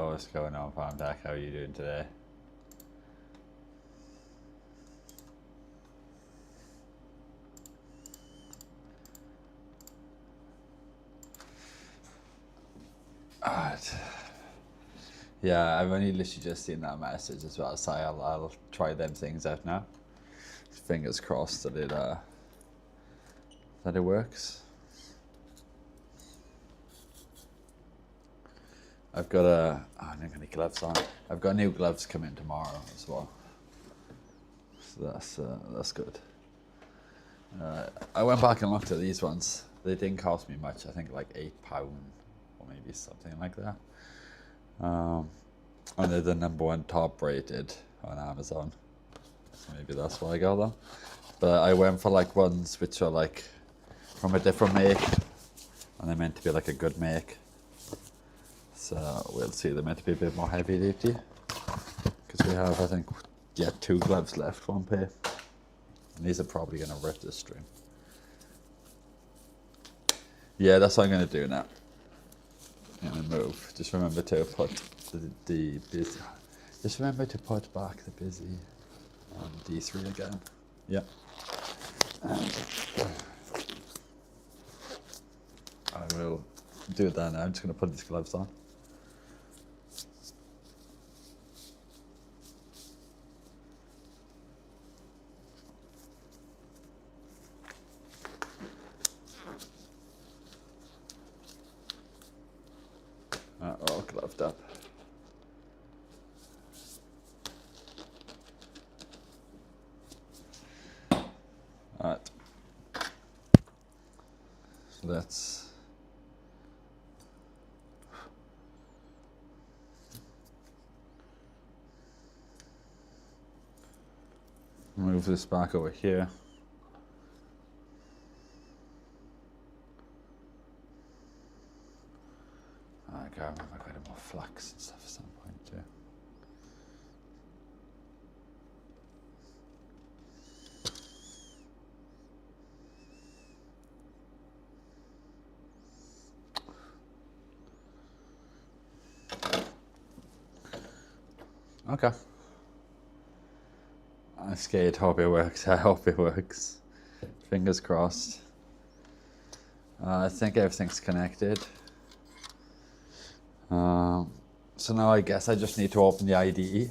Yo, what's going on, Farm Deck? How are you doing today? Alright. Yeah, I've only literally just seen that message as well, so I'll try them things out now. Fingers crossed that it works. I've got I don't have any gloves on. I've got new gloves coming tomorrow as well, so that's good. I went back and looked at these ones. They didn't cost me much. I think like £8 or maybe something like that. And they're the #1 top rated on Amazon. So maybe that's why I got them. But I went for like ones which are like from a different make, and they're meant to be like a good make. So we'll see. They're meant to be a bit more heavy duty because we have, I think, 2 gloves left, 1 pair. And these are probably going to rip this string. Yeah, that's what I'm going to do now. I'm going to move. Just remember to put the busy. Just remember to put back the busy on D3 again. Yeah. I will do that now. I'm just going to put these gloves on. All gloved up. Alright. So let's move this back over here. I remember I got more flux and stuff at some point too. Okay. I'm scared. Hope it works. I hope it works. Fingers crossed. I think everything's connected. So now I guess I just need to open the IDE.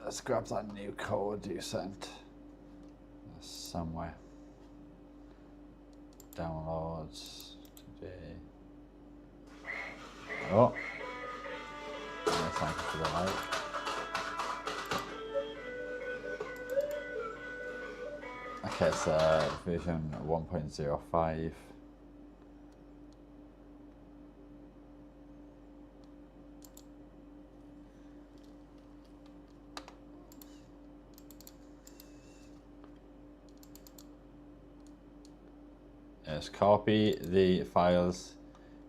Let's grab that new code you sent. Somewhere. Downloads today. Oh. Thank you for the like. Okay, so version 1.05. Yes, copy the files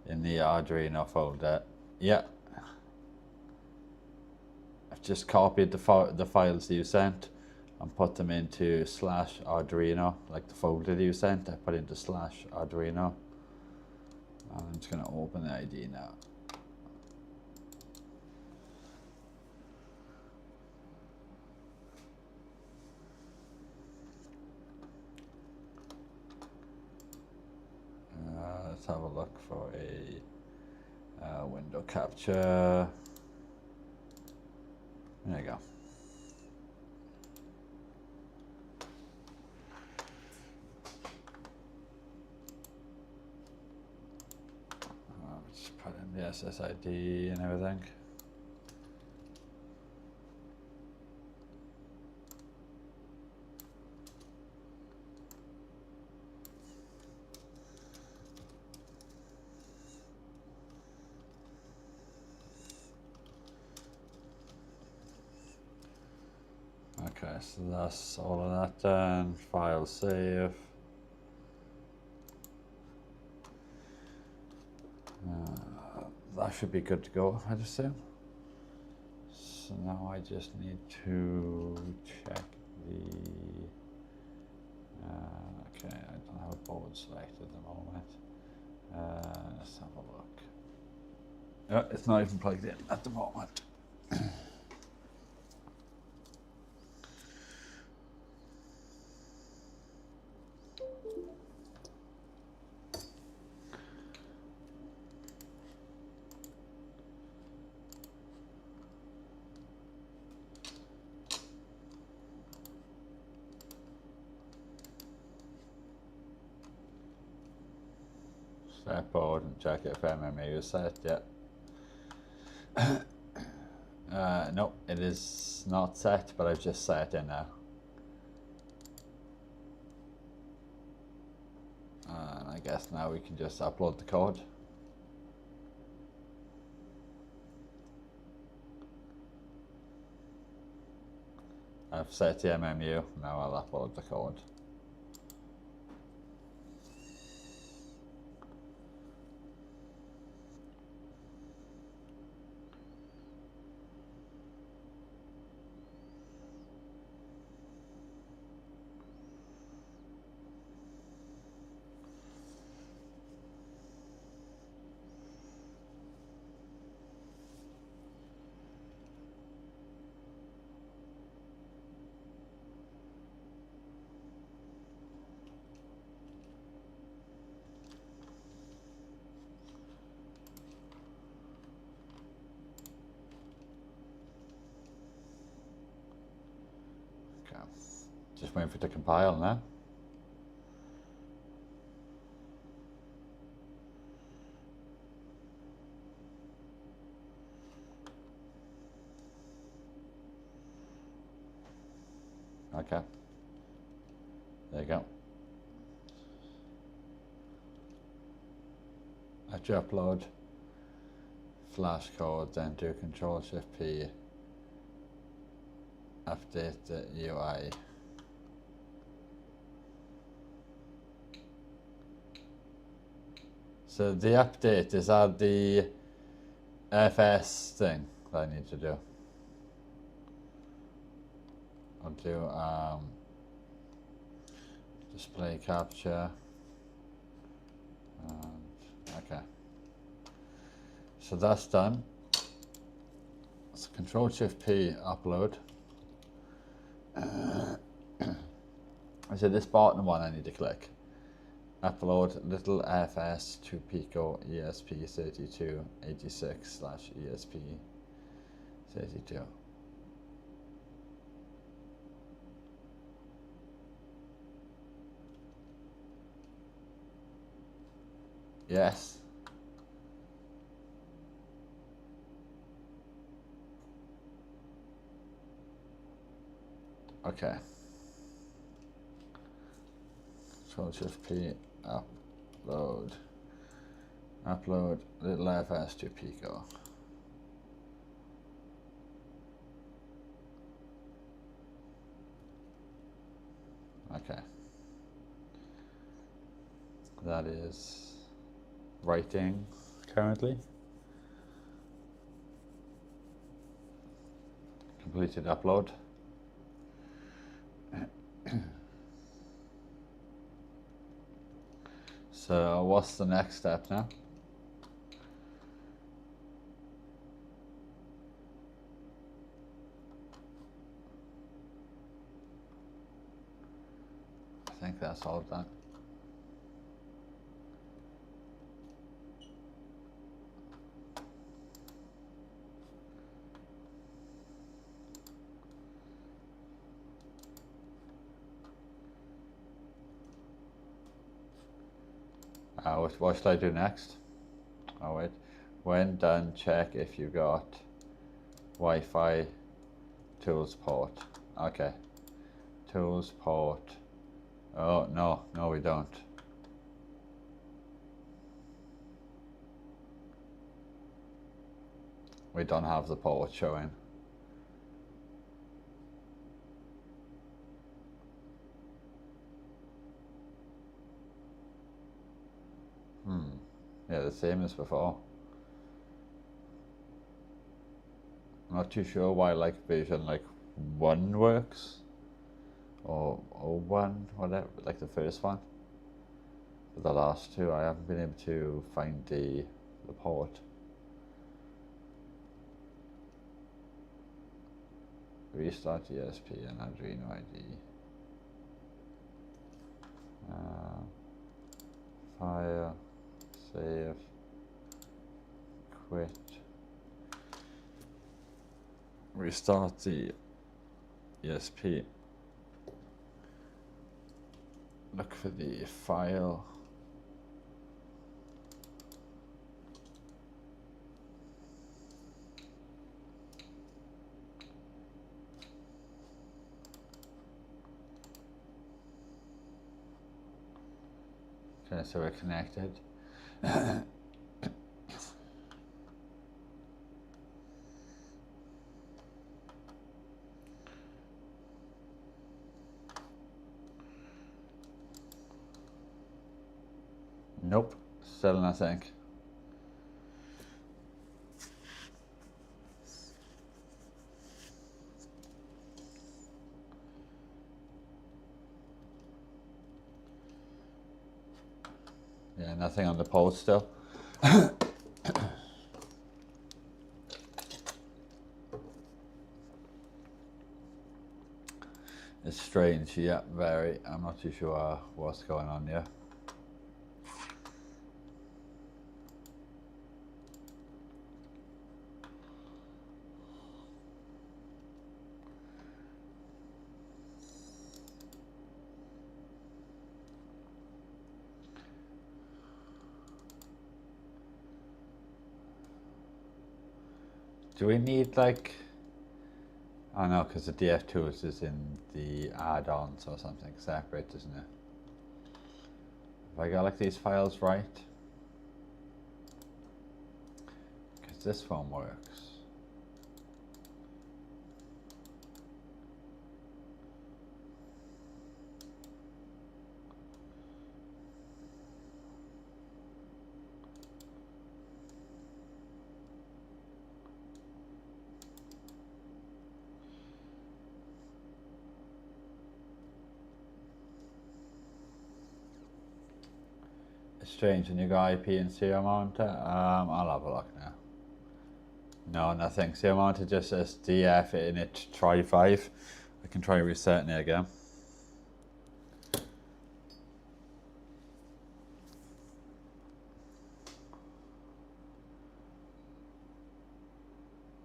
in the Arduino folder. Yeah. I've just copied the files you sent and put them into /Arduino, like the folder you sent. I put into /Arduino. I'm just going to open the IDE now. Let's have a look for a window capture. There you go. Just put in the SSID and everything. Okay, so that's all of that done. File save. That should be good to go, I'd assume. So now I just need to check the. Okay, I don't have a board selected at the moment. Let's have a look. It's not even plugged in at the moment. Set board and check if MMA is set yet. No, it is not set, but I've just set it in now. And I guess now we can just upload the code. I've set the MMU, now I'll upload the code. Okay, just waiting for it to compile now. Okay, there you go. After you upload flash code, then do Control-Shift-P, update the UI. So the update, is that the FS thing that I need to do? I'll do display capture, and okay. So that's done. So Control-Shift-P, upload. So this bottom one I need to click. Upload little FS to Pico ESP 3286 / ESP 32. Yes. Okay. Control-Shift-P, upload little FS to Pico. Okay. That is writing currently. Completed upload. So what's the next step now? I think that's all done. What should I do next? Oh wait, when done, check if you got Wi-Fi tools port. Okay, tools port. Oh no, we don't. We don't have the port showing. Yeah, the same as before. I'm not too sure why like version like 1 works, or 01, whatever, like the first one. But the last two, I haven't been able to find the port. Restart ESP and Arduino ID. File, save, quit. Restart the ESP. Look for the file. Okay, so we're connected. Nope, still nothing. Yeah, nothing on the port still. It's strange, yeah, very. I'm not too sure what's going on here. Do we need like, I know, because the DF tools is in the add-ons or something separate, isn't it? Have I got like these files right? Because this one works. It's strange, and you got IP and serial monitor. I'll have a look now. No, nothing. Serial monitor just says DF in it, try 5. I can try resetting it again.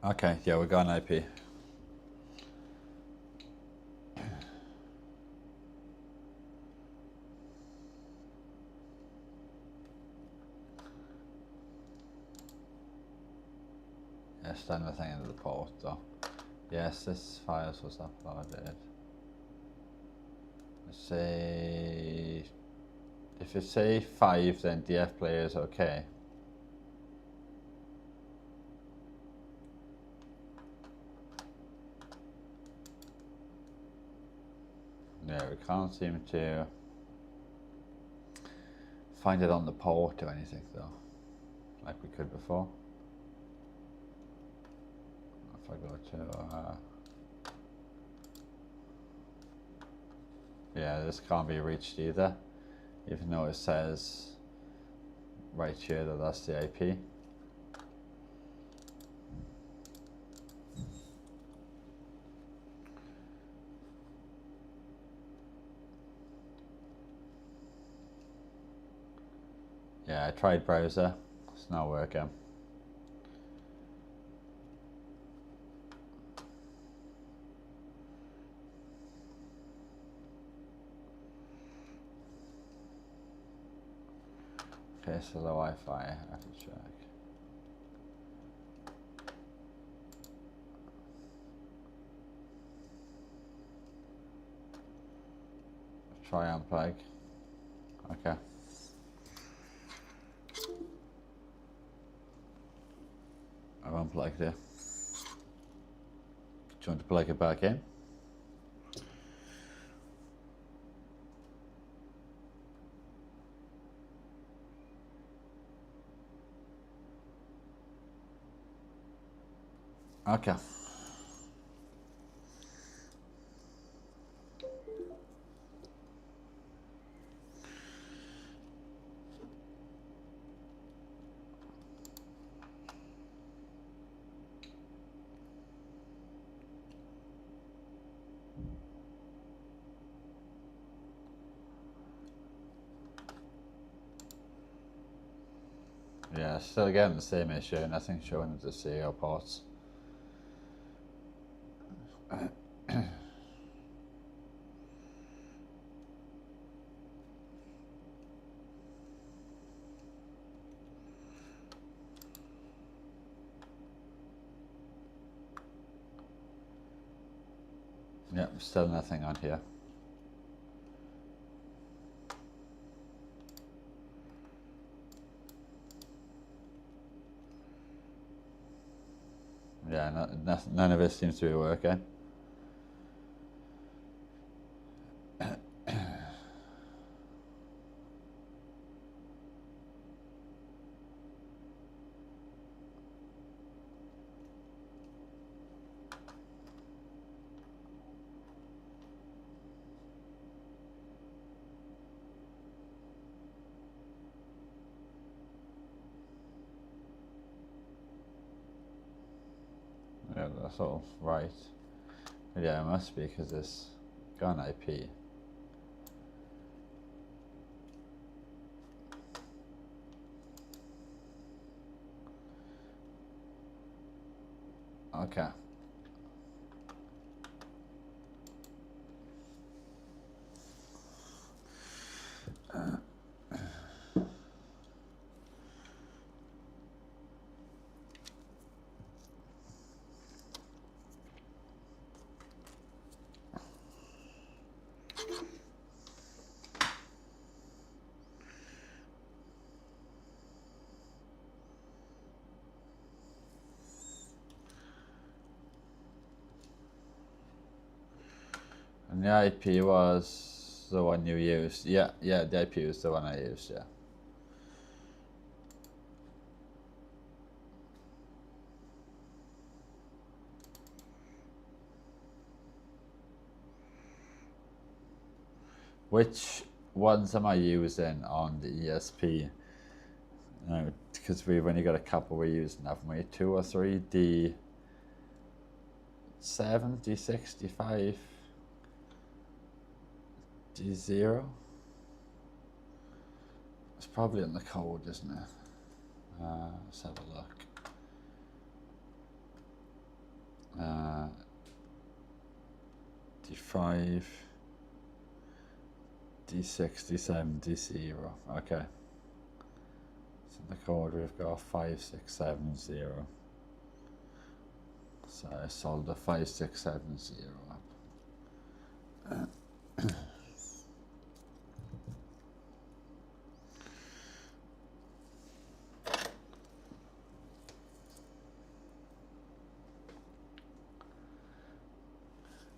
Okay, yeah, we got an IP. Yes, done nothing into the port though. Yes, this file was uploaded. Let's say, if it's say 5, then dfplayer is okay. Yeah, we can't seem to find it on the port or anything though, like we could before. If I go to, yeah, this can't be reached either, even though it says right here that that's the IP. Yeah, I tried browser, it's not working. Okay, so the Wi-Fi, I have to check. Try unplug. Okay. I've unplugged it. Do you want to plug it back in? Okay. Yeah, still getting the same issue, nothing showing the serial ports. Yep, still nothing on here. Yeah, none of it seems to be working. Yeah, that's all right. Yeah, it must be because it's gone IP. Okay. And the IP was the one you used. Yeah, the IP was the one I used, yeah. Which ones am I using on the ESP? Because we've only got a couple we're using, haven't we? 2 or 3, D7, D65, D0. It's probably in the code, isn't it? Let's have a look. D5, D6, D7, D0. Okay. So in the code we've got 5670. So I solved the 5670 up.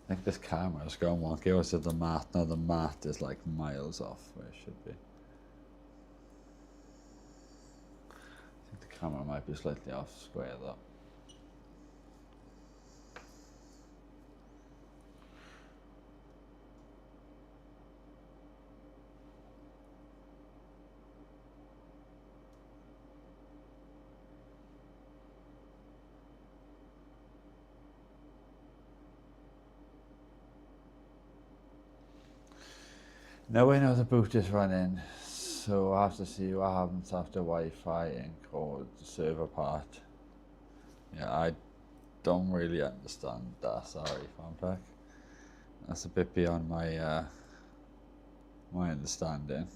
I think this camera is going wonky. I was at the mat. Now the mat is like miles off where it should be. I think the camera might be slightly off square though. Now we know the boot is running, so I have to see what happens after Wi-Fi encode the server part. Yeah, I don't really understand that, sorry, Fanpack. That's a bit beyond my my understanding.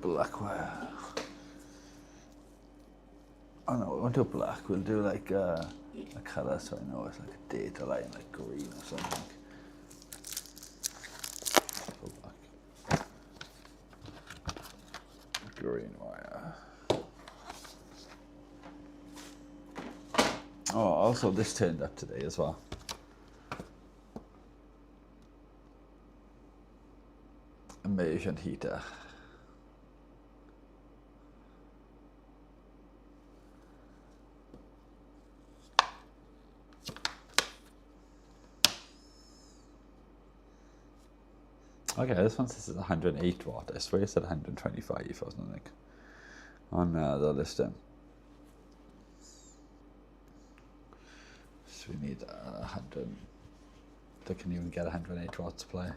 Black wire. Oh no, we won't do black, we'll do like a colour so I know it's like a data line, like green or something. Black. Green wire. Oh, also this turned up today as well. Malaysian heater. Okay, this one says 108 watt. I swear it said 125 or something on the listing. So we need 100. They can even get 108 watts play.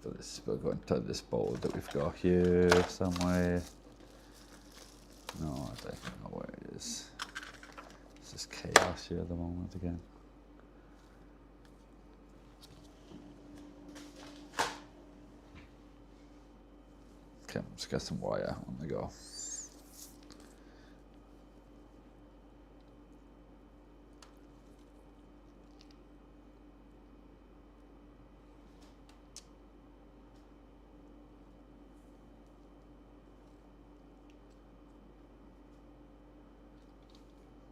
So this, we're going to this bowl that we've got here somewhere. No, I don't know where it is. It's just chaos here at the moment again. Okay, let's get some wire on the go.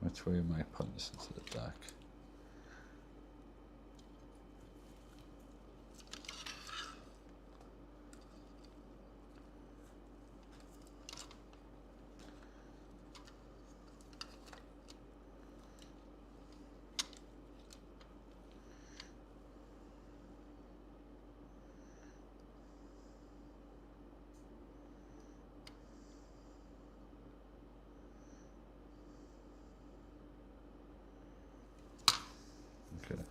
Which way am I putting this into the deck? Okay.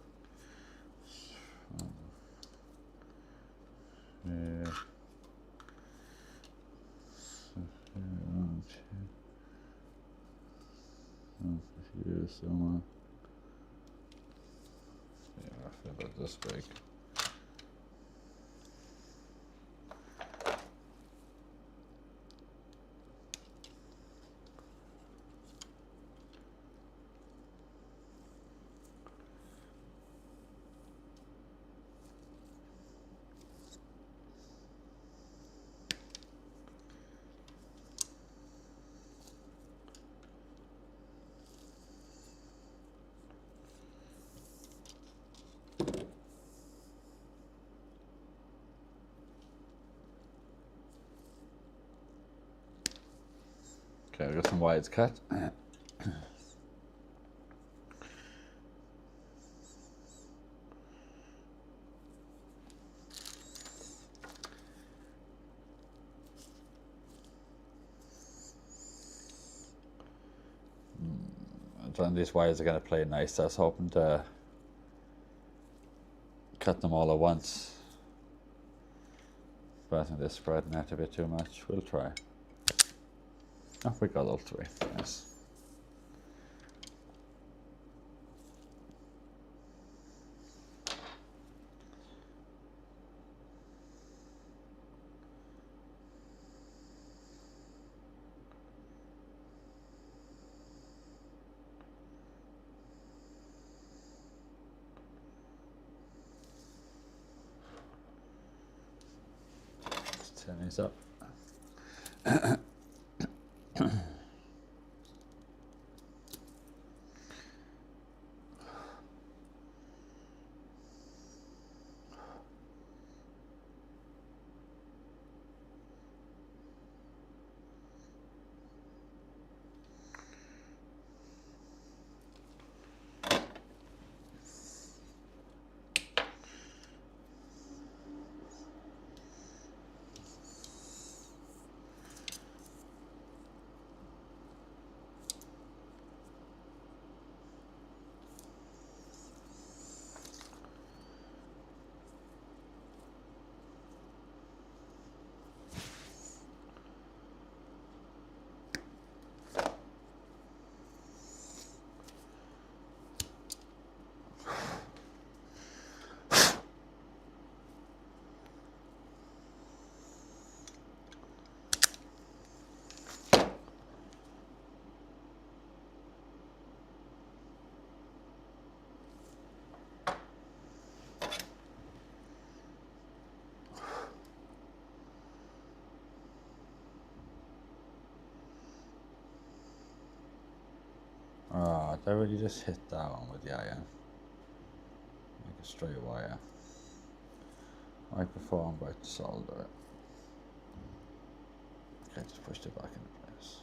Yeah. Here somewhere. Yeah, I feel about this big. Okay, I've got some wires cut. And these wires are going to play nice. I was hoping to cut them all at once, but I think they're spreading out a bit too much. We'll try. Oh, we got all three. Yes. Let's turn these up. I really just hit that one with the iron. Make a straight wire. I perform by solder it. Okay, just pushed it back into place.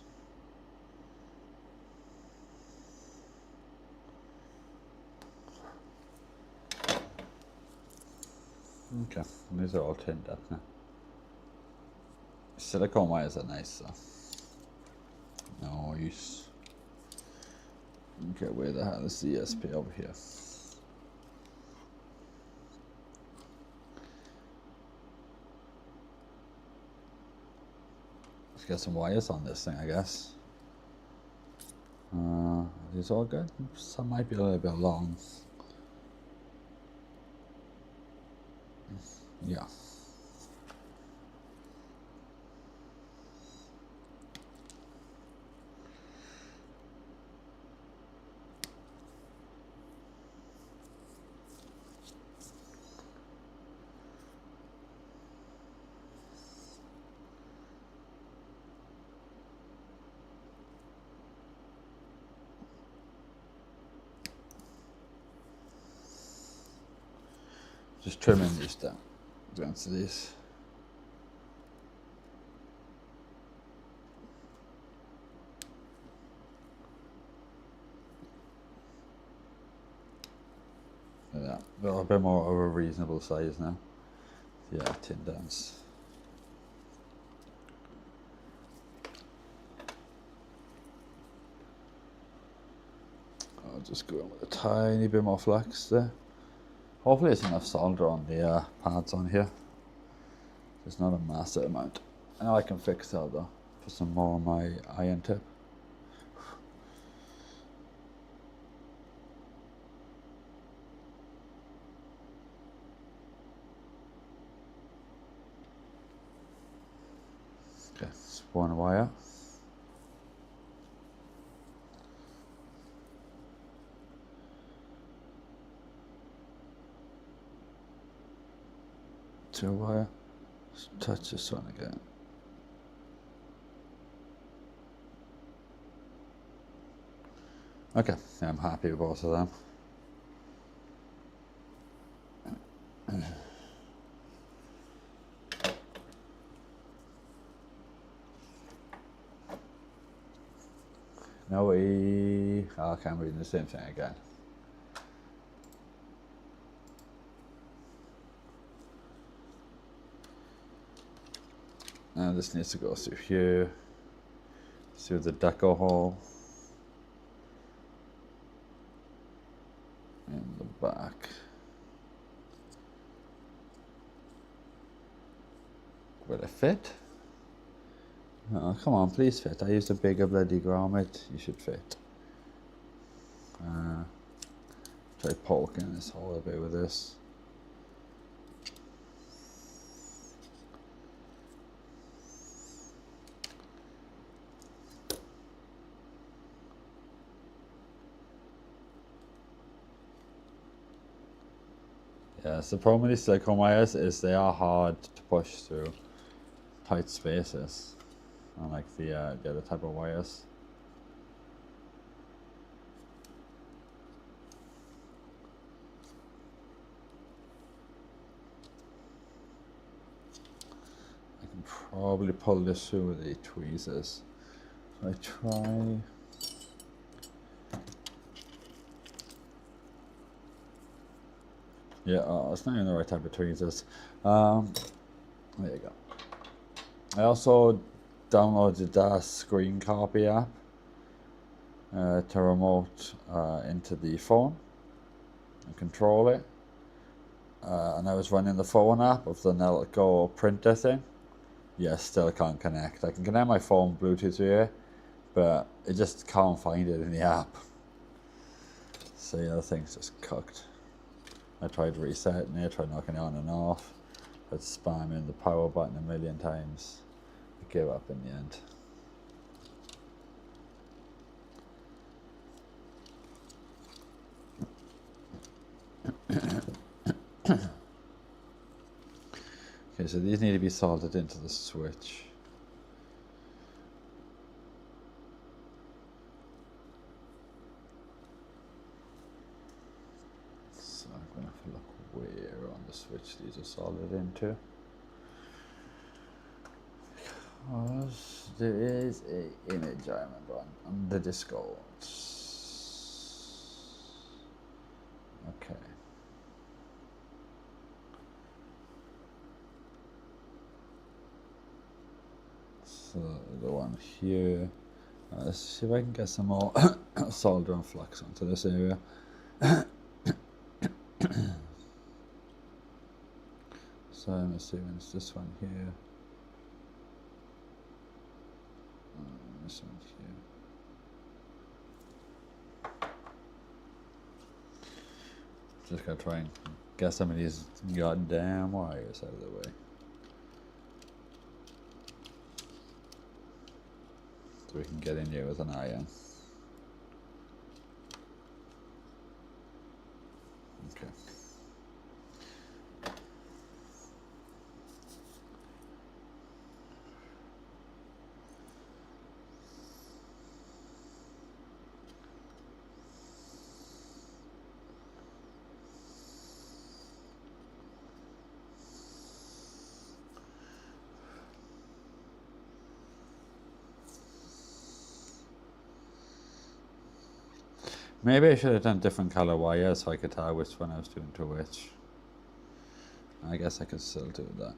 Okay, and these are all tinned up now. Silicone wires are nice though. Nice. Okay, where the hell is the ESP over here? Let's get some wires on this thing, I guess. These all good? Some might be a little bit long. Yeah. Just trimming these down. Down to these. Yeah, they're a bit more of a reasonable size now. Yeah, tin downs. I'll just go in with a tiny bit more flex there. Hopefully there's enough solder on the pads on here. There's not a massive amount. I know I can fix that though. Put some more on my iron tip. Okay, it's one wire. Two wire. Just touch this one again. Okay, yeah, I'm happy with both of them. No, okay, I'm reading the same thing again. Now this needs to go through here, through the Ducko hole, in the back. Will it fit? Oh, come on, please fit. I used a bigger bloody grommet. You should fit. Try poking this hole a bit with this. Yeah, so the problem with these silicone wires is they are hard to push through tight spaces, unlike the other type of wires. I can probably pull this through with the tweezers. So I try. Yeah, it's not even the right type of tweezers. There you go. I also downloaded that screen copy app to remote into the phone and control it. And I was running the phone app of the Go printer thing. Yeah, still can't connect. I can connect my phone Bluetooth here, but it just can't find it in the app. So yeah, the thing's just cooked. I tried resetting it, tried knocking it on and off, but spamming the power button a million times. I gave up in the end. Okay, so these need to be soldered into the switch. Look where on the switch these are soldered into. Because there is a image I remember on the Discord. Okay. So the one here. Let's see if I can get some more solder and flux onto this area. So I'm assuming it's this one here. This one here. Just gotta try and get some of these goddamn wires out of the way. So we can get in here with an iron. Okay. Maybe I should have done different color wires so I could tell which one I was doing to which. I guess I could still do that.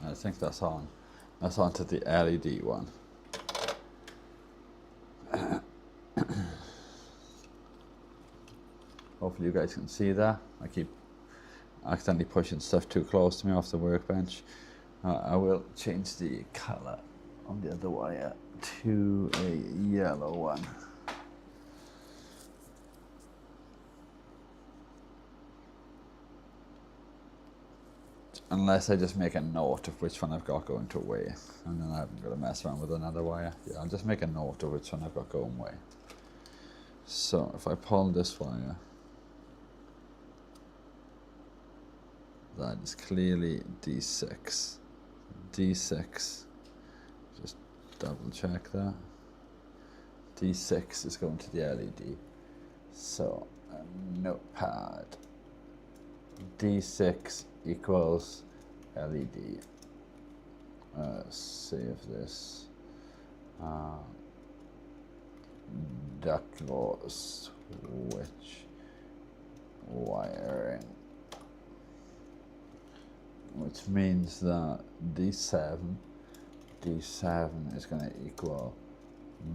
I think that's on. That's onto the LED one. Hopefully you guys can see that. I keep accidentally pushing stuff too close to me off the workbench. I will change the color on the other wire to a yellow one. Unless I just make a note of which one I've got going to way, and then I haven't got to mess around with another wire. Yeah, I'll just make a note of which one I've got going way. So if I pull this wire, that is clearly D6. D6, just double check that. D6 is going to the LED. So notepad. D6 equals LED. Save this. Ducko switch wiring, which means that D7 is going to equal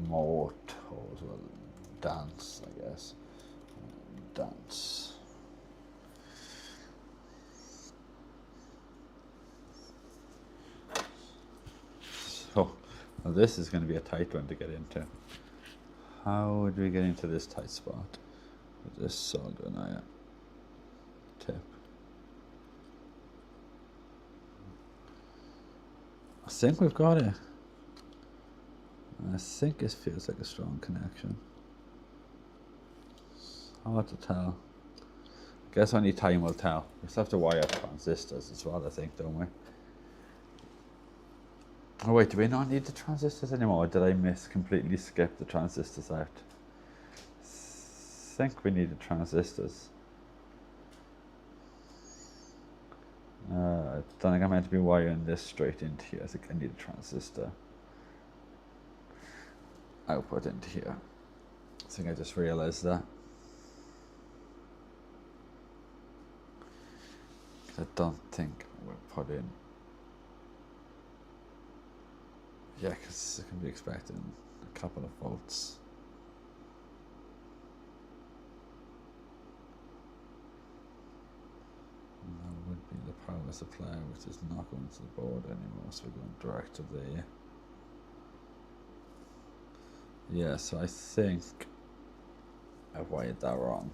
motors, well, dance, I guess. Dance. So, well, this is going to be a tight one to get into. How would we get into this tight spot with this soldering iron tip? I think we've got it. I think it feels like a strong connection. It's hard to tell. I guess only time will tell. We still have to wire up transistors as well, I think, don't we? Oh wait, do we not need the transistors anymore? Or did I completely skip the transistors out? I think we need the transistors. I don't think I'm meant to be wiring this straight into here. I think I need a transistor output into here. I think I just realized that. I don't think we're put in. Yeah, because I can be expecting a couple of volts. And that would be the power supply, which is not going to the board anymore, so we're going direct to there. Yeah, so I think I've wired that wrong.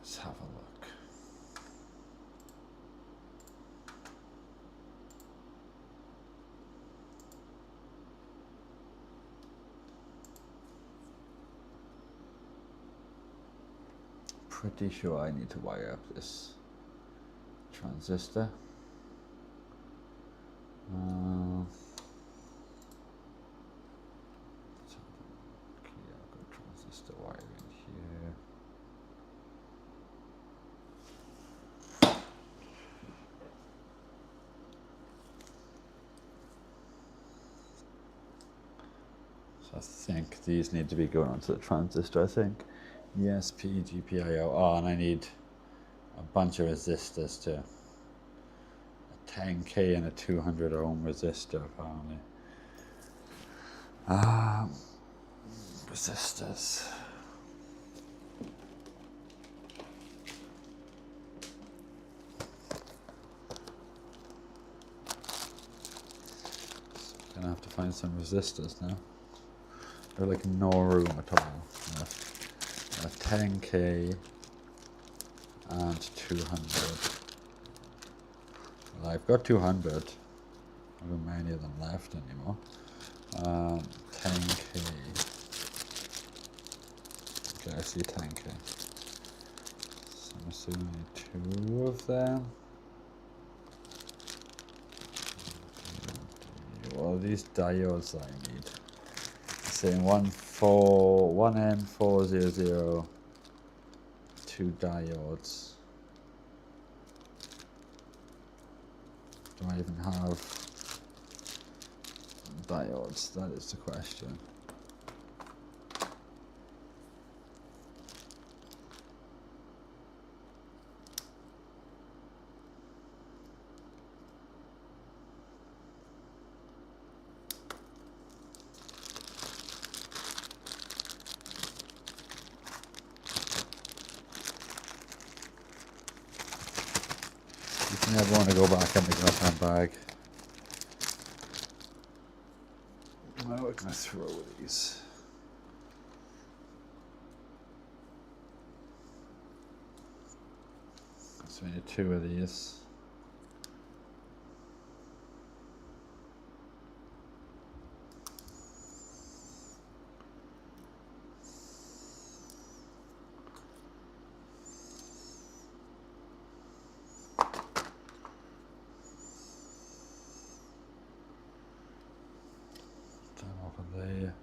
Let's have a look. Pretty sure I need to wire up this transistor. Let's have a look here. I've got transistor wiring here. So I think these need to be going onto the transistor, I think. ESP, GPIO. Oh, and I need a bunch of resistors to a 10k and a 200 ohm resistor, apparently. Resistors. Gonna have to find some resistors now. There's like no room at all. 10k and 200. Well, I've got 200. I don't have many of them left anymore. 10k. Okay, I see 10k. So I'm assuming 2 of them. Well, these diodes I need. It's saying 1N400, 2 diodes. Do I even have diodes? That is the question. You never want to go back in the left-hand bag. Now we're going to throw these. So we need 2 of these. Over there.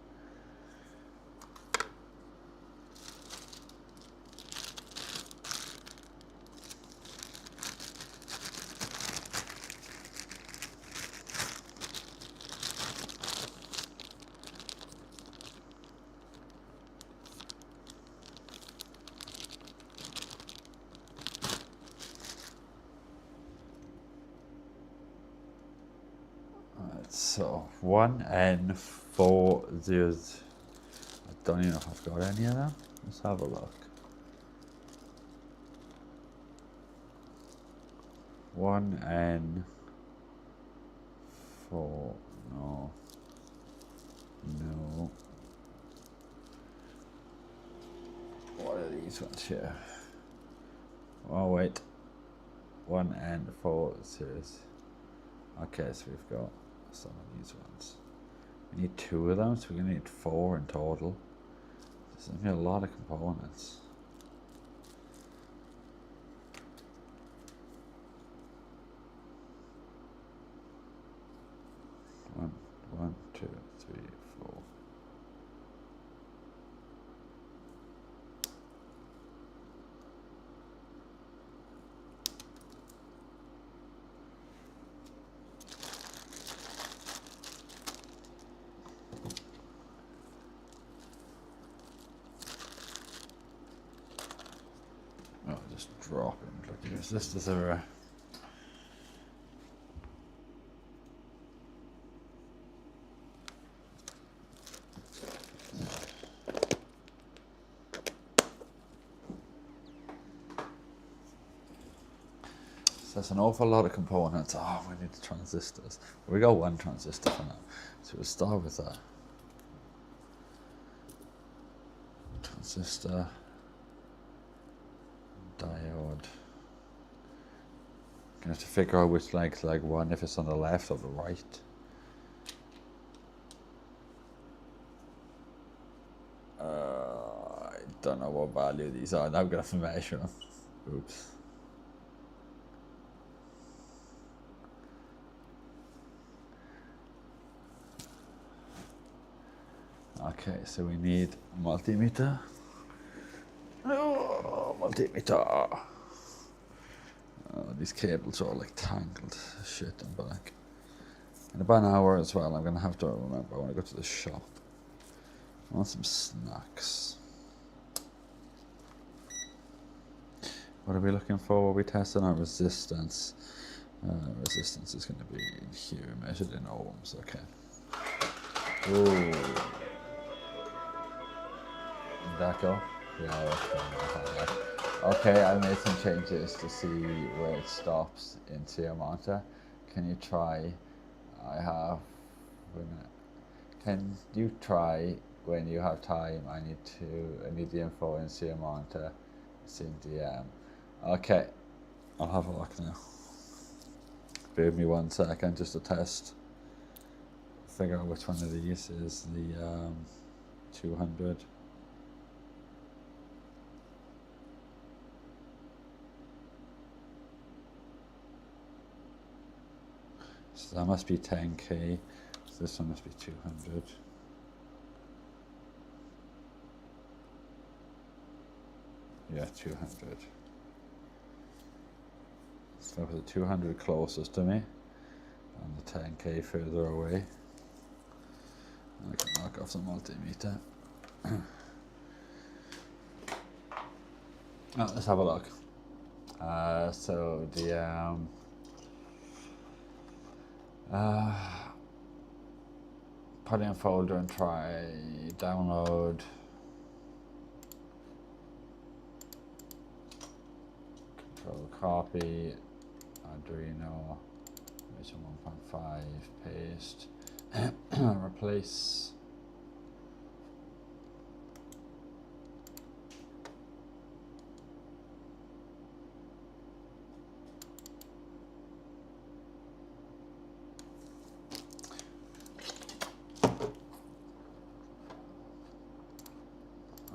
So 1N40. I don't even know if I've got any of them. Let's have a look. 1N4. No. No. What are these ones here? Oh wait. 1N4 series. Okay, so we've got some of these ones. We need 2 of them, so we're going to need 4 in total. There's going to be a lot of components. One, 2, 3, 4. Oh, just drop it. Look, there's resistors everywhere. There's an awful lot of components. Oh, we need transistors. We got 1 transistor for now, so we'll start with that. Transistor, You have to figure out which leg's leg one, if it's on the left or the right. I don't know what value these are. Now I'm going to have to measure them. Oops. Okay, so we need multimeter. Oh, multimeter. Oh, these cables are all like tangled shit on back. In about an hour as well, I'm going to have to remember I want to go to the shop. I want some snacks. What are we looking for? We're testing our resistance. Resistance is going to be in here, measured in ohms. Okay. Ooh. Ducko. Yeah. Okay, I made some changes to see where it stops in tier monitor. Can you try? I have. Wait a minute. Can you try when you have time? I need the info in tier monitor. It's in DM. Okay, I'll have a look now. Bear with me 1 second just to test. Figure out which one of these is the 200. So that must be 10K. So this one must be 200. Yeah, 200. So for the 200 closest to me, and the 10K further away. And I can knock off the multimeter. Let's have a look. So the put in folder and try download. Control copy. Arduino. Version 1.5. Paste. Replace.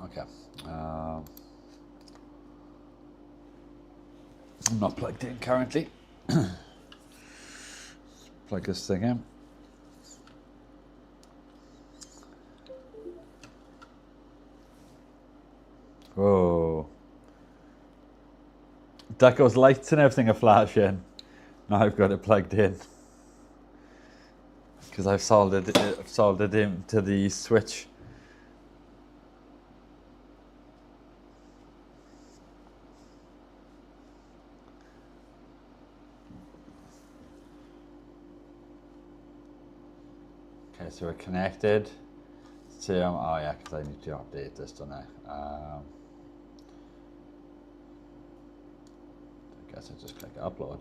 Okay. I'm not plugged in currently. Plug this thing in. Whoa. Ducko's lights and everything are flashing. Now I've got it plugged in. Because I've soldered it into the switch. Okay, so we're connected to, oh yeah, because I need to update this, don't I? I guess I just click upload.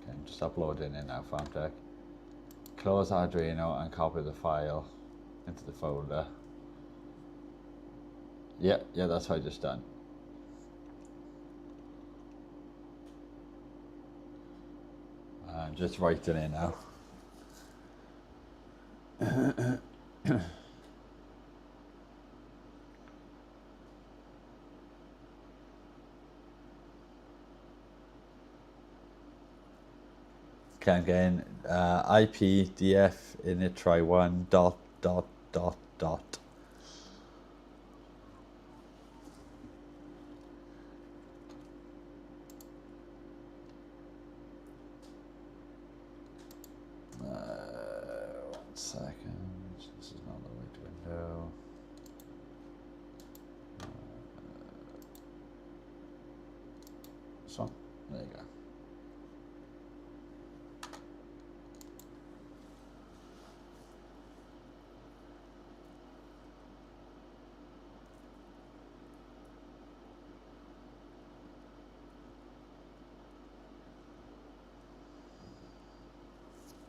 Okay, I'm just uploading it now, FarmTech. Close Arduino and copy the file into the folder. Yeah, that's what I just done. I'm just writing in now. Okay, I'm getting IP df init try one dot. Second, this is not the right window. This one, there you go.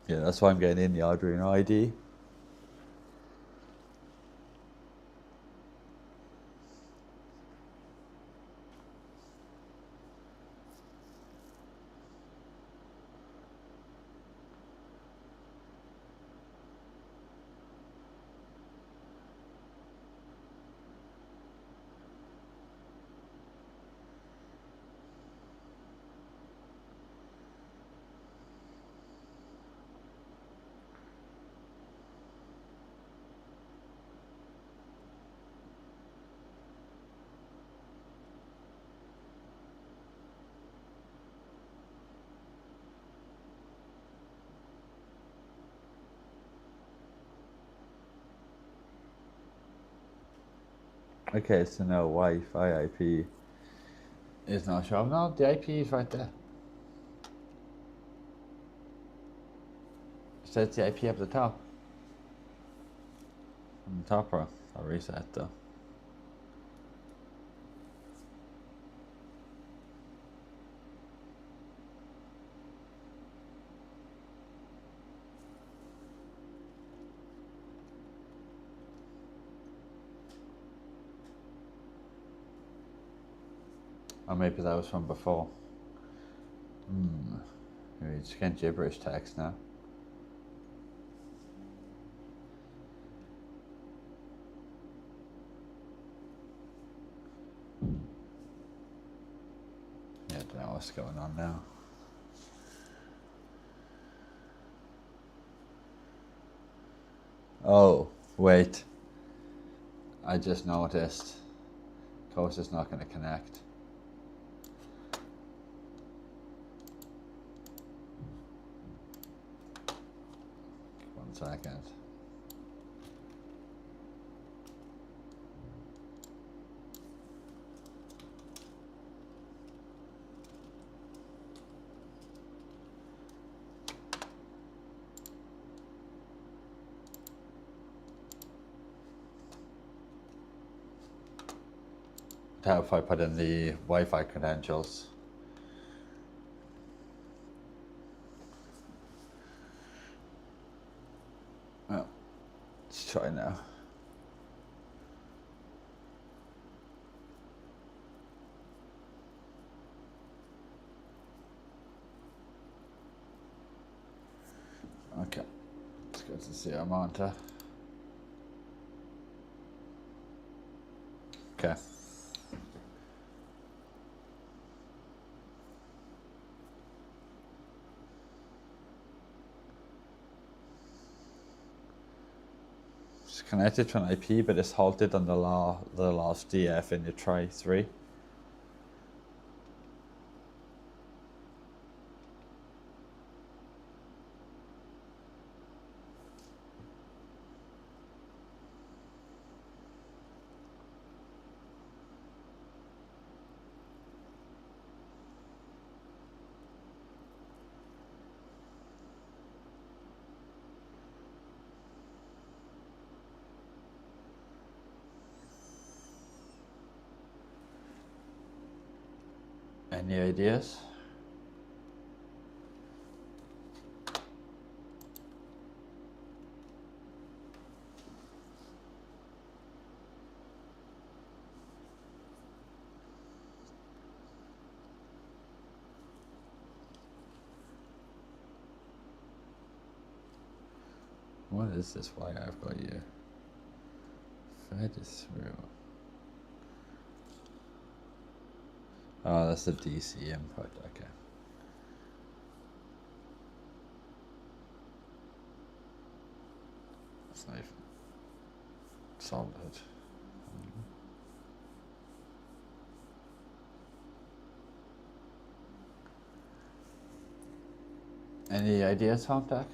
Yeah, that's why I'm getting in the Arduino ID. Okay, so no Wi-Fi IP is not showing. No, the IP is right there. It says the IP up the top. On the top row. I'll reset though. Or maybe that was from before. Maybe it's getting gibberish text now. Yeah, I don't know what's going on now. Oh, wait. I just noticed. Coast is not going to connect. One second. How if I put in the Wi-Fi credentials? Oh, let's try now. Okay, let's go to see our monitor. Okay. It's connected to an IP, but it's halted on the last DF in the try 3. Any ideas? What is this wire I've got here? Fed is through. Oh, that's the DC input, okay. That's not even solid. Any ideas, Homtech?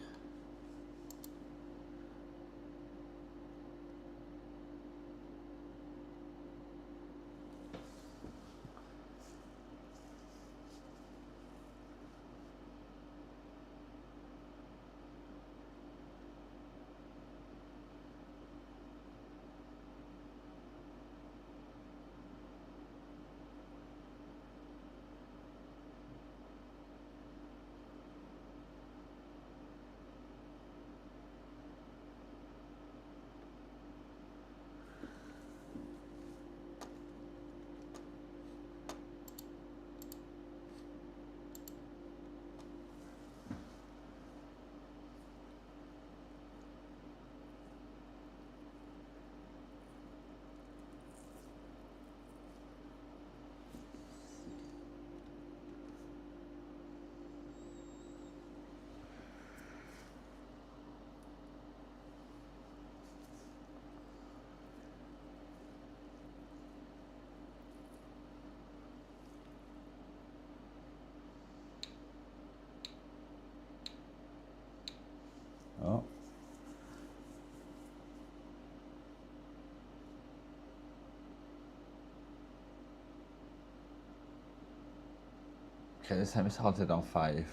Okay, this time it's halted on 5.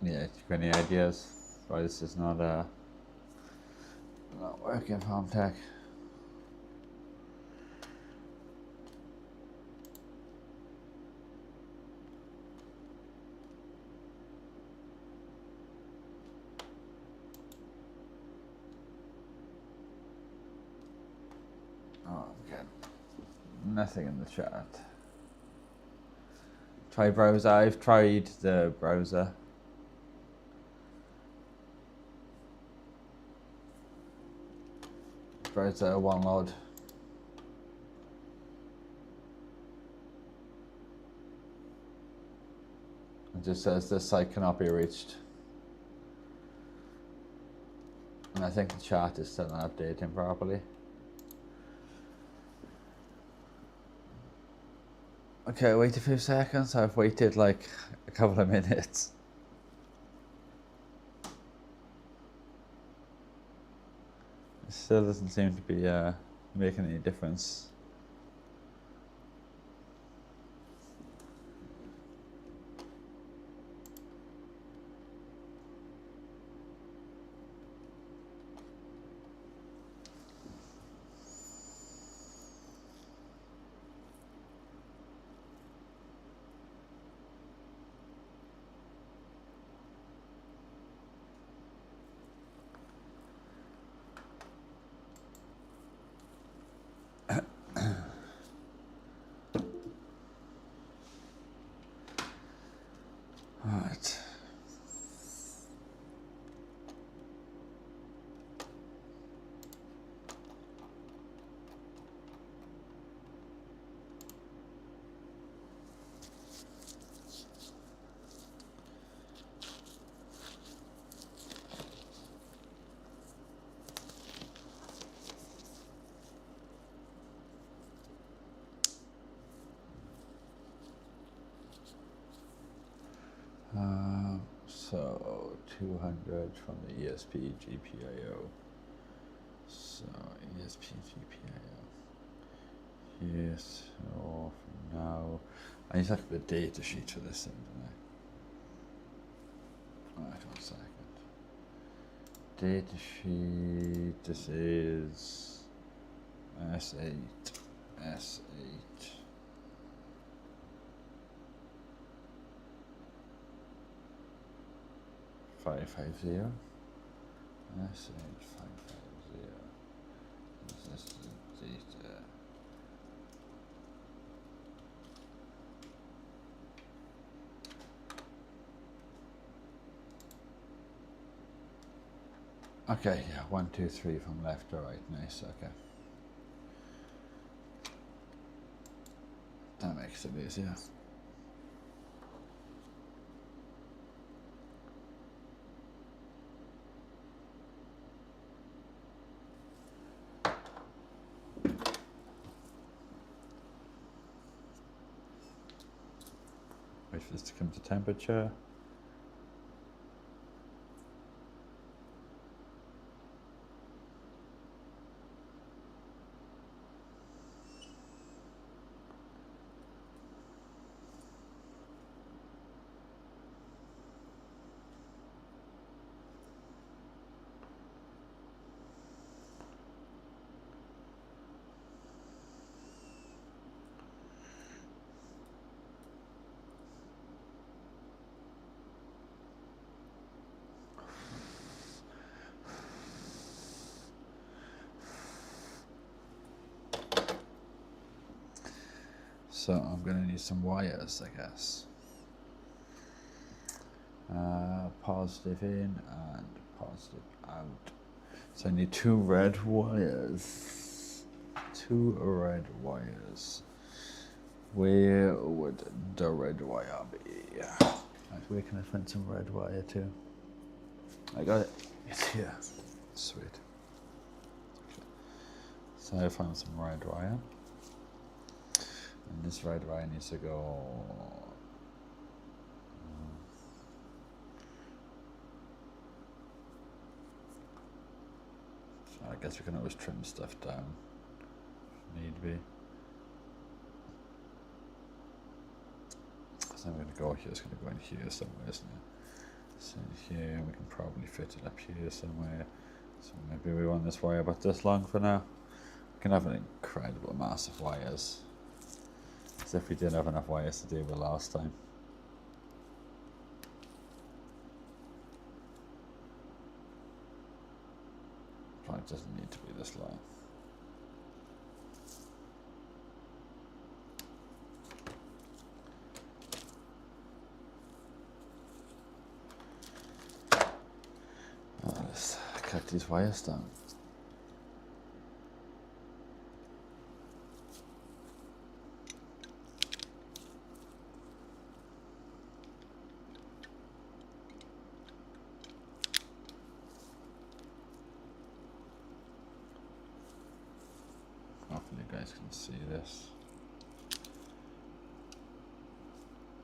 Yeah, do you have any ideas why this is not working for home tech? Oh, I'm getting nothing in the chat. Try browser. I've tried the browser. Browser one load. It just says this site cannot be reached. And I think the chat is still not updating properly. Okay, wait a few seconds. I've waited like a couple of minutes. It still doesn't seem to be making any difference. Alright. So 200 from the ESP GPIO. So ESP GPIO. Yes. So for now, I need to look at the data sheet for this thing, don't I? Alright, 1 second. Data sheet. This is S8. S8. 550. S8 550. This is the data. Okay, yeah, 1, 2, 3 from left to right. Nice, okay. That makes it easier. Wait for this to come to temperature. So I'm going to need some wires, I guess. Positive in and positive out. So I need 2 red wires. 2 red wires. Where would the red wire be? Right, where can I find some red wire too? I got it. It's here. Sweet. So I found some red wire. And this red wire needs to go. I guess we can always trim stuff down if need be. So I'm going to go here, it's going to go in here somewhere, isn't it? So in here, we can probably fit it up here somewhere. So maybe we want this wire about this long for now. We can have an incredible mass of wires. As if we didn't have enough wires to deal with last time. It doesn't need to be this long. Let's cut these wires down. Hopefully you guys can see this.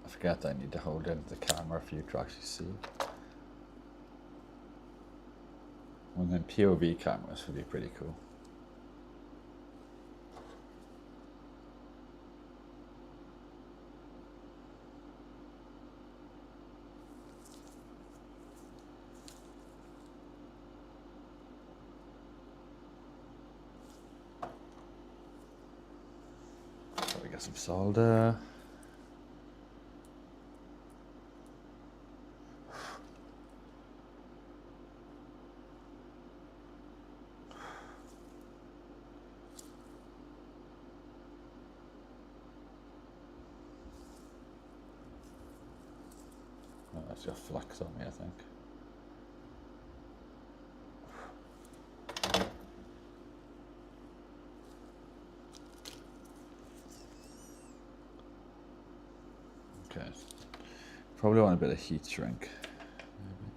I forget that I need to hold it into the camera for you to actually see. And then POV cameras would be pretty cool. So we get some solder. Oh, that's got flux on me, I think. Okay. Probably want a bit of heat shrink. Maybe.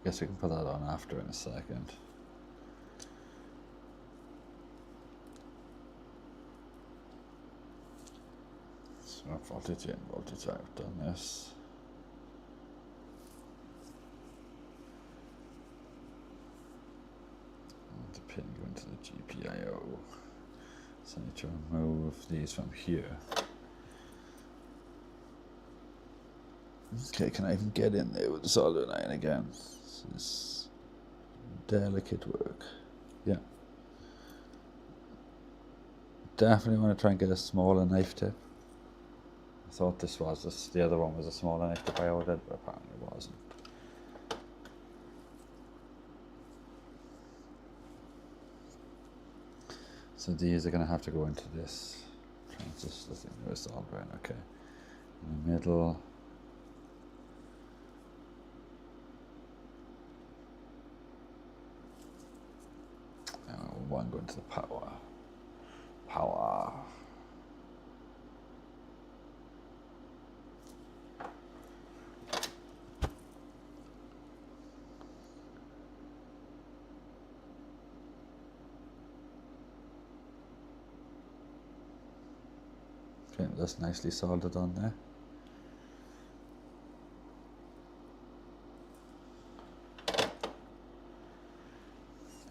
Guess we can put that on after in a second. So voltage in, voltage out on this. And the pin going to the GPIO. So I need to remove these from here. Okay, can I even get in there with the solder line again? This is delicate work. Yeah. Definitely want to try and get a smaller knife tip. I thought this was, the other one was a smaller knife tip I ordered, but apparently it wasn't. So these are going to have to go into this transistor thing. Where's the solder in? Okay. In the middle. One going to the power. Power. Okay, that's nicely soldered on there.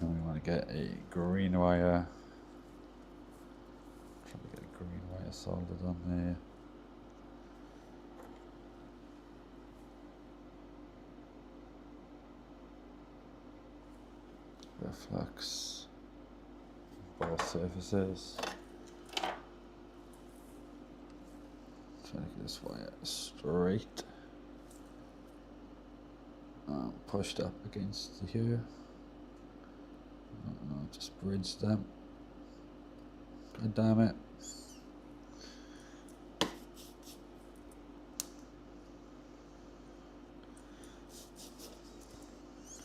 And we want to get a green wire. Try to get a green wire soldered on there. Bit of flux. Both surfaces. Trying to get this wire straight. Pushed up against here. Just bridge them. God damn it.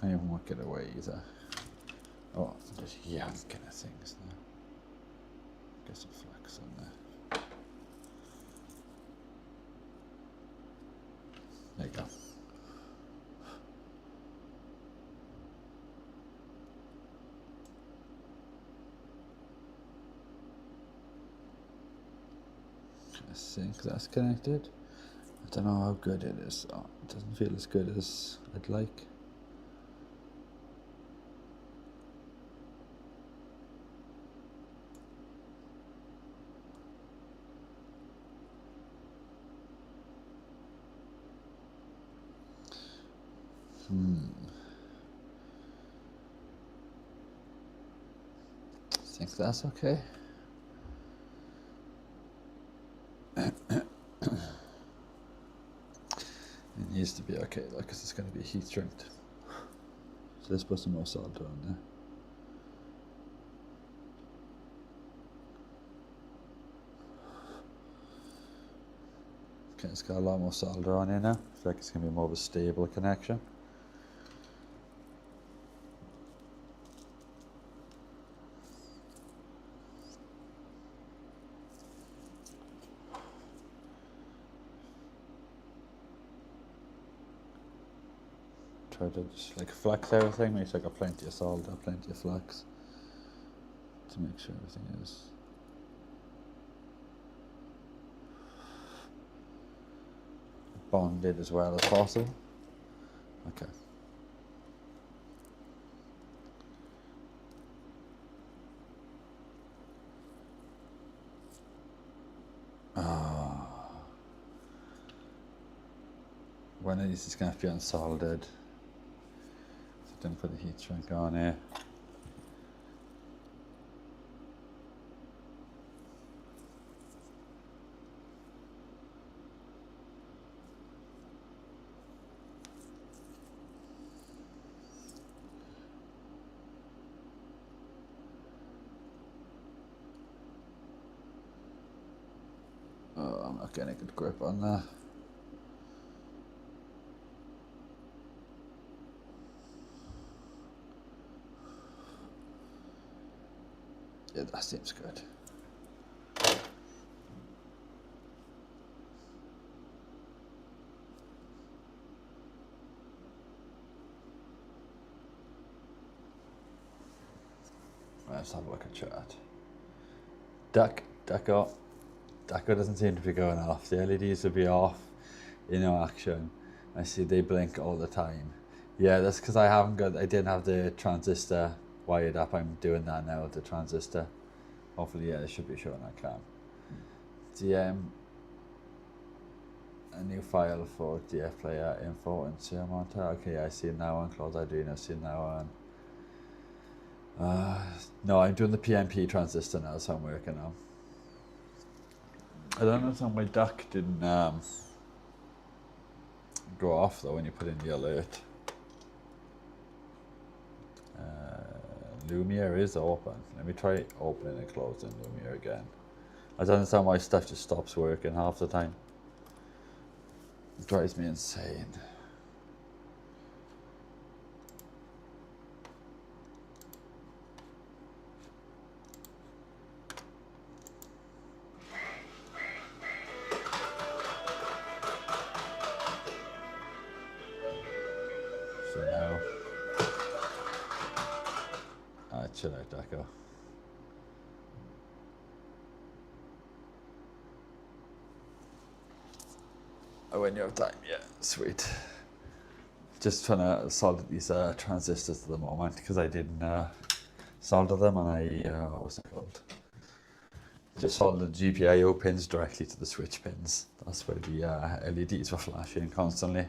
I even won't get away either. Oh, I'm just yanking at things now. Get some flex on there. There you go. I think that's connected. I don't know how good it is. Oh, it doesn't feel as good as I'd like. I think that's okay. It needs to be okay, though, because it's going to be heat shrinked. So let's put some more solder on there. Okay, it's got a lot more solder on here now. I feel like it's going to be more of a stable connection. Try to just like flex everything, make sure I got plenty of solder, plenty of flex, to make sure everything is bonded as well as possible. Okay. One of these is going to have to be unsoldered. So I didn't put the heat shrink on here. Oh, I'm not getting a good grip on that. Yeah, that seems good. Let's have a look at chat. Ducko doesn't seem to be going off. The LEDs will be off in no action. I see they blink all the time. Yeah, that's because I didn't have the transistor wired up. I'm doing that now with the transistor. Hopefully, yeah, it should be showing on cam. DM, a new file for dfplayer info and serial monitor. Okay, I see it now on. Close Arduino, see it now on. No, I'm doing the PNP transistor now, so I'm working on. I don't know if my duck didn't go off though when you put in the alert. Lumiere is open. Let me try opening and closing Lumiere again. I don't understand why stuff just stops working half the time. It drives me insane. So now, chill out, Ducko. Oh, when you have time, yeah, sweet. Just trying to solder these transistors at the moment because I didn't solder them, and what was it called? Just soldered the GPIO pins directly to the switch pins. That's where the LEDs were flashing constantly.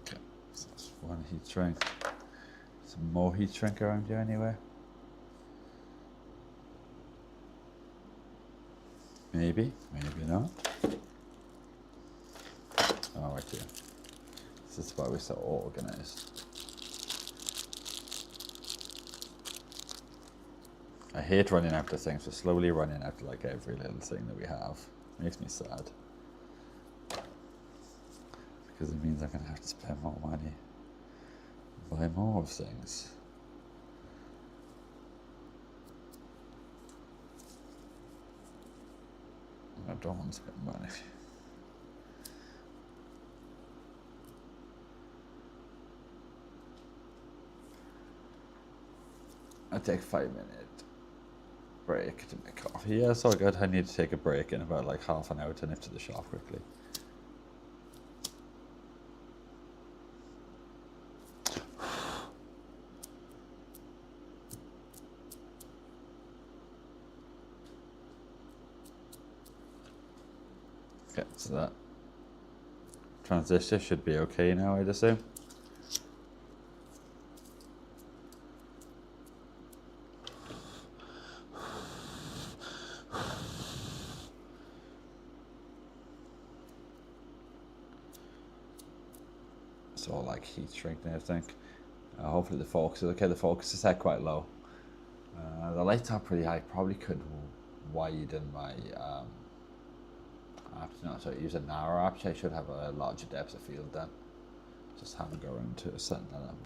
Okay, so that's one heat shrink. Some more heat shrink around here anywhere? Maybe, maybe not. Oh, right here. This is why we're so organized. I hate running after things. We're slowly running after like every little thing that we have. Makes me sad. Because it means I'm going to have to spend more money. Buy more of things. I don't want to spend money. I take 5-minute break to make coffee. Yeah, so good. I need to take a break in about like half an hour to nip to the shop quickly. Okay, so that transistor should be okay now, I'd assume. It's all like heat shrink and everything. Hopefully the focus is okay. The focus is set quite low. The lights are pretty high. Probably could widen my aperture. No, so use a narrow aperture. I should have a larger depth of field then. Just haven't got around to setting that up.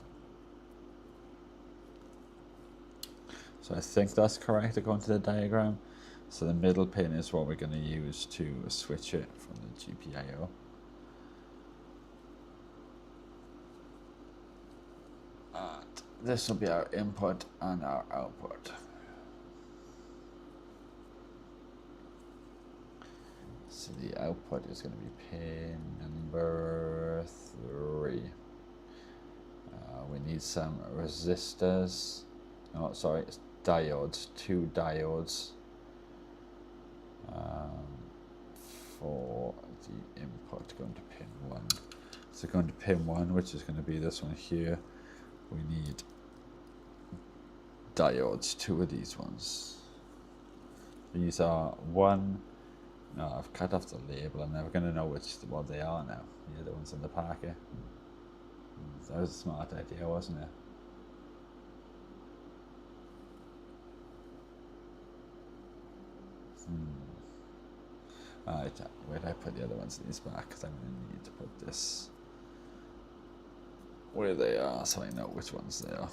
So I think that's correct according to the diagram. So the middle pin is what we're going to use to switch it from the GPIO. And this will be our input and our output. So the output is going to be pin number 3. We need some resistors. No, sorry, it's diodes. 2 diodes for the input going to pin 1. So going to pin 1, which is going to be this one here. We need diodes, 2 of these ones. These are 1. No, I've cut off the label. I'm never going to know what they are now. The other one's in the packet. That was a smart idea, wasn't it? Alright, where did I put the other ones in these back? Because I'm going to need to put this where they are so I know which ones they are.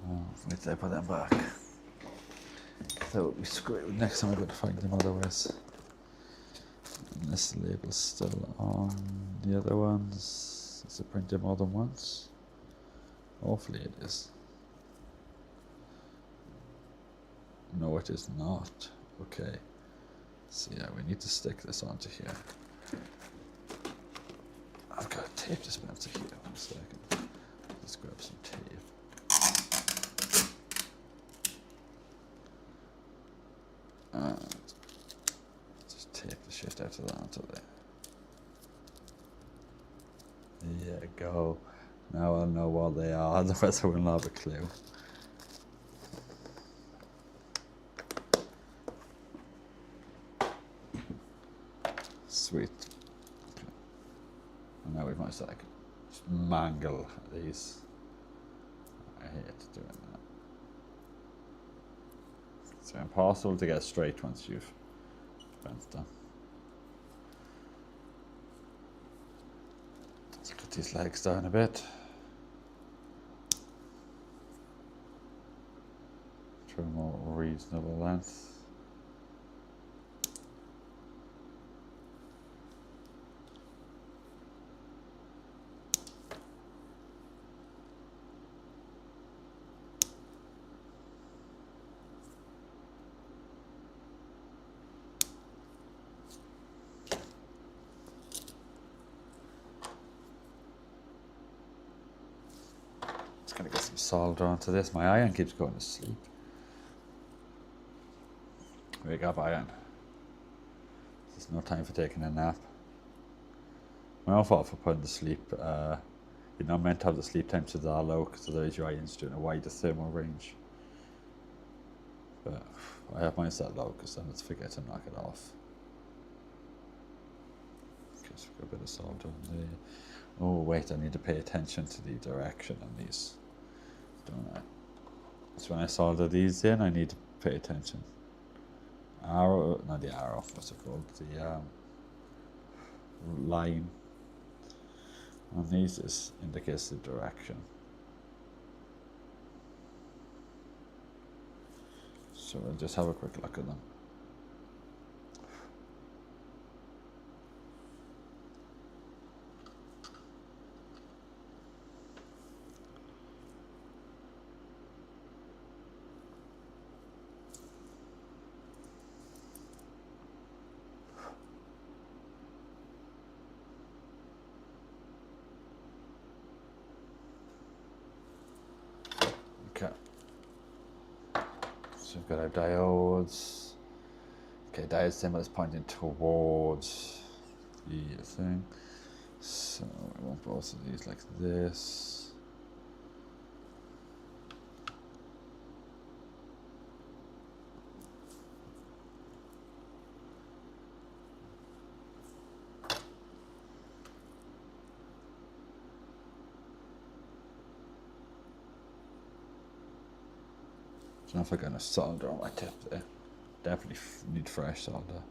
Where did I put them back? So we screw it. Next time I'm going to find them otherwise. And this label's still on the other ones. Is it printed more than once? Hopefully it is. No, it is not. Okay. So yeah, we need to stick this onto here. I've got a tape dispenser here. 1 second. Let's grab some tape. And just tape the shit out of that onto there. There you go. Now I'll know what they are, otherwise I will not have a clue. Sweet. Okay. And now we've managed to like just mangle these. I hate doing that. It's impossible to get straight once you've bent them. Let's cut these legs down a bit. To a more reasonable length. Just gonna get some solder onto this. My iron keeps going to sleep. Wake up, iron. There's no time for taking a nap. My own fault for putting the sleep. You're not meant to have the sleep temps that are low because otherwise your iron's doing a wider thermal range. But I have mine set low because then let's forget to knock it off. Okay, so we've got a bit of solder on there. Oh wait, I need to pay attention to the direction on these, don't I? So when I solder these in, I need to pay attention. Arrow, not the arrow, what's it called? The line on these is indicates the direction. So we'll just have a quick look at them. Okay. So we've got our diodes. Okay, diode symbol is pointing towards the thing. So I want both of these like this. I don't know if I'm going to solder on my tip there. Definitely need fresh solder.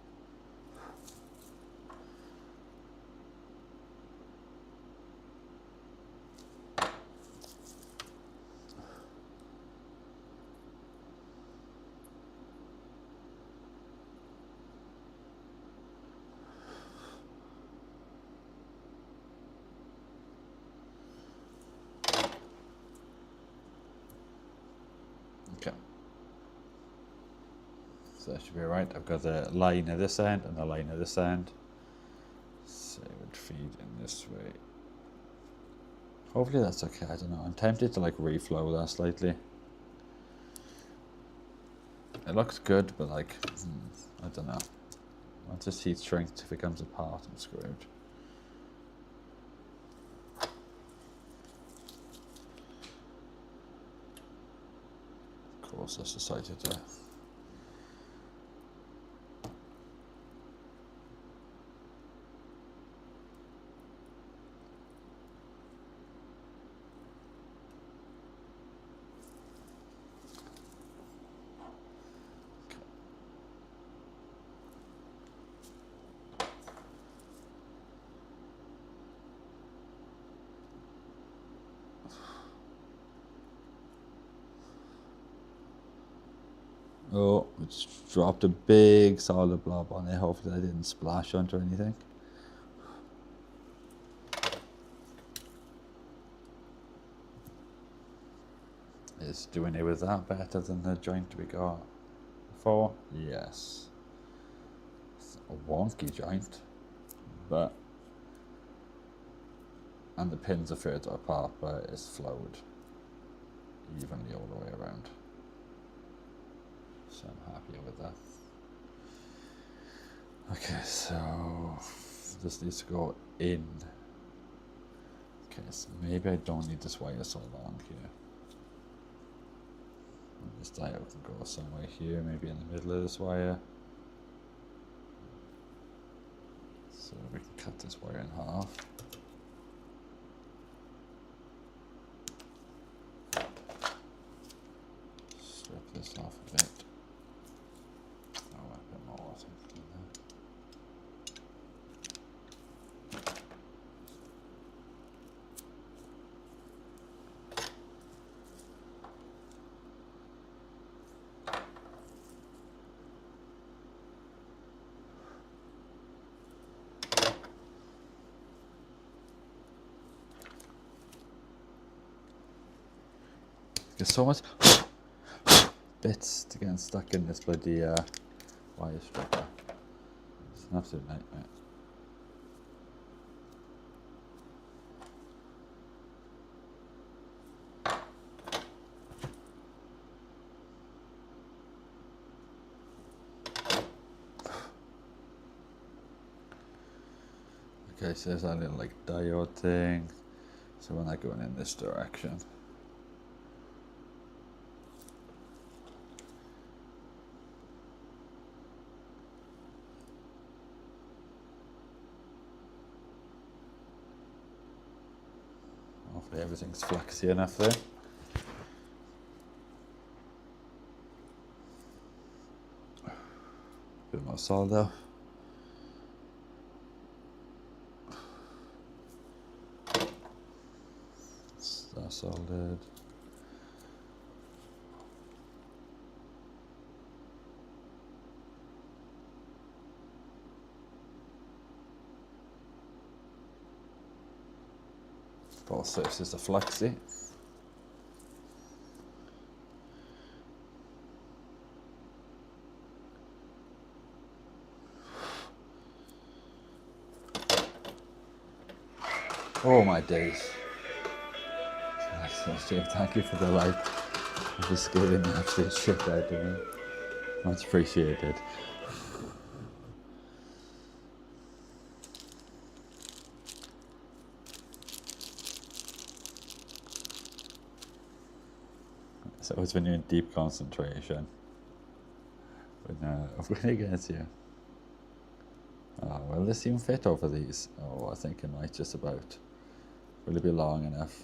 Okay. So that should be right. I've got a line at this end and a line at this end. So it would feed in this way. Hopefully that's okay, I don't know. I'm tempted to like reflow that slightly. It looks good, but like, I don't know. Once this heat shrinks, if it comes apart, I'm screwed. Of course, I decided to. Oh, it's dropped a big solid blob on it. Hopefully I didn't splash onto anything. Is doing it with that better than the joint we got before? Yes. It's a wonky joint, but and the pins are further apart, but it's flowed evenly all the way around. So I'm happy with that. Okay, so this needs to go in. Okay, so maybe I don't need this wire so long here. And this diode can go somewhere here, maybe in the middle of this wire. So we can cut this wire in half. Strip this off a bit. Oh, a bit more, I think, in there. There's so much bits to getting stuck in this bloody wire stripper. It's an absolute nightmare. Okay, so there's that little like diode thing. So we're not going in this direction. Hopefully everything's flexy enough there. Bit more solder. That's soldered. Both surfaces are flexy. Oh my days. Excellent, Steve. Thank you for the like. I'm just scaring the absolute shit out of me. Much appreciated. So it's when you're in deep concentration. When it gets you. Oh, will this even fit over these? Oh, I think it might just about. Will it be long enough?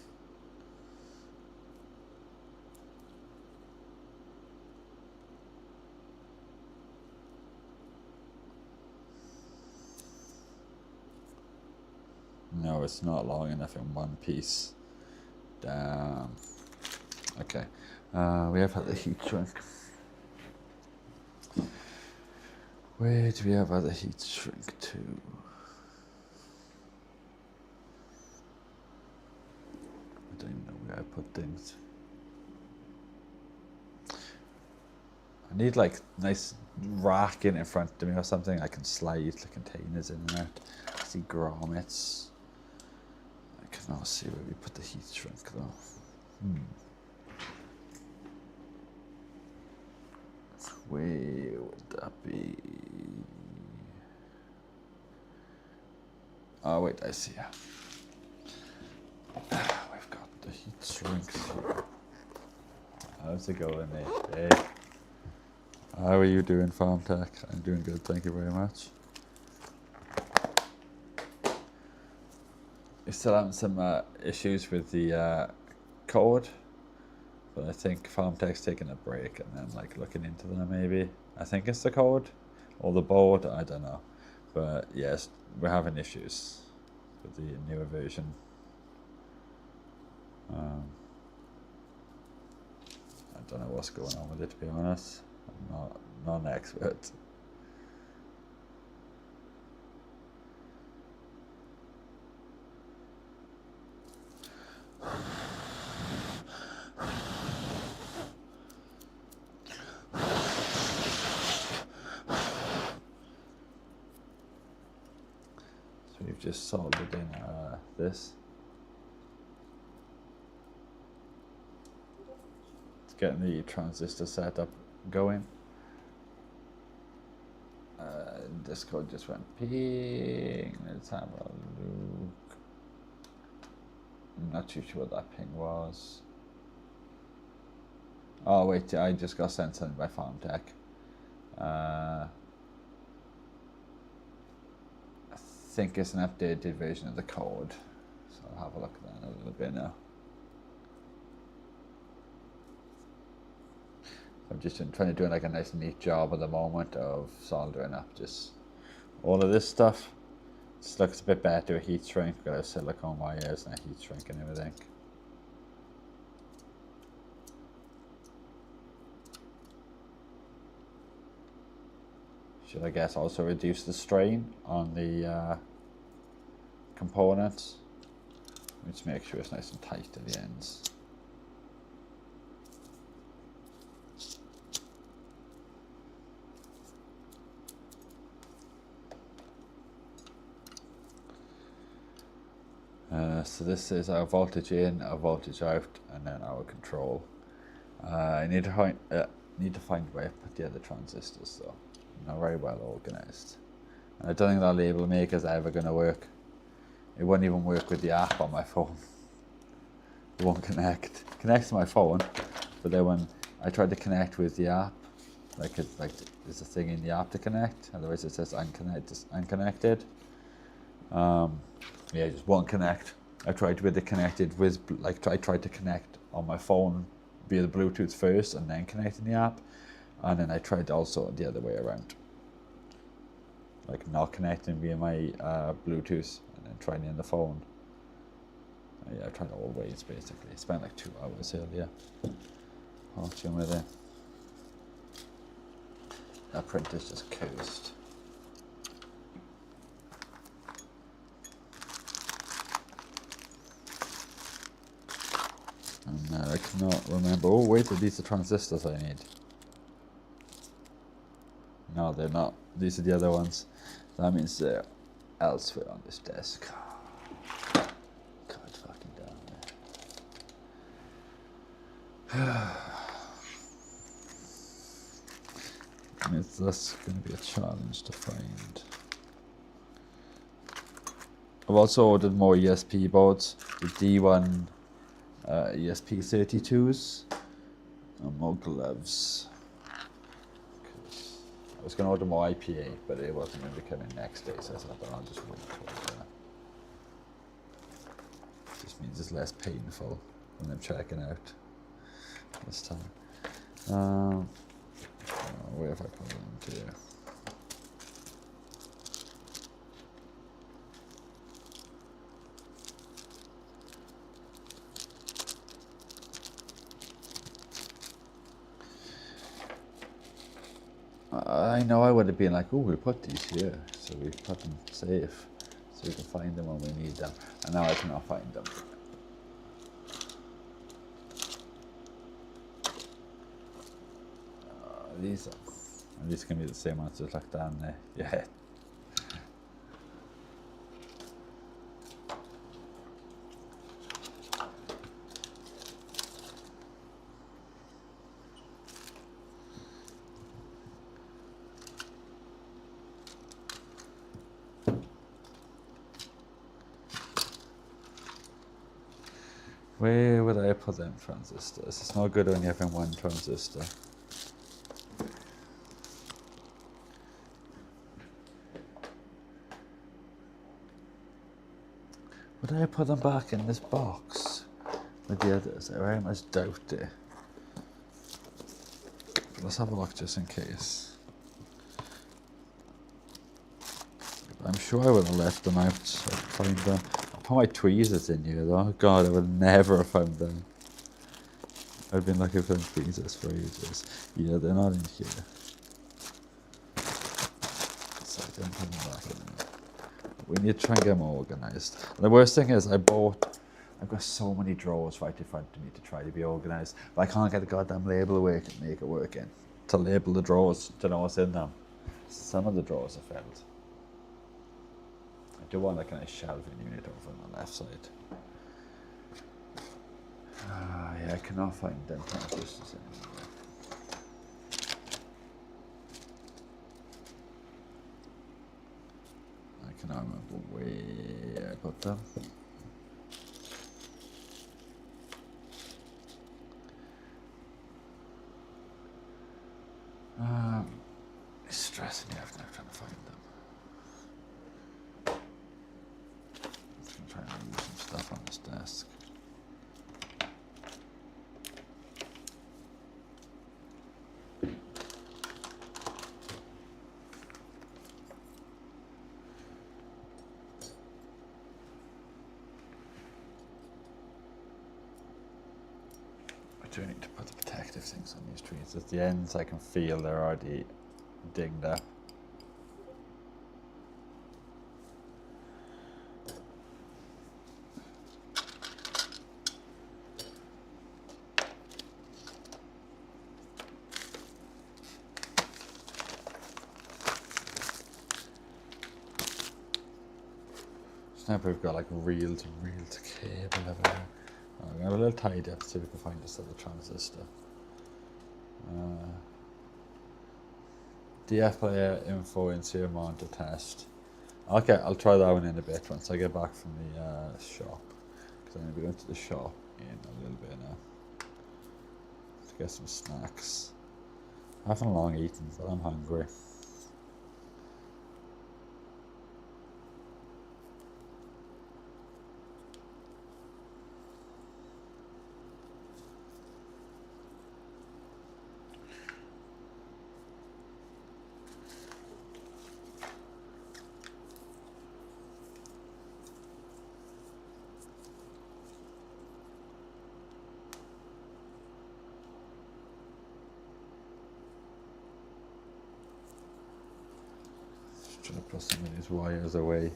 No, it's not long enough in one piece. Damn. Okay. We have had the heat shrink. Where do we have other heat shrink to? I don't even know where I put things. I need like nice rack in front of me or something. I can slide the containers in and out. I see grommets. I cannot see where we put the heat shrink though. Where would that be? Oh wait, I see. We've got the heat shrinks here. How's it going, mate? Hey. How are you doing, Farm Tech? I'm doing good, thank you very much. We're still having some issues with the code, but I think Farm Tech's taking a break and then like looking into them maybe. I think it's the code or the board, I don't know. But yes, we're having issues with the newer version. I don't know what's going on with it, to be honest. I'm not an expert. So we've just soldered in this. It's getting the transistor setup going. This code just went ping. Let's have a look. I'm not too sure what that ping was. Oh wait, I just got sent something by Farm Tech. I think it's an updated version of the code. So I'll have a look at that in a little bit now. I'm just trying to do like a nice neat job at the moment of soldering up just all of this stuff. Just looks a bit better with heat shrink. Got our silicone wires and a heat shrink and everything. Should I guess also reduce the strain on the components. Let's make sure it's nice and tight at the ends. So this is our voltage in, our voltage out, and then our control. I need to find where I put the other transistors though. Not very well organized. And I don't think that label maker is ever going to work. It won't even work with the app on my phone. It won't connect. It connects to my phone, but then when I tried to connect with the app, there's a thing in the app to connect. Otherwise it says unconnected. Yeah, it just won't connect. I tried to get it connected with, like, I tried to connect on my phone via the Bluetooth first and then connecting the app. And then I tried also the other way around. Like not connecting via my Bluetooth and then trying in the phone. Yeah, I tried all ways basically. I spent like 2 hours earlier watching with it. That printer's just cursed. And I cannot remember. Oh wait, are these the transistors I need? No, they're not. These are the other ones. That means they're elsewhere on this desk. God fucking damn it. That's going to be a challenge to find. I've also ordered more ESP boards. The D1 ESP32s and more gloves. I was going to order more IPA, but it wasn't going to be coming next day, so I thought, I'll just wait till just means it's less painful when I'm checking out this time. Where have I put them to? I know I would have been like, oh, we'll put these here, so we put them safe, so we can find them when we need them. And now I cannot find them. These can be the same ones as like down there. Yeah. Where would I put them transistors? It's not good only having one transistor. Would I put them back in this box with the others? I very much doubt it. But let's have a look just in case. I'm sure I would have left them out so I could find them. I'll put my tweezers in here though. God, I would never have found them. I've been looking for tweezers for ages. Yeah, they're not in here. So I didn't put them back in there. We need to try and get them organised. And the worst thing is I've got so many drawers right in front of me to try to be organised. But I can't get a goddamn label away and make it work in. To label the drawers, to know what's in them. Some of the drawers are filled. I do want like a nice shelving unit over on the left side. Yeah, I cannot find them transistors anymore. I cannot remember where I put them. It's stressing me out now trying to find them. I'm just going to try and move some stuff on this desk. I do need to put the protective things on these trees. At the ends I can feel they're already dinged up. Now we've got like reel to cable everywhere. I'm going to a little tidy up to see if we can find this other transistor. dfplayer info in serial monitor test. Okay, I'll try that one in a bit once I get back from the shop. Because I'm going to be going to the shop in a little bit now. To get some snacks. I haven't long eaten, but I'm hungry. Try to put some of these wires away.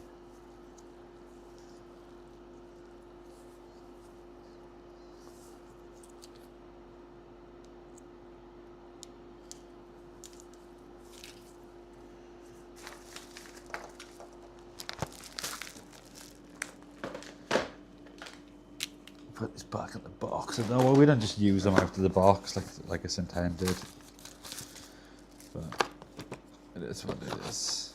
Put this back in the box. And well, we don't just use them out of the box like it's intended. But it is what it is.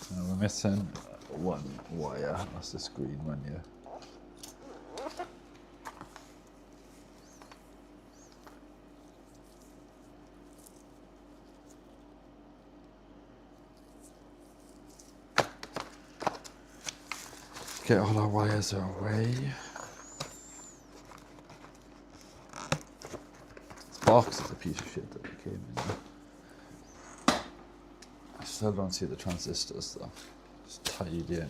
So we're missing one wire. That's this green one here. Get all our wires away. This box is a piece of shit that we came in. I still don't see the transistors though. Just tied in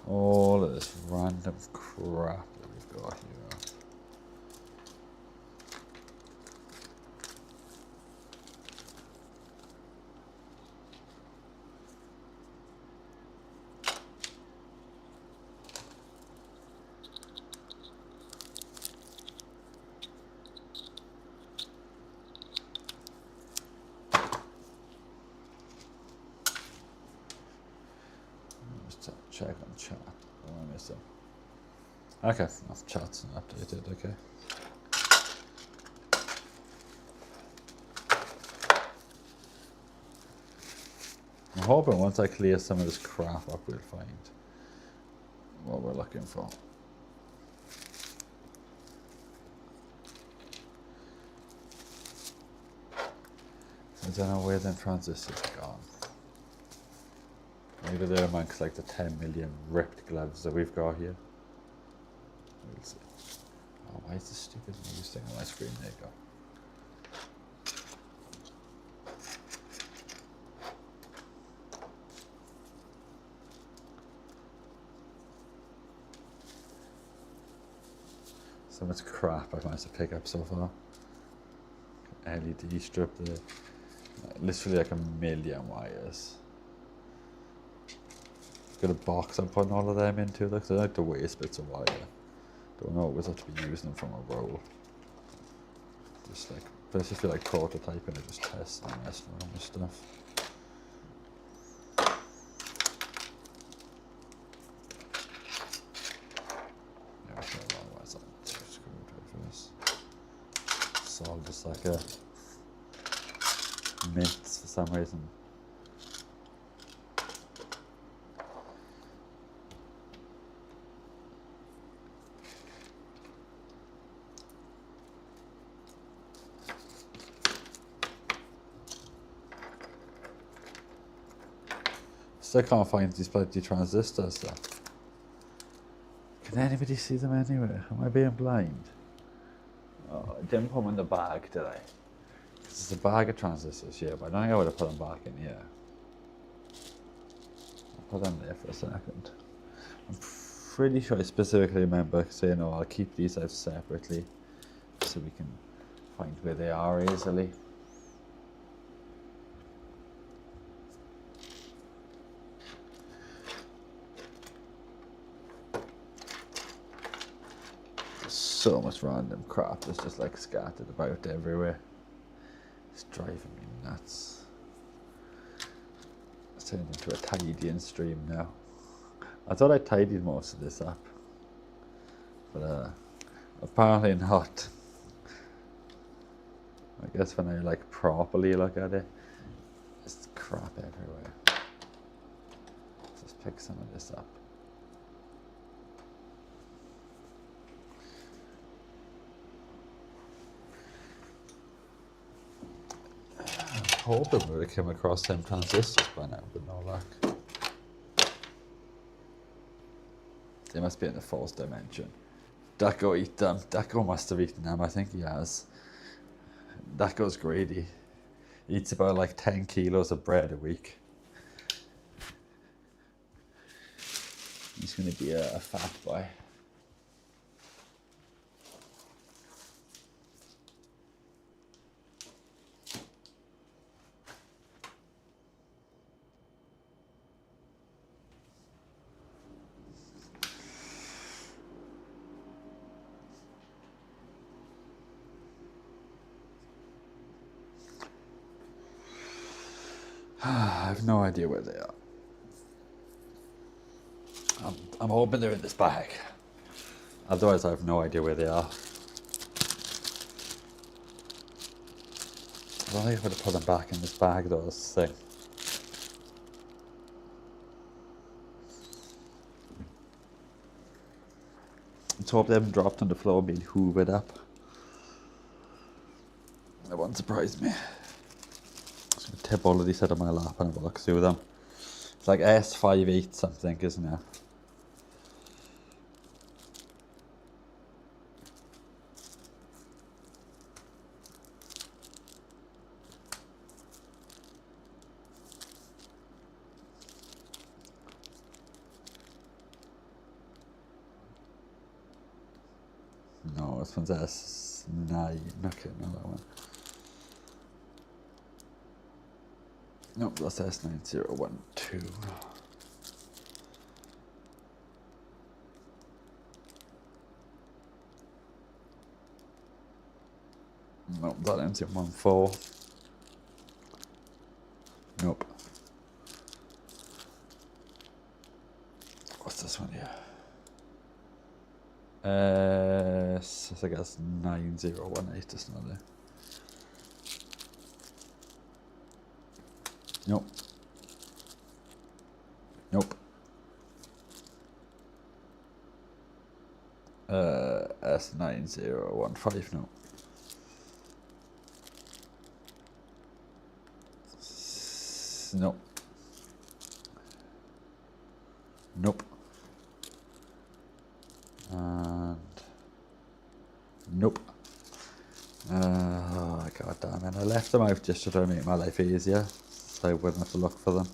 all of this random crap that we've got here. Check on chat. What am I missing? Okay, enough chat's not updated, okay. I'm hoping once I clear some of this crap up, we'll find what we're looking for. I don't know where them transistors are gone. Maybe they're amongst like the 10 million ripped gloves that we've got here. We'll see. Oh, why is this stupid news thing on my screen? There you go. So much crap I've managed to pick up so far. LED strip there. Literally like a million wires. Got a box I'm putting all of them into, like, so I like to waste bits of wire. Don't know always have to be using them from a roll. Just like, basically like prototyping and just testing and messing around with stuff. Yeah, I don't know why it's like 2 screwdrivers. It's all just like a mints for some reason. Still can't find these bloody transistors though. Can anybody see them anywhere? Am I being blind? Oh, I didn't put them in the bag, did I? It's a bag of transistors, yeah, but I don't think I would have put them back in here. I'll put them there for a second. I'm pretty sure I specifically remember saying, oh, I'll keep these out separately so we can find where they are easily. So much random crap that's just like scattered about everywhere. It's driving me nuts. It's turned into a tidying stream now. I thought I tidied most of this up, but apparently not. I guess when I like properly look at it, there's crap everywhere. Let's just pick some of this up. Hoping we would have come across them transistors by now, but no luck. They must be in the fourth dimension. Ducko eat them. Ducko must have eaten them. I think he has. Ducko's greedy. He eats about like 10 kilos of bread a week. He's going to be a fat boy. I have no idea where they are. I'm hoping they're in this bag. Otherwise, I have no idea where they are. I don't think I'm going to put them back in this bag, though, that's the thing. Let's hope they haven't dropped on the floor being hoovered up. That won't surprise me. Just going to tip all of these out of my lap and have a look through them. It's like S58 something, isn't it? No, this one's S9. Okay, no, that one. Nope, that's S9012. Nope, that ends in 14. Nope. What's this one here? I think that's 9018, isn't it? Nope. Nope. S9015, no. Nope. Nope. And nope. Oh, god damn it. I left them out just to try and make my life easier, so I wouldn't have to look for them.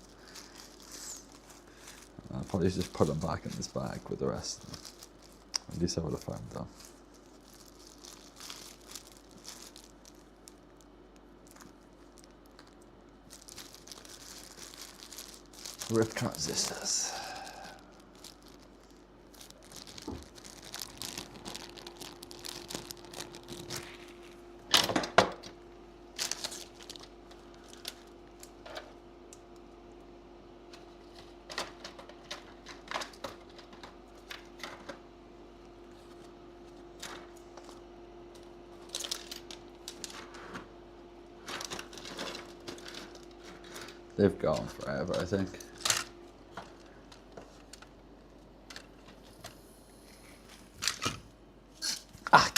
I'll probably just put them back in this bag with the rest of them. At least I would have found them. Rip transistors. They've gone forever, I think. Ah!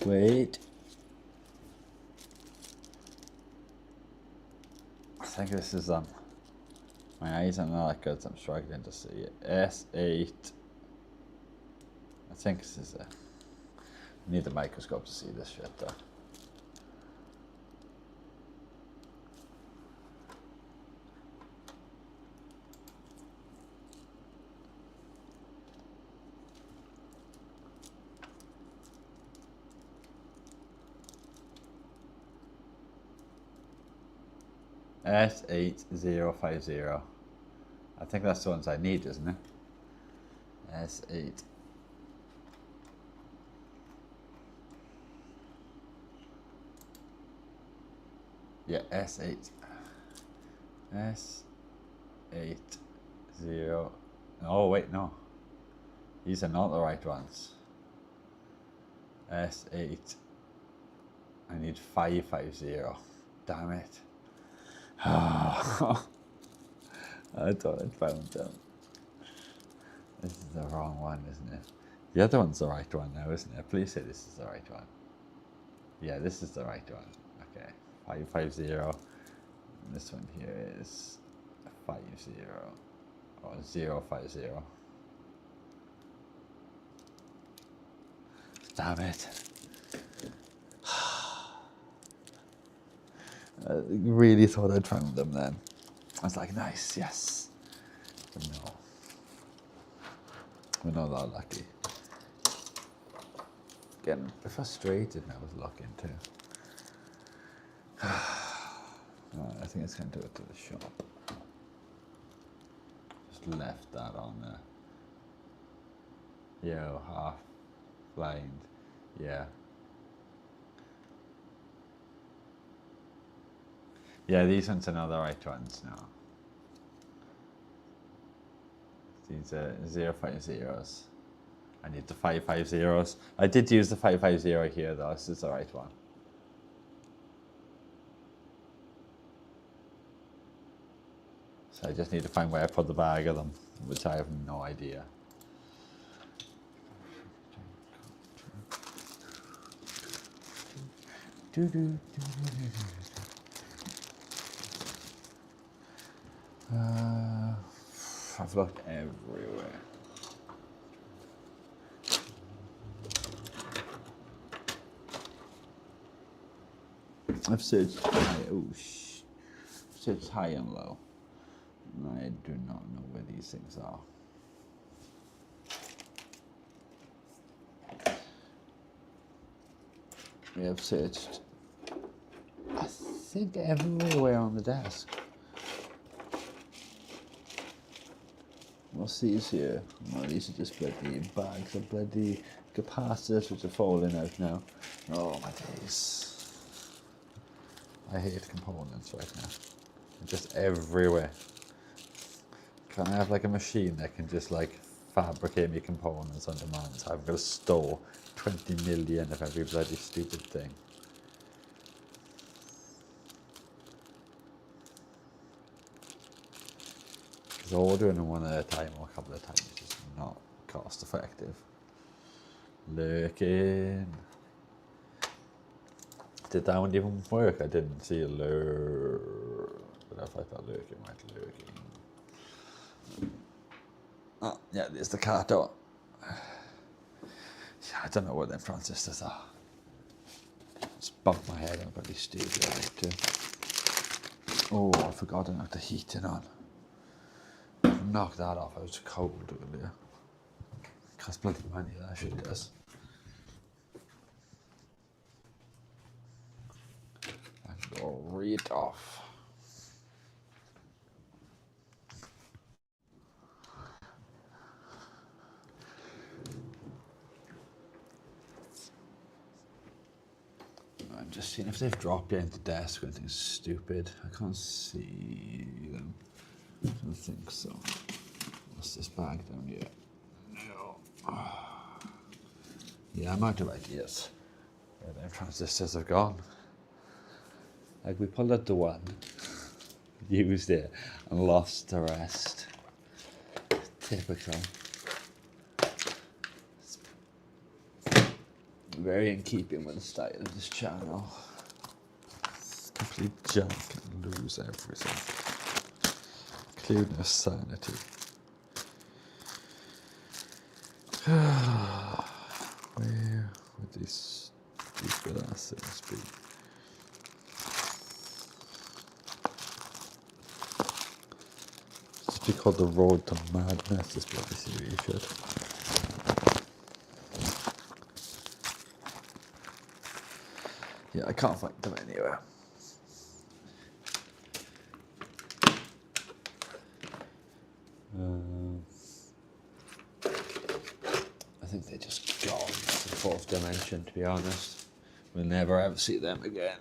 Wait. I think this is my eyes are not that good, so I'm struggling to see it. S8. I think this is it. I need the microscope to see this shit though. S8050. I think that's the ones I need, isn't it? S8. Yeah, S8. S80. Oh, wait, no. These are not the right ones. S8. I need 550. Damn it. I thought I'd found them. This is the wrong one, isn't it? The other one's the right one now, isn't it? Please say this is the right one. Yeah, this is the right one. Okay, 550. And this one here is 50 or 050. Damn it. I really thought I'd found them then. I was like, nice, yes. But no. We're not that lucky. getting a bit frustrated now with looking too. I think it's going to do it to the shop. Just left that on there. Yo, half blind. Yeah. Yeah, these ones are not the right ones now. These are 050s. I need the 550s. I did use the 550 here though, this is the right one. So I just need to find where I put the bag of them, which I have no idea. I've looked everywhere. I've searched high, searched high and low. I do not know where these things are. We have searched, I think, everywhere on the desk. What's these here? Well, these are just bloody bags of bloody capacitors which are falling out now. Oh my days. I hate components right now. They're just everywhere. Can I have like a machine that can just like fabricate me components on demand? So I've got to store 20 million of every bloody stupid thing. Because ordering them one at a time or a couple of times is not cost effective. Lurking. Did that one even work? I didn't see a lurk. But if I thought lurking, right, lurking. Oh, yeah, there's the car door. Yeah, I don't know what them transistors are. Just bumped my head on bloody studio too. Oh, I forgot to knock the heating on. Knock that off, I was cold earlier. Cost bloody money, that shit does. And go right off. I'm just seeing if they've dropped behind the desk or anything stupid. I can't see them. I don't think so. What's this bag down here? No. Yeah, I'm out of ideas. Where them transistors have gone. Like we pulled out the one, used it, and lost the rest. Typical. Very in keeping with the style of this channel. It's complete junk and lose everything. Including our sanity. Where would these stupid ass things be? It's be called the road to madness, this bloody series shit. Yeah, I can't find them anywhere. I think they just gone to the fourth dimension, to be honest. We'll never ever see them again.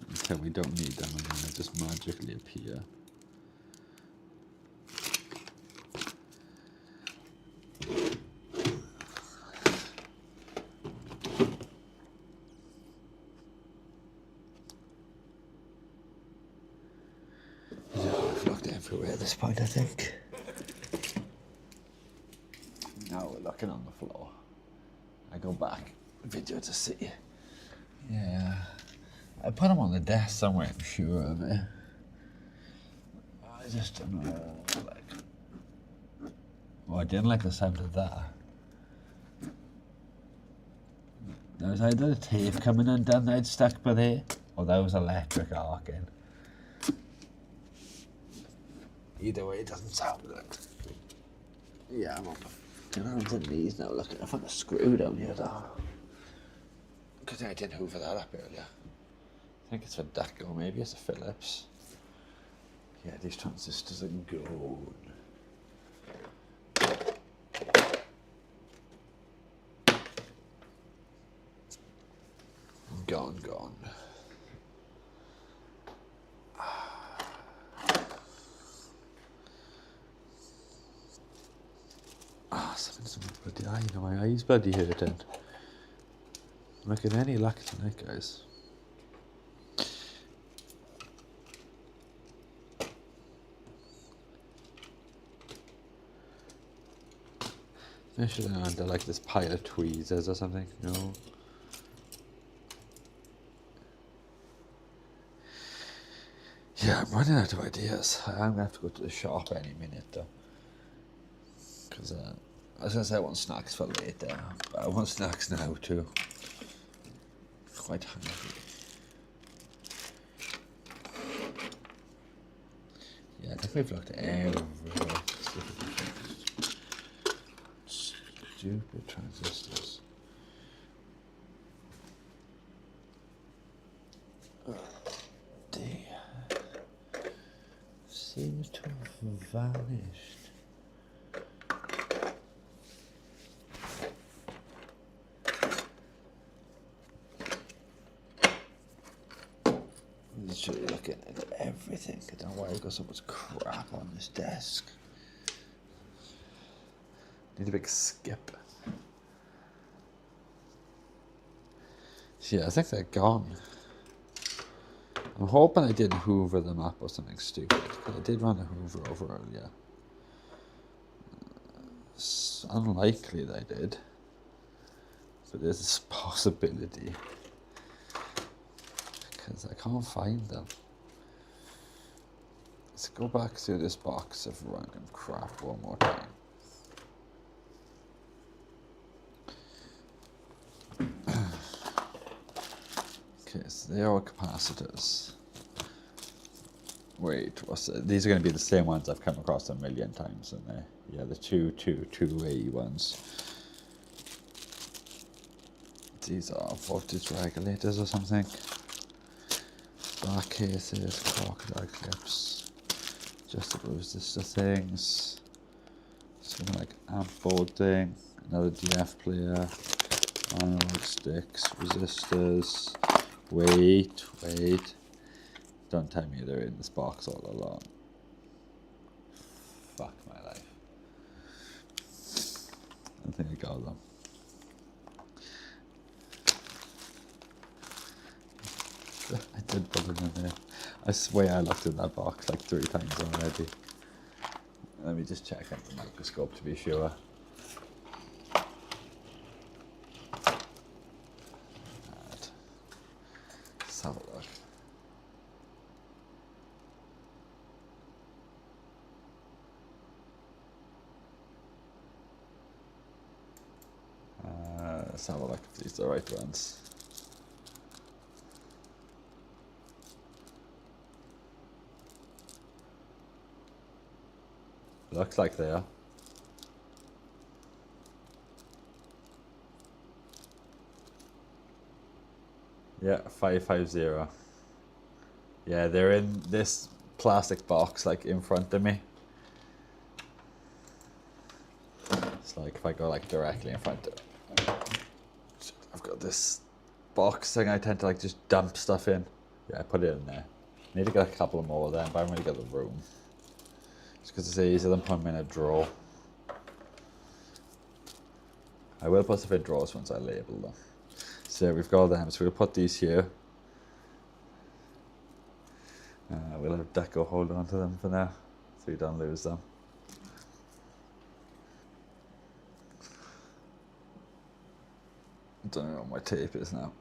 Until we don't need them and then they just magically appear. I've looked everywhere at this point, I think. Now we're looking on the floor. I go back video to see. Yeah. I put them on the desk somewhere, I'm sure of it. I just don't know, like... Oh, I didn't like the sound of that. There was either a tape coming undone that I'd stuck by there, or that was electric arcing. Either way, it doesn't sound good. Yeah, I'm on the Get on to the knees now, look, I found a screw down here though. Because I didn't hoover that up earlier. I think it's a Ducko, maybe it's a Phillips. Yeah, these transistors are gold. Gone. Something's in my bloody eye. You know, my eye's bloody hurting. I'm not getting any luck tonight, guys. Maybe I should have under like this pile of tweezers or something, you know. Yeah, I'm running out of ideas. I'm going to have to go to the shop any minute though. Because I was going to say I want snacks for later, but I want snacks now too. Quite hungry. Yeah, I think we've looked everywhere. Stupid transistors. Oh dear. Seems to have vanished. Literally looking at everything. I don't know why I've got so much crap on this desk. Need a big skip. Yeah, I think they're gone. I'm hoping I didn't hoover them up or something stupid. I did run a hoover over earlier. It's unlikely that I did. But there's this possibility. Because I can't find them. Let's go back through this box of random crap one more time. Okay, so they are capacitors. Wait, what's the, these are going to be the same ones I've come across a million times, aren't they? Yeah, the two-way ones. These are voltage regulators or something. Black cases, crocodile clips, adjustable resistor things, something like amp board thing, another DF player, analog sticks, resistors. Wait. Don't tell me they're in this box all along. Fuck my life. I think I got them. I did put them in there. I swear I looked in that box like 3 times already. Let me just check out the microscope to be sure. Right. Let's have a look. Let's have a look if these are the right ones. Looks like they are. Yeah, 550. Yeah, they're in this plastic box like in front of me. It's like if I go like directly in front of I've got this box thing I tend to like just dump stuff in. Yeah, I put it in there. Need to get a couple more then, but I haven't really got the room. Just because it's easier than putting them in a drawer. I will put stuff in drawers once I label them. So we've got them, so we'll put these here. We'll have Ducko hold on to them for now, so we don't lose them. I don't know what my tape is now.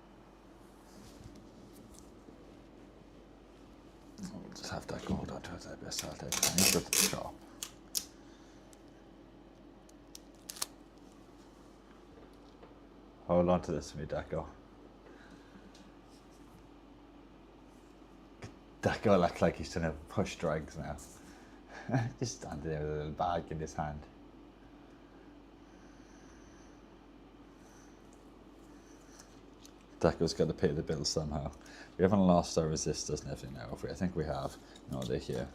We'll just have Ducko hold on to it a bit, so I'll take it. I need to go to the shop. Hold on to this for me, Ducko. Ducko looks like he's trying to push drugs now. Just standing there with a little bag in his hand. Ducko's got to pay the bill somehow. We haven't lost our resistors and everything now. I think we have. No, they're here.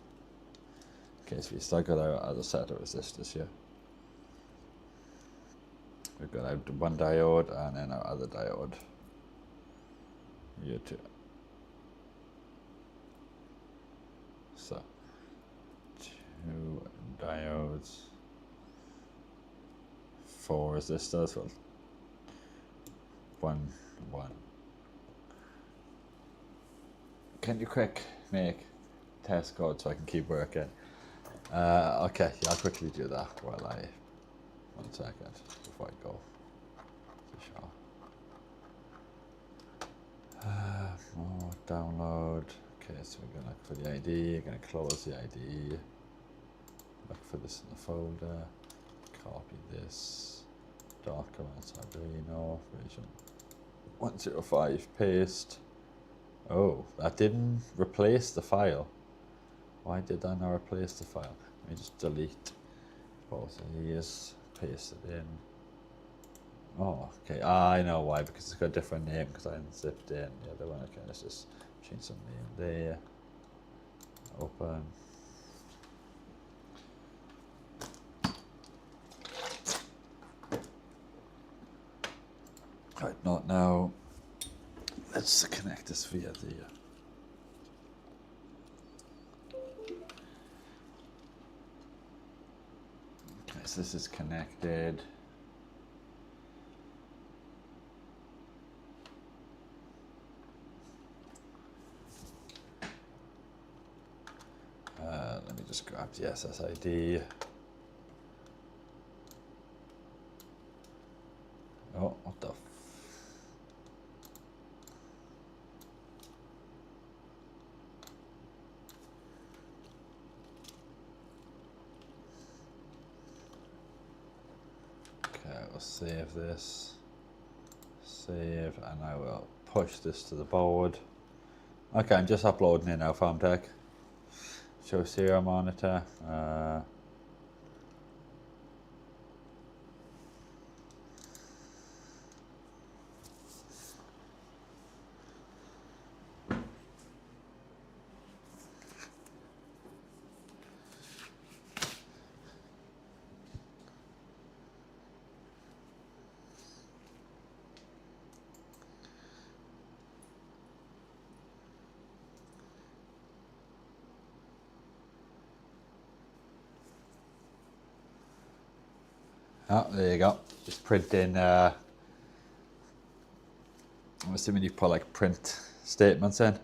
Okay, so we still got our other set of resistors here. We've got our one diode and then our other diode. Here too. So, 2 diodes, 4 resistors, well, 1. Can you quick make test code so I can keep working? Okay, yeah, I'll quickly do that while I, 1 second before I go to show. More download. Okay, so we're gonna look for the ID, gonna close the ID, look for this in the folder, copy this, documents, Arduino, version 105, paste. Oh, that didn't replace the file. Why did that not replace the file? Let me just delete both of these, paste it in. Oh, okay, I know why, because it's got a different name, because I unzipped in the other one. Okay, let's just change some name there. Open. Right, not now. Let's connect this via the... Okay, so this is connected. Let me just grab the SSID. Oh, what the Okay, we'll save this. Save, and I will push this to the board. Okay, I'm just uploading it now, FarmTech. Show serial monitor. Oh, there you go. Just printing. I'm assuming you put like print statements in.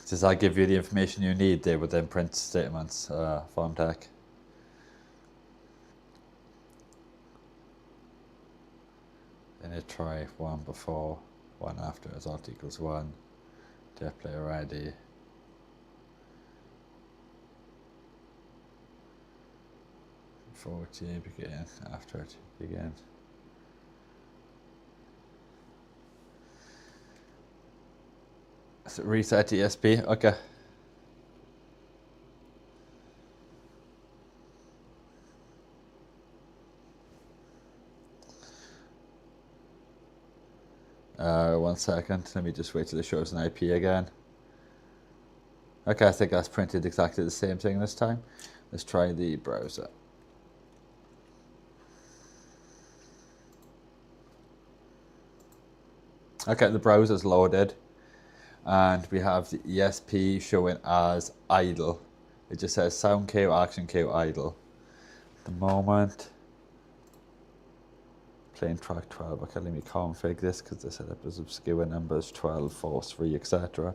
Does that give you the information you need there within print statements, FarmTech? Then I try 1 before, 1 after is alt equals 1. dfplayer ID. Before T begin, after it begin. So reset ESP, okay. One second, let me just wait till it shows an IP again. Okay, I think that's printed exactly the same thing this time. Let's try the browser. Okay, the browser's loaded and we have the ESP showing as idle. It just says sound queue, action queue, idle. At the moment, playing track 12. Okay, let me config this because the setup is obscure numbers 12, force 3, etc.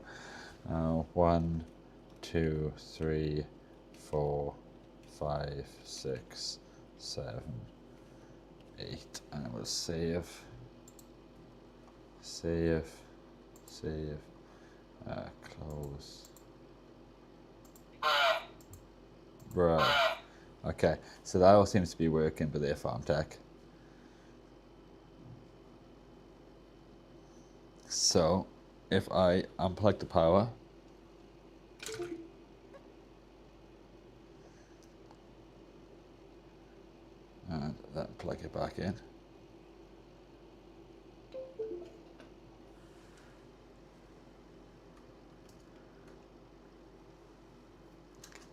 1, 2, 3, 4, 5, 6, 7, 8, and we'll save, close. Bruh. Okay, so that all seems to be working with their FarmTech. So, if I unplug the power, Then plug it back in.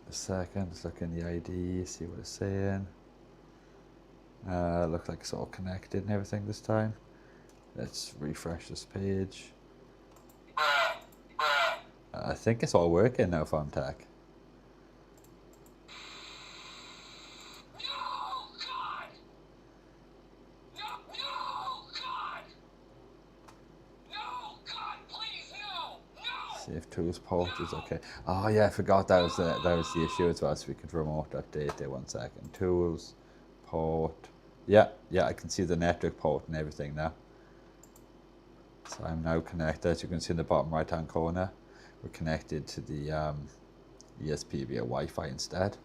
A second, let's look in the ID, see what it's saying. Looks like it's all connected and everything this time. Let's refresh this page. I think it's all working now, Thumbtack. See if tools port is okay. Oh yeah, I forgot that was the issue as well. So we could remote update it. 1 second. Tools, port. Yeah, I can see the network port and everything now. So I'm now connected. As you can see in the bottom right hand corner, we're connected to the ESP via Wi-Fi instead.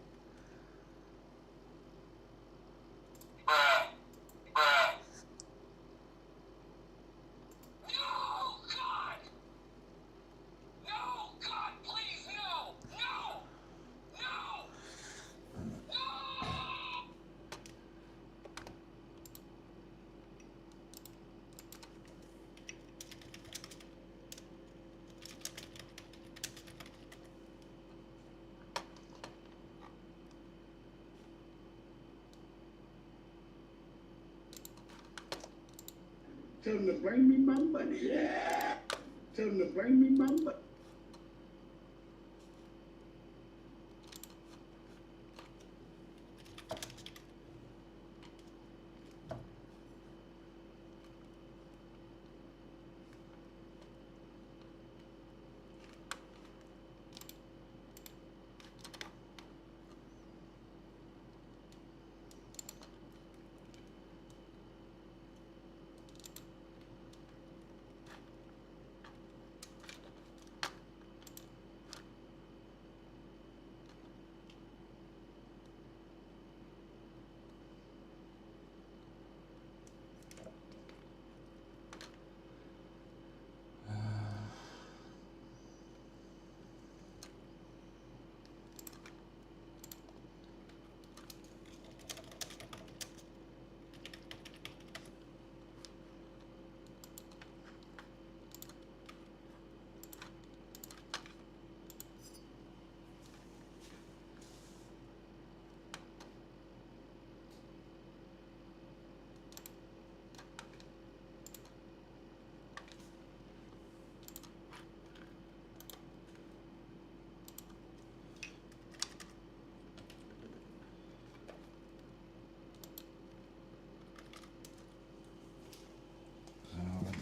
Tell them to bring me my money. Yeah. Tell them to bring me my money.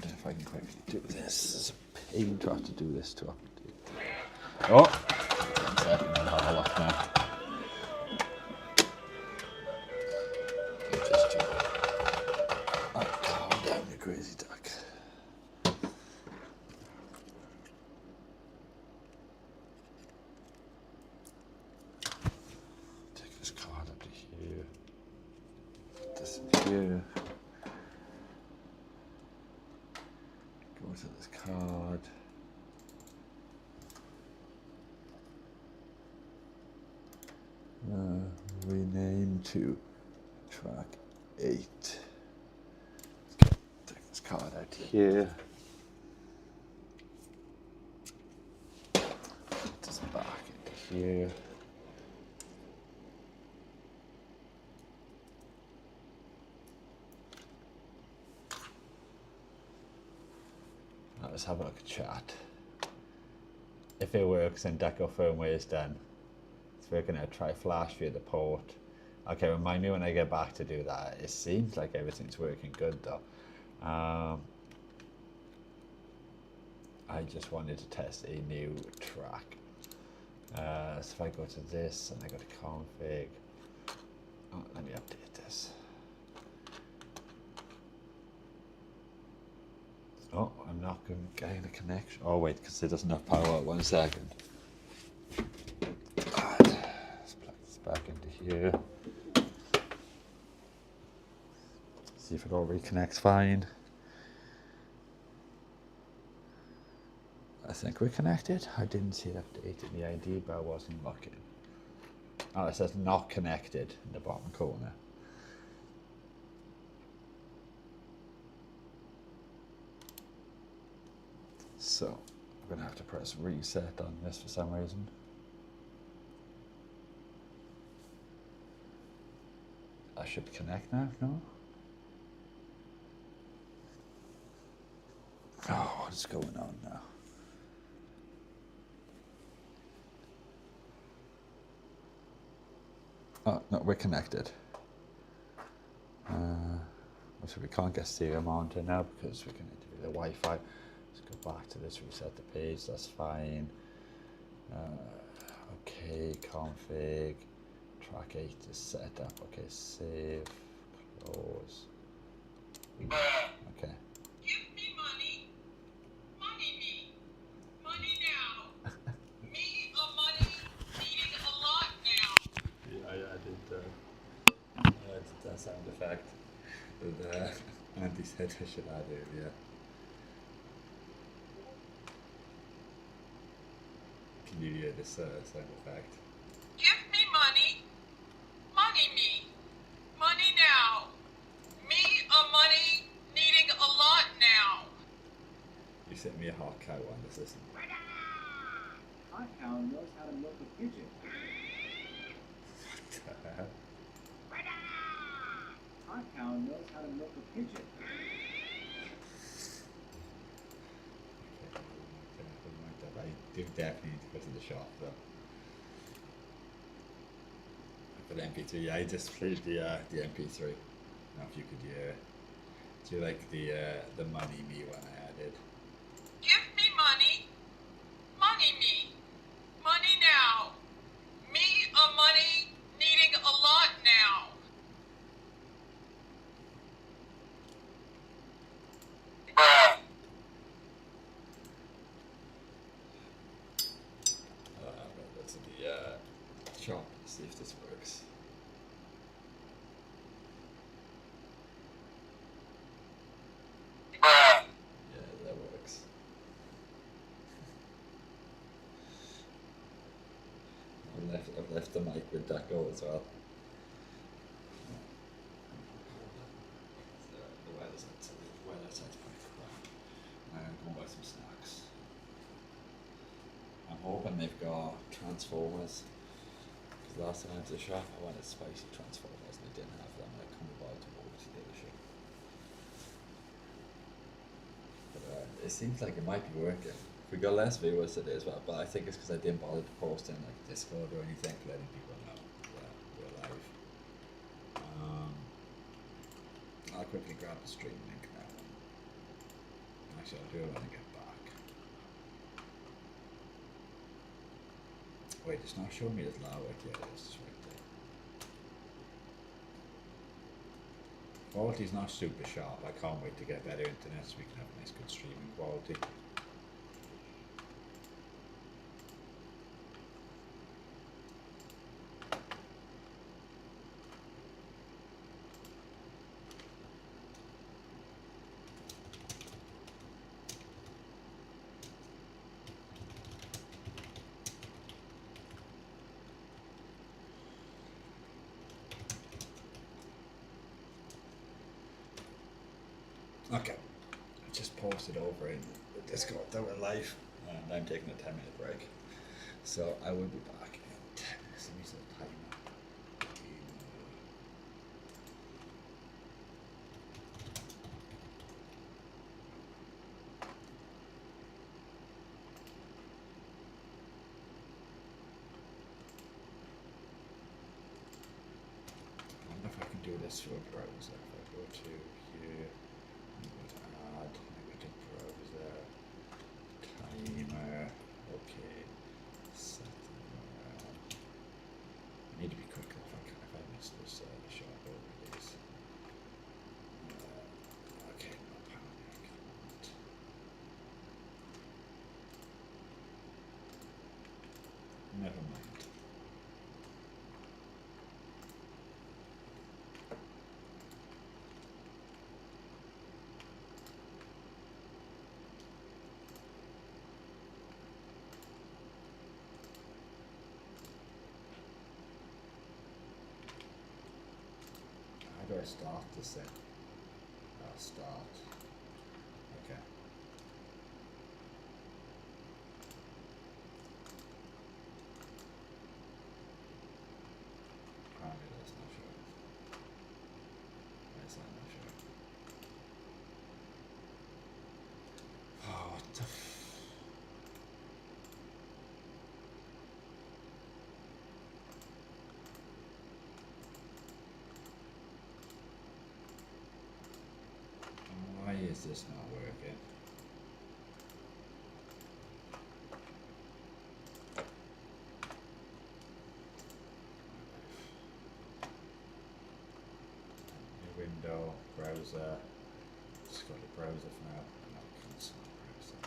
If I can quickly do this. It's a pain to have to do this to update. Oh! 1 second, I'll have a look now. Just calm down, you crazy duck. Take this card up to here. Put this in here. Go to this card. Rename to track 8. Take this card out here. Put this back into here. Let's have a look at chat. If it works, then Ducko firmware is done. So we're gonna try flash via the port. Okay, remind me when I get back to do that. It seems like everything's working good though. I just wanted to test a new track. So if I go to this and I go to config, oh, let me update this. Oh, I'm not getting a connection. Oh wait, because it doesn't have power. 1 second. Let's plug this back into here. See if it all reconnects fine. I think we're connected. I didn't see it update in the ID, but I wasn't looking. Oh, it says not connected in the bottom corner. So I'm gonna have to press reset on this for some reason. I should connect now, no? Oh, what is going on now? Oh, no, we're connected. So we can't get serial monitor now because we're going to do the Wi-Fi. Let's go back to this, reset the page, that's fine. Okay, config, track 8 is set up. Okay, save, close. Okay. Give me money. Money me. Money now. Me a money needing a lot now. Yeah, I did that sound effect that Andy said I should add earlier. Can you hear this sound effect? Give me money. Money me. Money now. Me a money needing a lot now. You sent me a hot cow on the system. Hot cow knows how to milk a pigeon. Hot cow knows how to milk a pigeon. I do definitely need to go to the shop though. For the MP3, yeah, I just played the MP3. Now if you could do like the money me one I added. Give me money. Money me. Money now. Me a money needing a lot now. I'm gonna go to the shop see if this works. Yeah, that works. I've left the mic with Ducko as well. The weather's outside's pretty crap. I'm going to buy some snacks. I'm hoping they've got Transformers. Because last time I went to the shop, I wanted spicy Transformers and they didn't have them. I couldn't buy to go to the dealership. But it seems like it might be working. We got less viewers today as well, but I think it's because I didn't bother to post in like Discord or anything, letting people know that we're live. I'll quickly grab the stream link now. Actually, I'll do it when I get back. Wait, it's not showing me this loud yet. It's right there. Quality's not super sharp. I can't wait to get better internet so we can have a nice good streaming quality. Okay, I just posted over in the Discord that we're live and I'm taking a 10-minute break. So I will be back in 10 minutes. Let me set the timer. I wonder if I can do this through a browser. If I go to here, I'm going to add, I go to browser, timer, okay, set I need to be quick if I miss this shot over these. Okay, no panic. Never mind. How do I start this thing? Start. Okay. Why is this not working? New window, browser. Just got the browser for now. Not cancel the browser.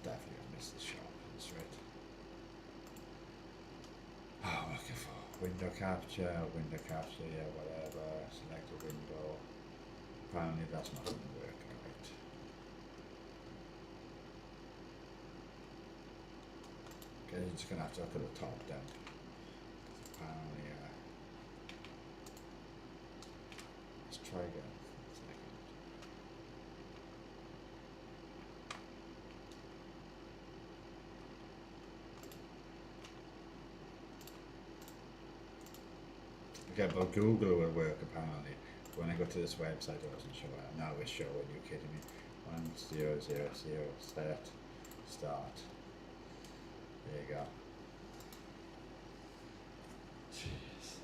Definitely gonna miss the shop, that's right. Oh, I'm looking for window capture, yeah, whatever. Select a window. Apparently that's not going to work, alright. Okay, you're just going to have to look at the top then. Apparently, let's try again. Okay, but Google will work apparently. When I go to this website, it wasn't showing. Now it's showing. You're kidding me. 1000 start. There you go. Jeez.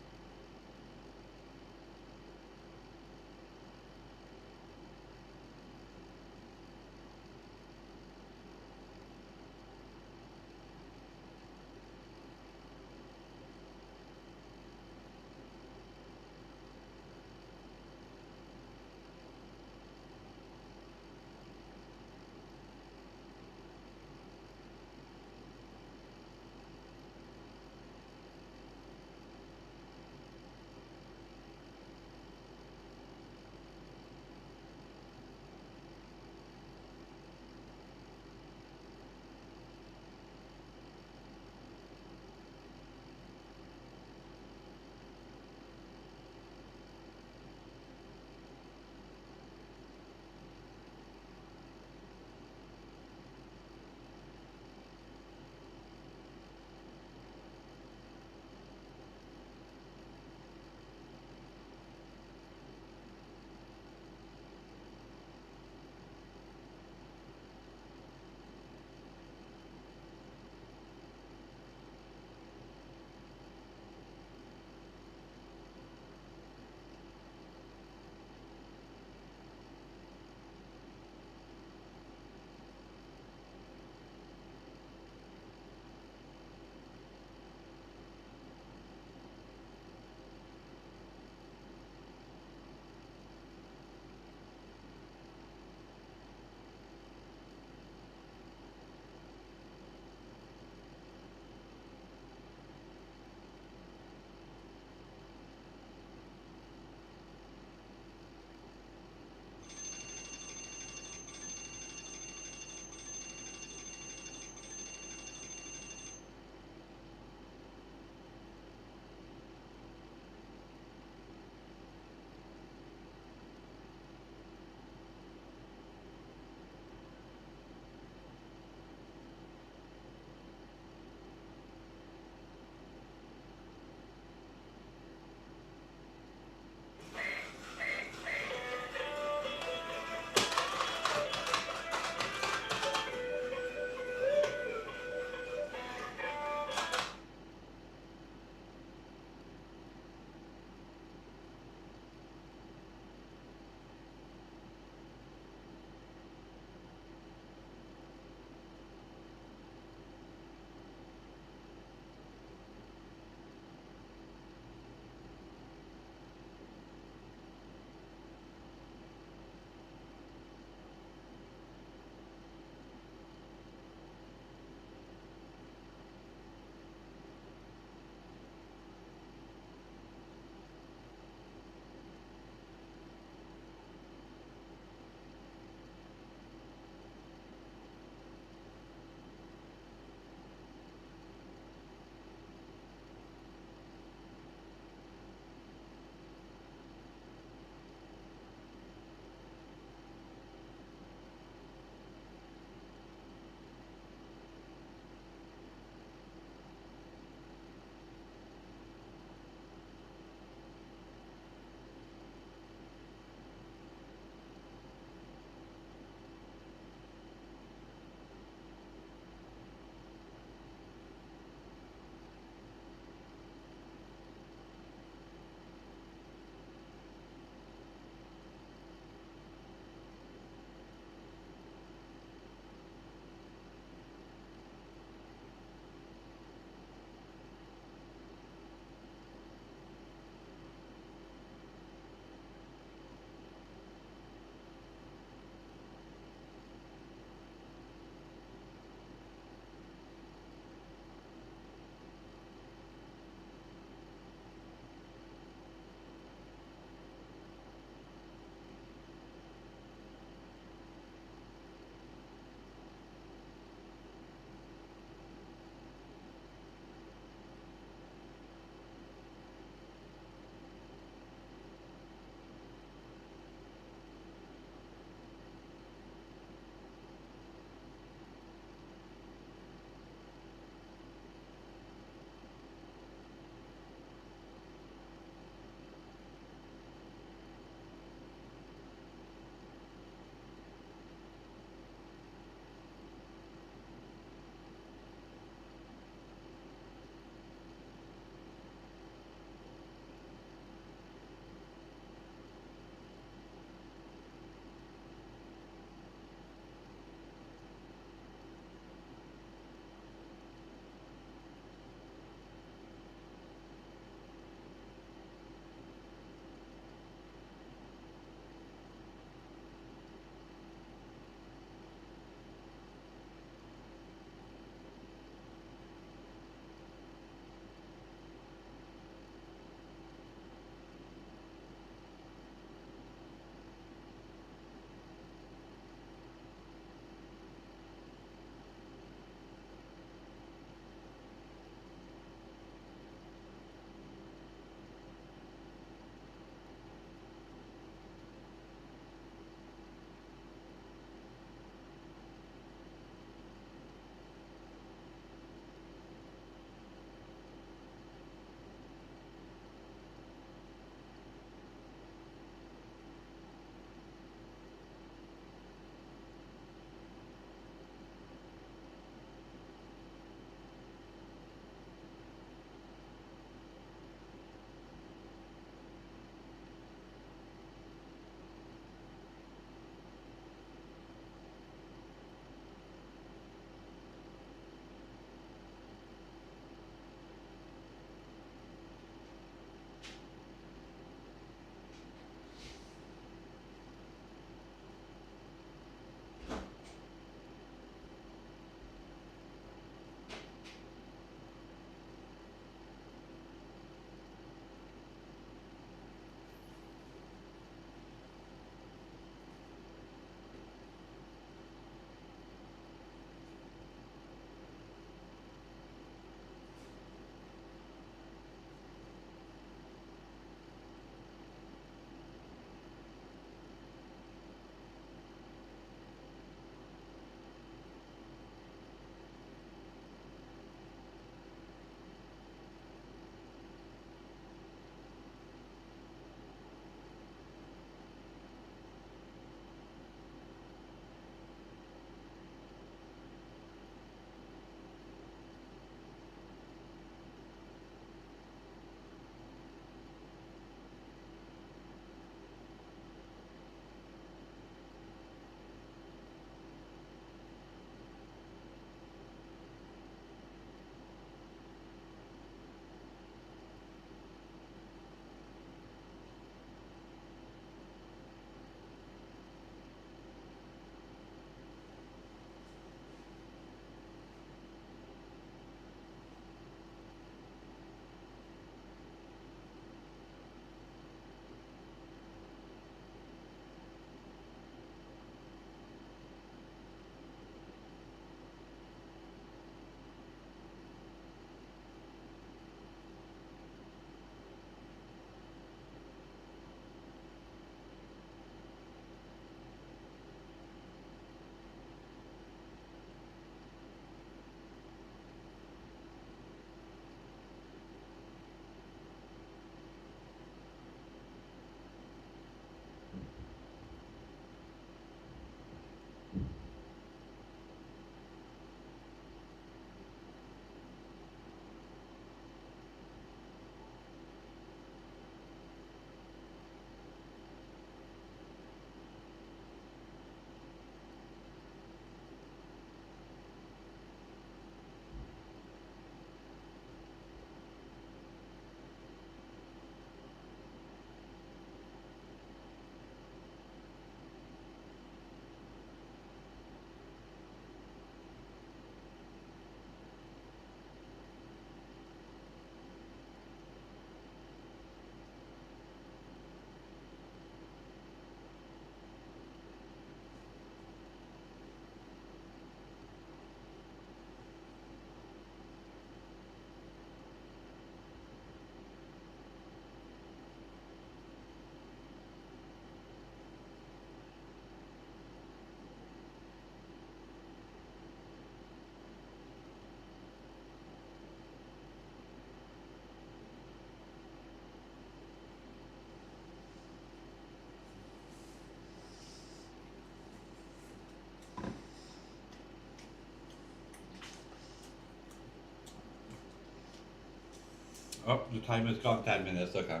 Oh, the time has gone 10 minutes, okay.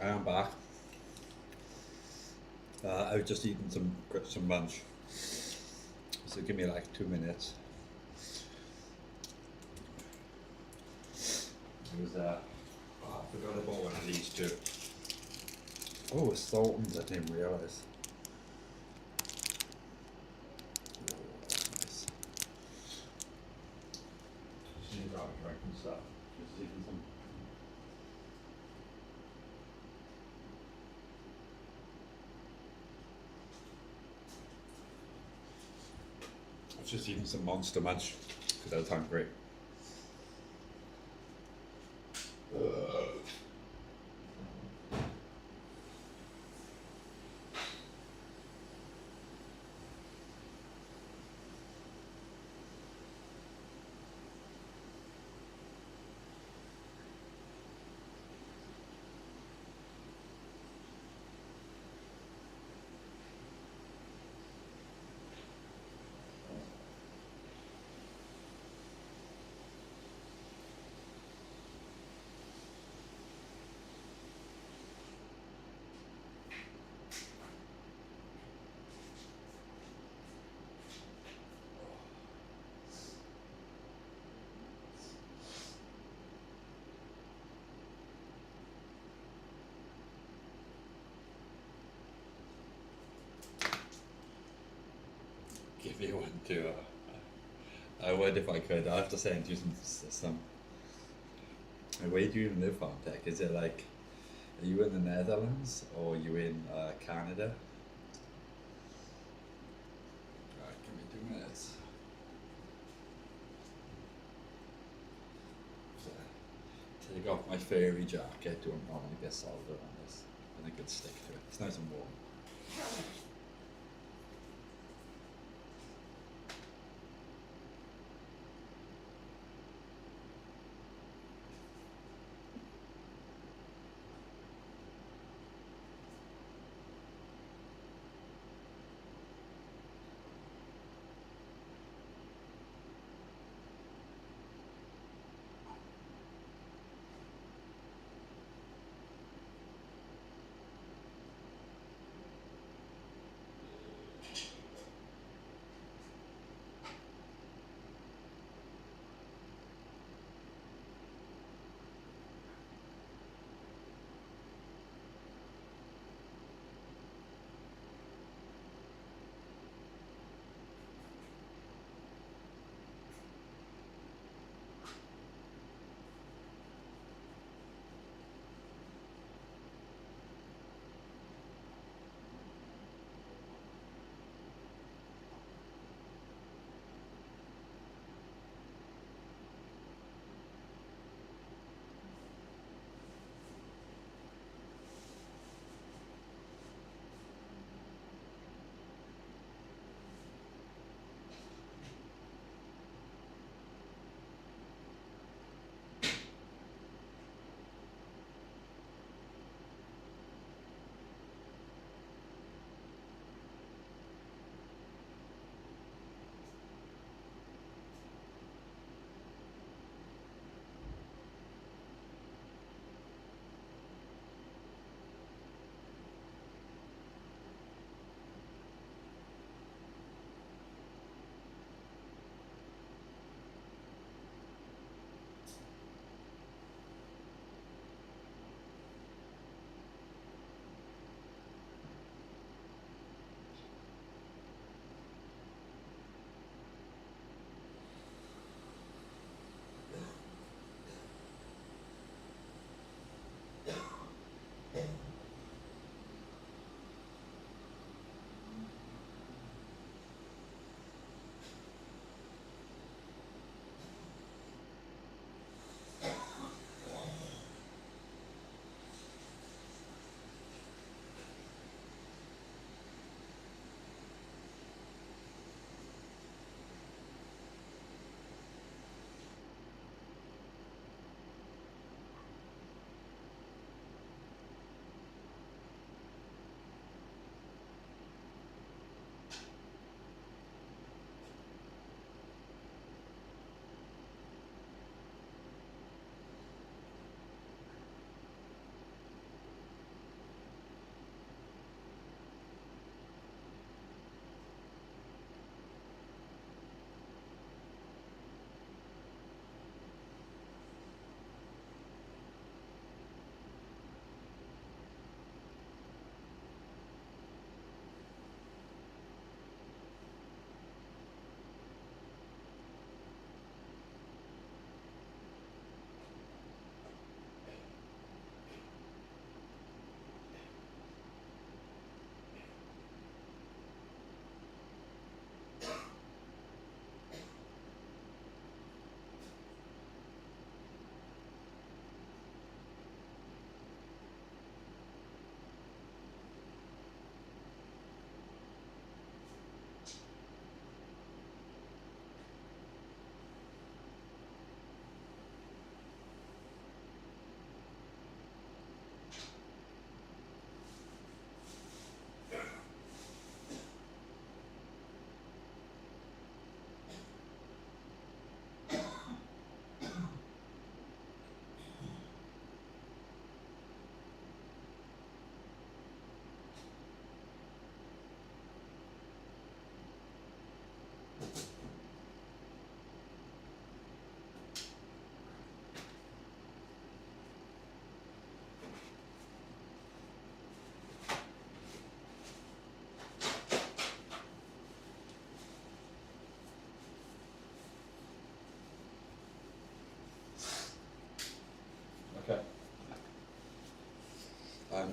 I am back. I was just eating some lunch. So give me like 2 minutes. It was, oh, I forgot about one of these two. Oh, it's Sultan's, I didn't realise. Oh, nice. Just need to grab a drink and stuff. Just eating some. I was just eating some Monster Munch because I was hungry. Give you one too. I would if I could. I have to send you some. Where do you even live, Tech? Is it like, are you in the Netherlands or are you in Canada? Right, give me 2 minutes. So, take off my fairy jacket. Don't want to get soldered on this. I think it'd stick to it. It's nice and warm.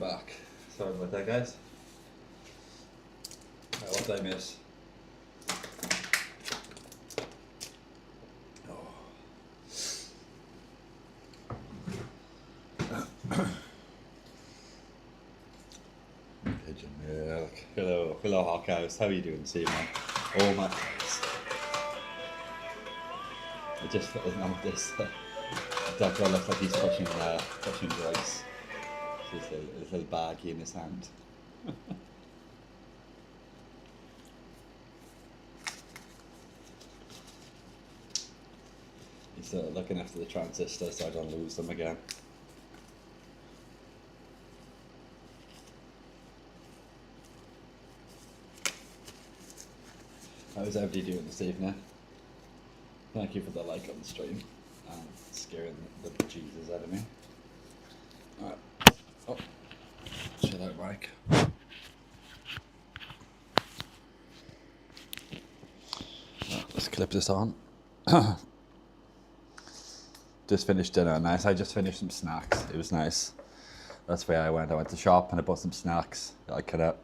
I'm back. Sorry about that, guys. What did I miss? Pigeon milk. Hello, Hawkhouse. How are you doing this evening? Oh my goodness. I just felt like this. Ducko looks like he's pushing drugs. His little baggie in his hand. He's looking after the transistors so I don't lose them again. How's everybody doing this evening? Thank you for the like on the stream. Scaring the bejesus out of me. Alright. Oh. Chill out, Mike. Let's clip this on. Just finished dinner. Nice. I just finished some snacks. It was nice. That's where I went. I went to the shop and I bought some snacks. I could have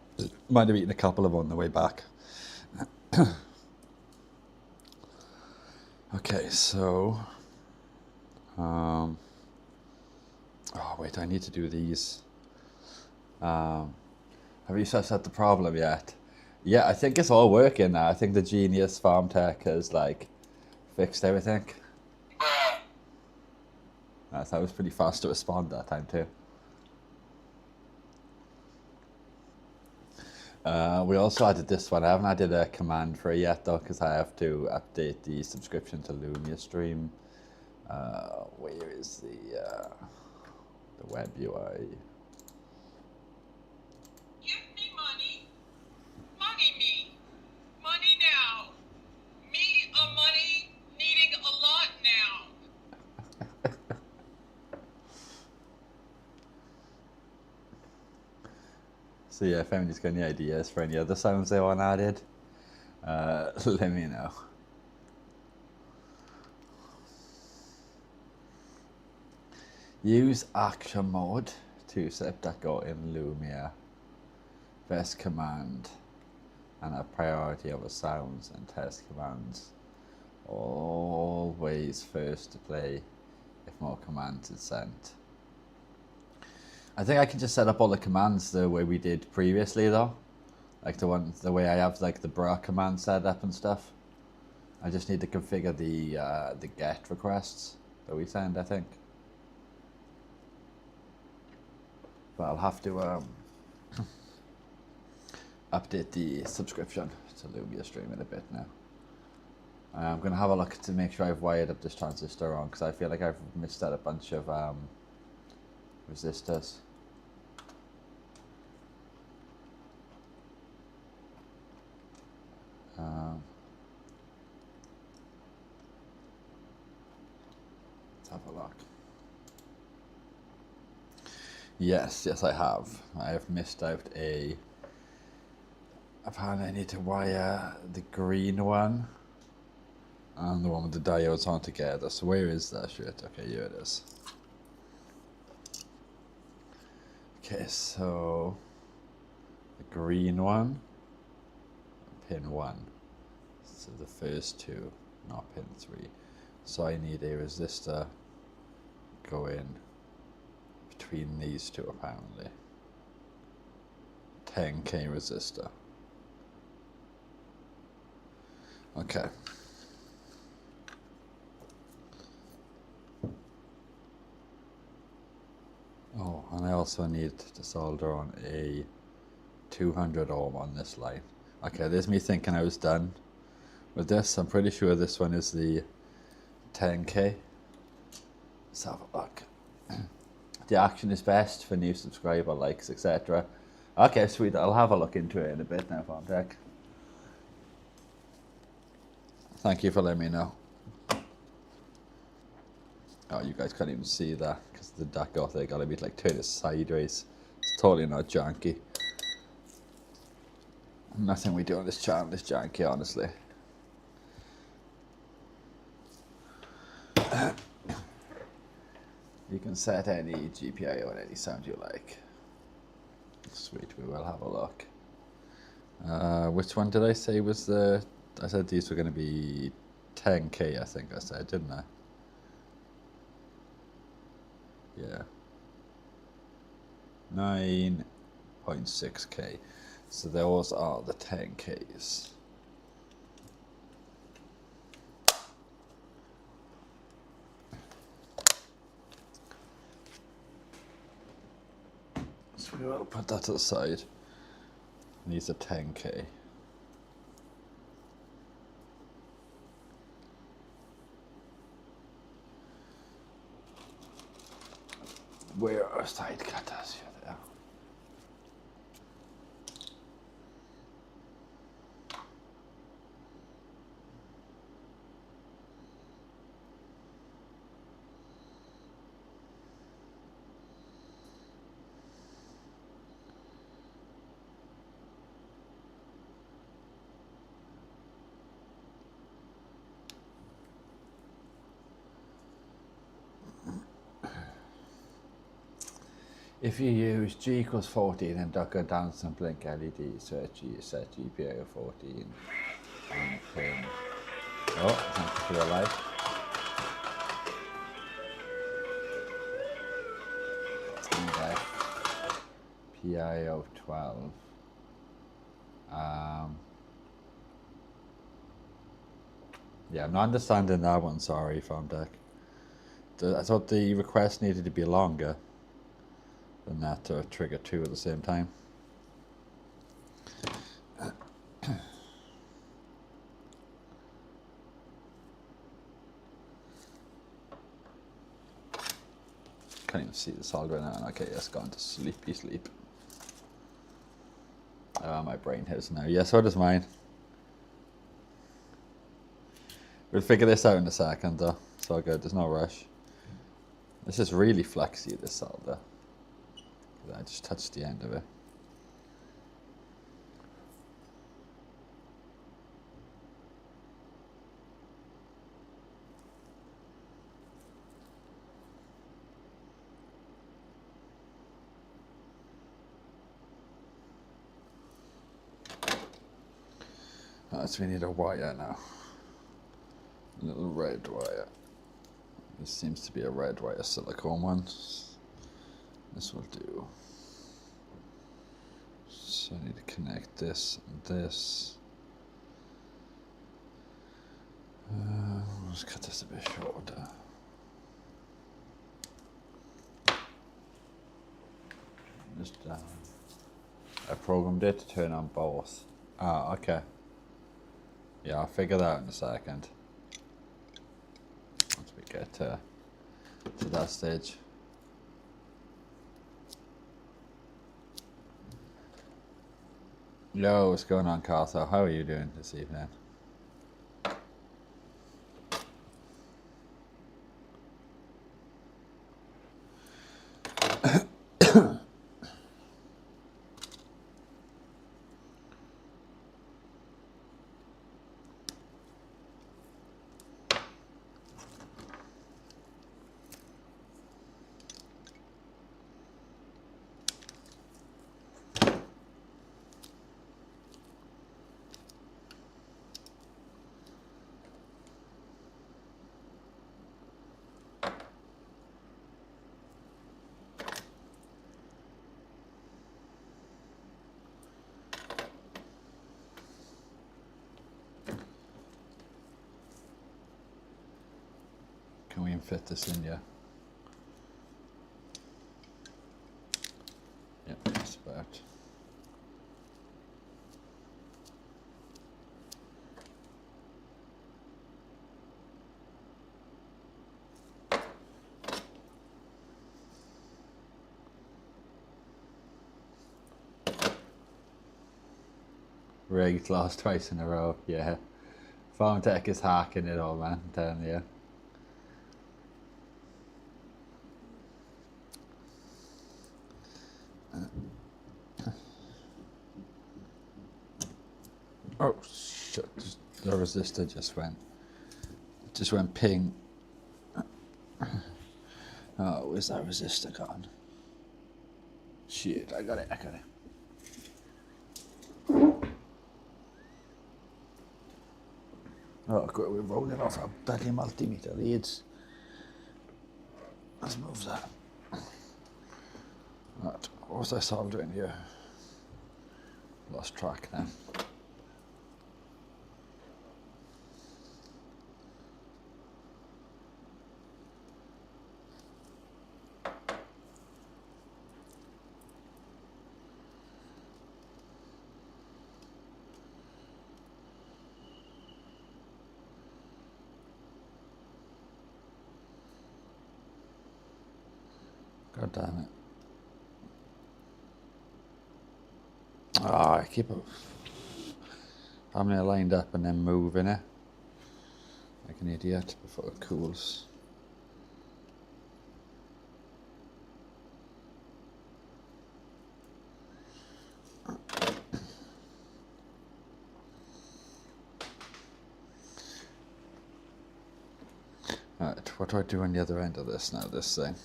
might have eaten a couple of them on the way back. Okay, so oh wait, I need to do these. Have you sussed out the problem yet? Yeah, I think it's all working now. I think the genius farm tech has like fixed everything. That was pretty fast to respond that time too. We also added this one. I haven't added a command for it yet though, because I have to update the subscription to Lumia Stream. Where is the web UI? Give me money. Money me. Money now. Me a money needing a lot now. So yeah, if anybody's got any ideas for any other sounds they want added, let me know. Use action mode to set Ducko in Lumia. Best command and a priority over sounds and test commands. Always first to play if more commands is sent. I think I can just set up all the commands the way we did previously though. Like the way I have like the bra command set up and stuff. I just need to configure the get requests that we send, I think. But I'll have to update the subscription to Lumia Stream in a bit now. I'm going to have a look to make sure I've wired up this transistor wrong, because I feel like I've missed out a bunch of resistors. Let's have a look. Yes, I have. I have missed out apparently I need to wire the green one and the one with the diodes on together. So where is that shit? Okay, here it is. Okay, so the green one, pin 1. So the first two, not pin 3. So I need a resistor going between these two apparently. 10k resistor. Okay. Oh, and I also need to solder on a 200 ohm on this line. Okay, there's me thinking I was done with this. I'm pretty sure this one is the 10k. Let's have a look. The action is best for new subscriber, likes, etc. Okay, sweet. I'll have a look into it in a bit now, Farm Tech. Thank you for letting me know. Oh, you guys can't even see that because the Ducko they gotta be like turned sideways. It's totally not janky. Nothing we do on this channel is janky, honestly. You can set any GPIO on any sound you like. Sweet, we will have a look. Which one did I say was the... I said these were going to be 10k, I think I said, didn't I? Yeah. 9.6k. So those are the 10ks. So we will put that to the side. These are 10k. Where are side cutters? Here they are. If you use G equals 14 and Ducko dance and blink LED, search G set GPA of 14 and pin. Oh, thank you for your light. And PI of 12. Yeah, I'm not understanding that one, sorry, Farm Deck. I thought the request needed to be longer than that to trigger two at the same time. Can't even see the solid right now. Okay, it's gone to sleepy sleep. My brain hurts now. Yeah, so does mine. We'll figure this out in a second though. It's all good, there's no rush. This is really flexy, this solder. I just touched the end of it. So we need a wire now. A little red wire. This seems to be a red wire silicone one. This will do. So I need to connect this and this. Let's cut this a bit shorter. Just I programmed it to turn on both. Ah, okay. Yeah, I'll figure that out in a second. Once we get to that stage. Yo, what's going on, Cartha? How are you doing this evening? Can we fit this in? Yeah. Yep, that's about. Rigged lost twice in a row, yeah. Farm Tech is hacking it all, man, I'm telling you. Oh shit, the resistor just went ping. Oh, where's that resistor gone? Shit, I got it. Ducko, we're rolling off our bloody multimeter leads. Let's move that. Right, what was I soldering here? Lost track now. God damn it. I keep having it lined up and then moving it like an idiot before it cools. Right, what do I do on the other end of this now, this thing?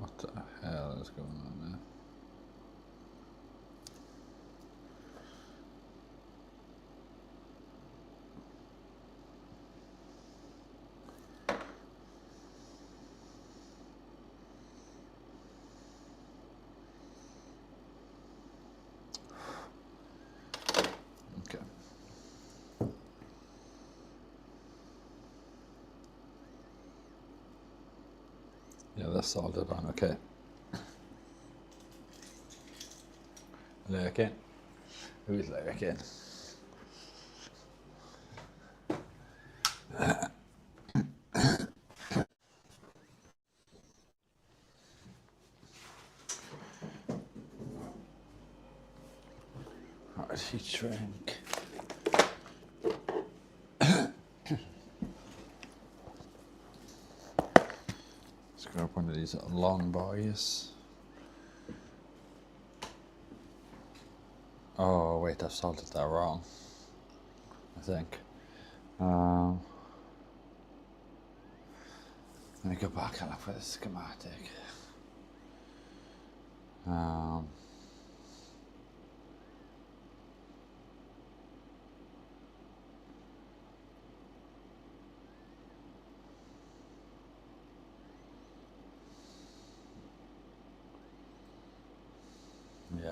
What the hell is going on there? Okay. Yeah, that's soldered on, okay. Lurking? Who's lurking? Alright, heat shrink. Let's grab one of these long boys. Oh wait, I've soldered that wrong, I think. Let me go back and look for the schematic. Yeah,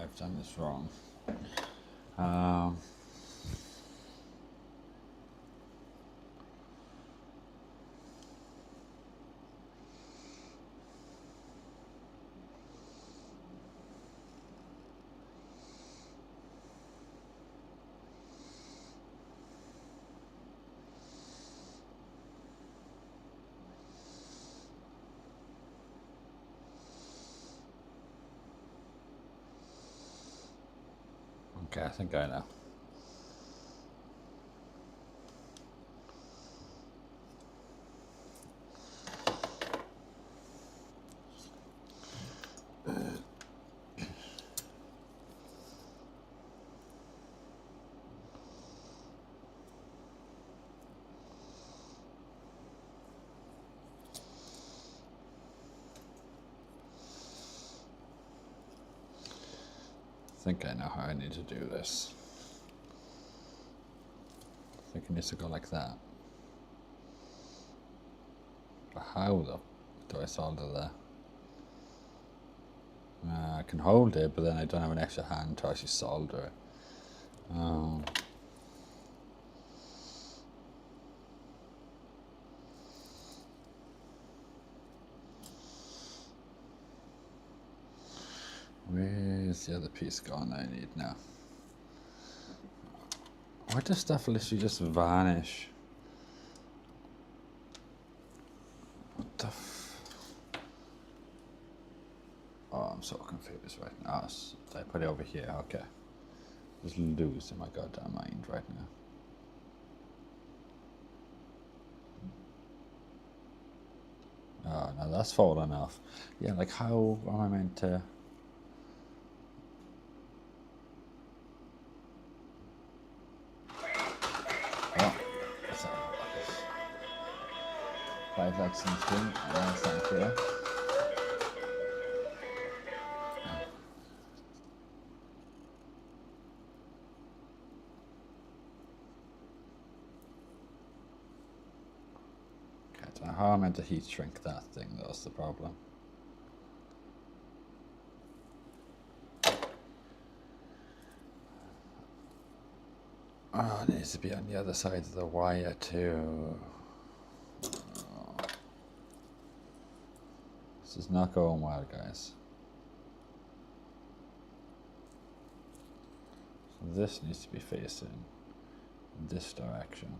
I've done this wrong. Okay, I think I know. I think I know how I need to do this. I think it needs to go like that. But how though do I solder that? I can hold it, but then I don't have an extra hand to actually solder it. Where's the other piece gone I need now? Why does stuff literally just vanish? What the Oh, I'm so confused right now. I put it over here, okay. Just losing my goddamn mind right now. Oh no, that's falling off. Yeah, like how am I meant to? Oh, that's not what that is. 5 likes on screen. Thank you. Okay, I don't know how I meant to heat shrink that thing. That's the problem. Oh, it needs to be on the other side of the wire too. Oh. This is not going well, guys. So this needs to be facing in this direction.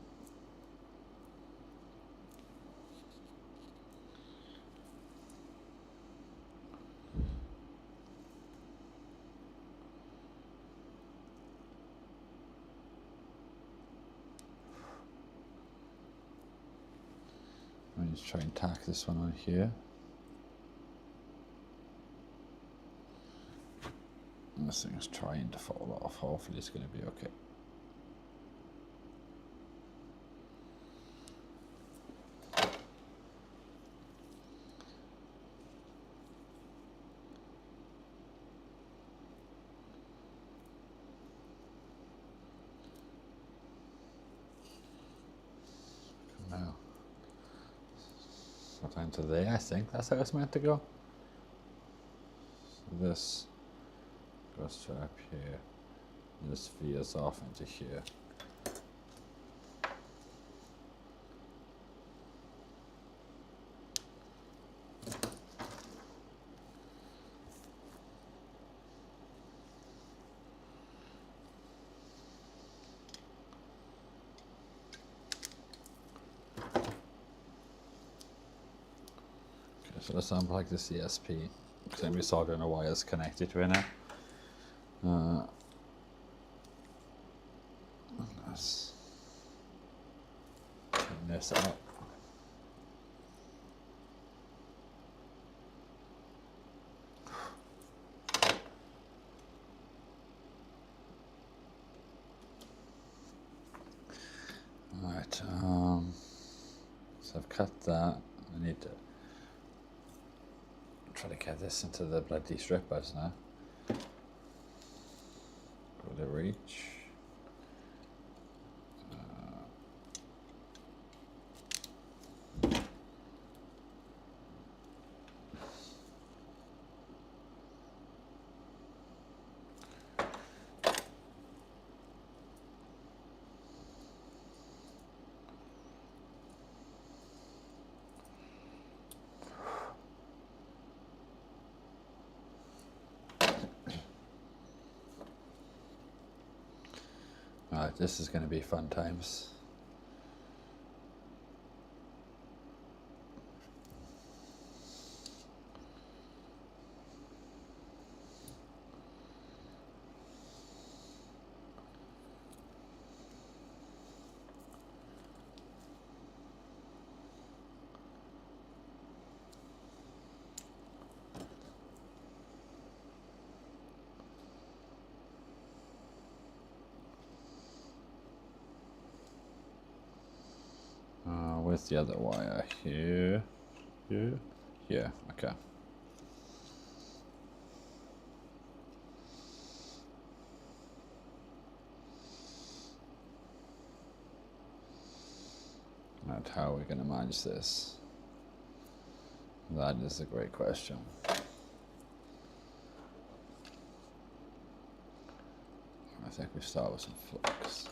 I'm just try and tack this one on here. And this thing is trying to fall off. Hopefully it's going to be okay. Now, so down to there, I think that's how it's meant to go. So this goes to up here, and this veers off into here. So let's unplug this ESP, because then we soldering the wires connected to it now. Let's turn this up. Alright, so I've cut that. I need to try to get this into the bloody strippers now. Will it reach? Alright, this is going to be fun times. Where's the other wire? Here, here, okay. Right, how are we going to manage this? That is a great question. I think we start with some flux.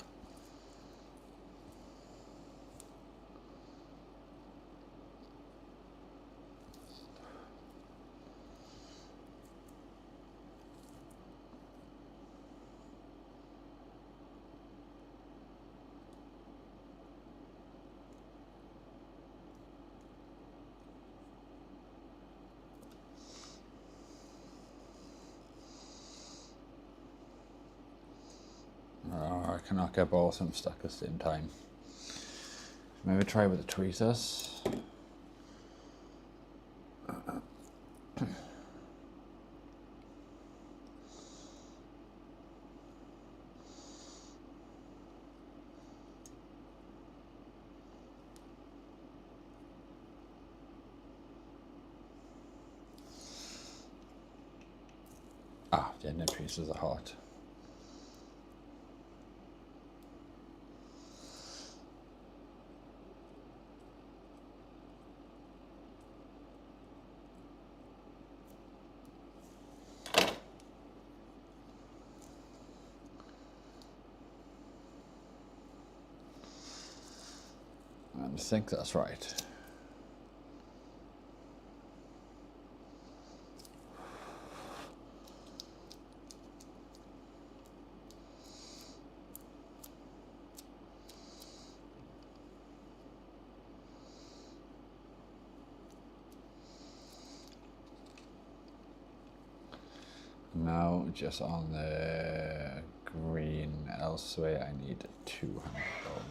I cannot get both of them stuck at the same time. Maybe try with the tweezers. The inner pieces are hot. I think that's right. Now just on the green elsewhere, I need 200 gold.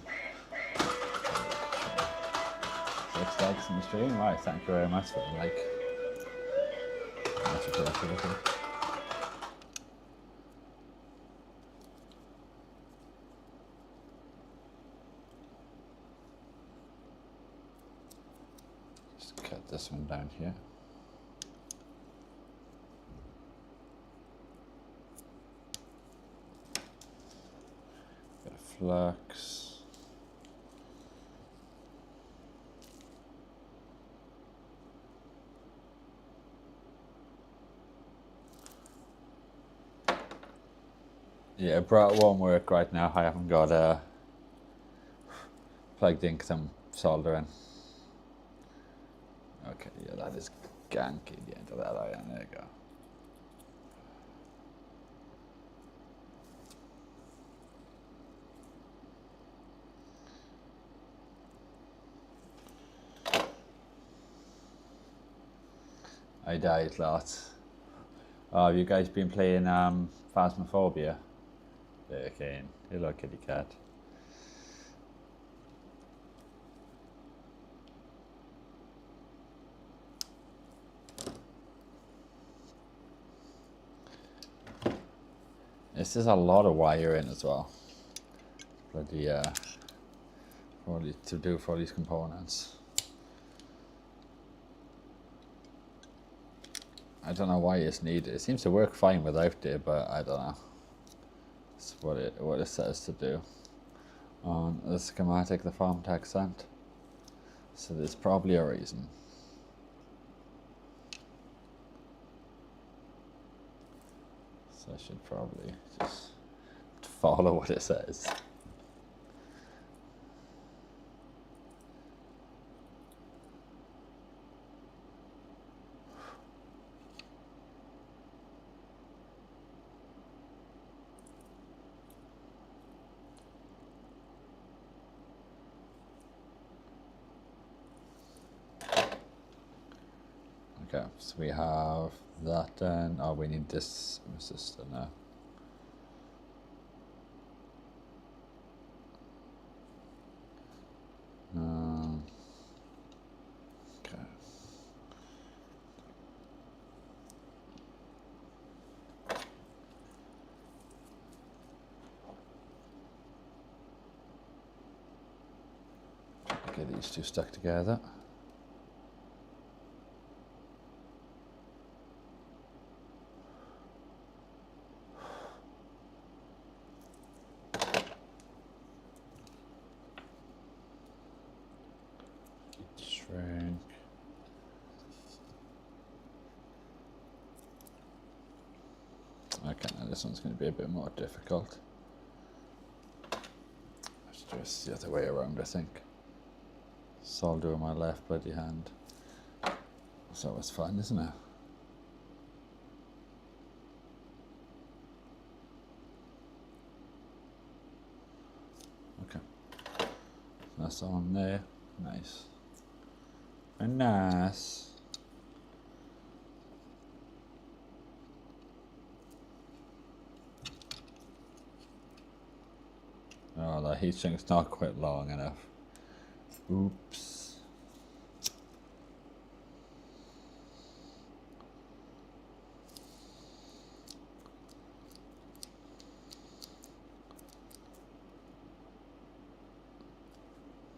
6 likes in the stream. Right, thank you very much for the like. Much appreciated. Just cut this one down here. Bit of flux. Yeah, Brat won't work right now. I haven't got plugged in because I'm soldering. Okay, yeah, that is ganky. Get into that iron. There you go. I died lots. Oh, have you guys been playing Phasmophobia? There, Kane. Hello, kitty cat. This is a lot of wiring as well. Bloody to do for all these components. I don't know why it's needed. It seems to work fine without it, but I don't know. It's what it says to do on the schematic the farm tech sent. So there's probably a reason. So I should probably just follow what it says. Okay, so we have that then. Oh, we need this resistor now. Okay. Get these two stuck together. Shrink. Okay, now this one's going to be a bit more difficult. Let's do it the other way around, I think. Solder with my left bloody hand. So it's fun, isn't it? Okay. That's on there. Nice. And nice. Oh, the heat sink's not quite long enough. Oops.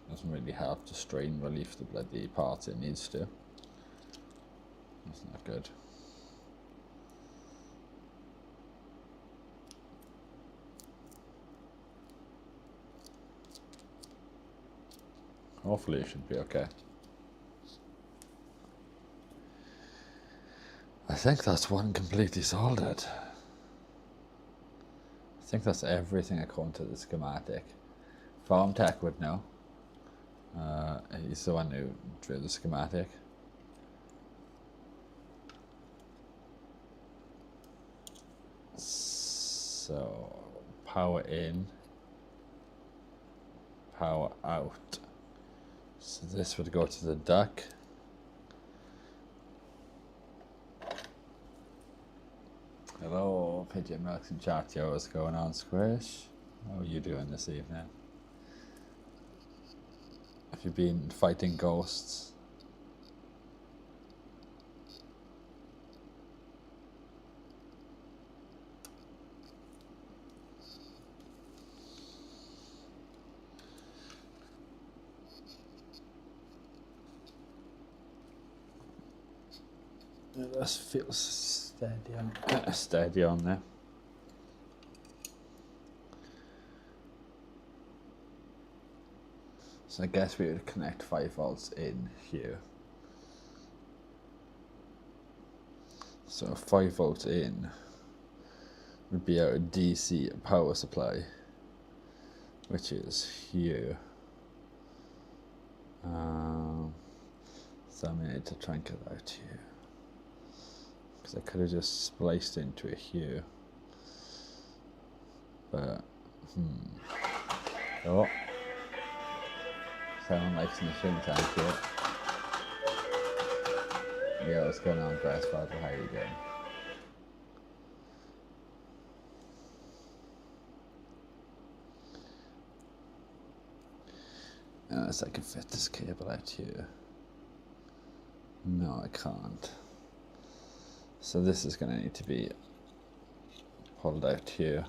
Doesn't really help to strain relief the bloody parts it needs to. That's not good. Hopefully it should be okay. I think that's one completely soldered. I think that's everything according to the schematic. Farm Tech would know. He's the one who drew the schematic. So, power in, power out. So this would go to the duck. Hello, Pigeon Milks and chat. Yo, what's going on, Squish? How are you doing this evening? Have you been fighting ghosts? This feels steady on there. So I guess we would connect 5 volts in here. So 5 volts in would be our DC power supply, which is here. So I need to try and get out here, because I could have just spliced into it here, but oh, someone likes in the swing tank here. Yeah, what's going on, Grassfather? How are you doing? Unless I can fit this cable out here. No, I can't. So this is going to need to be pulled out here.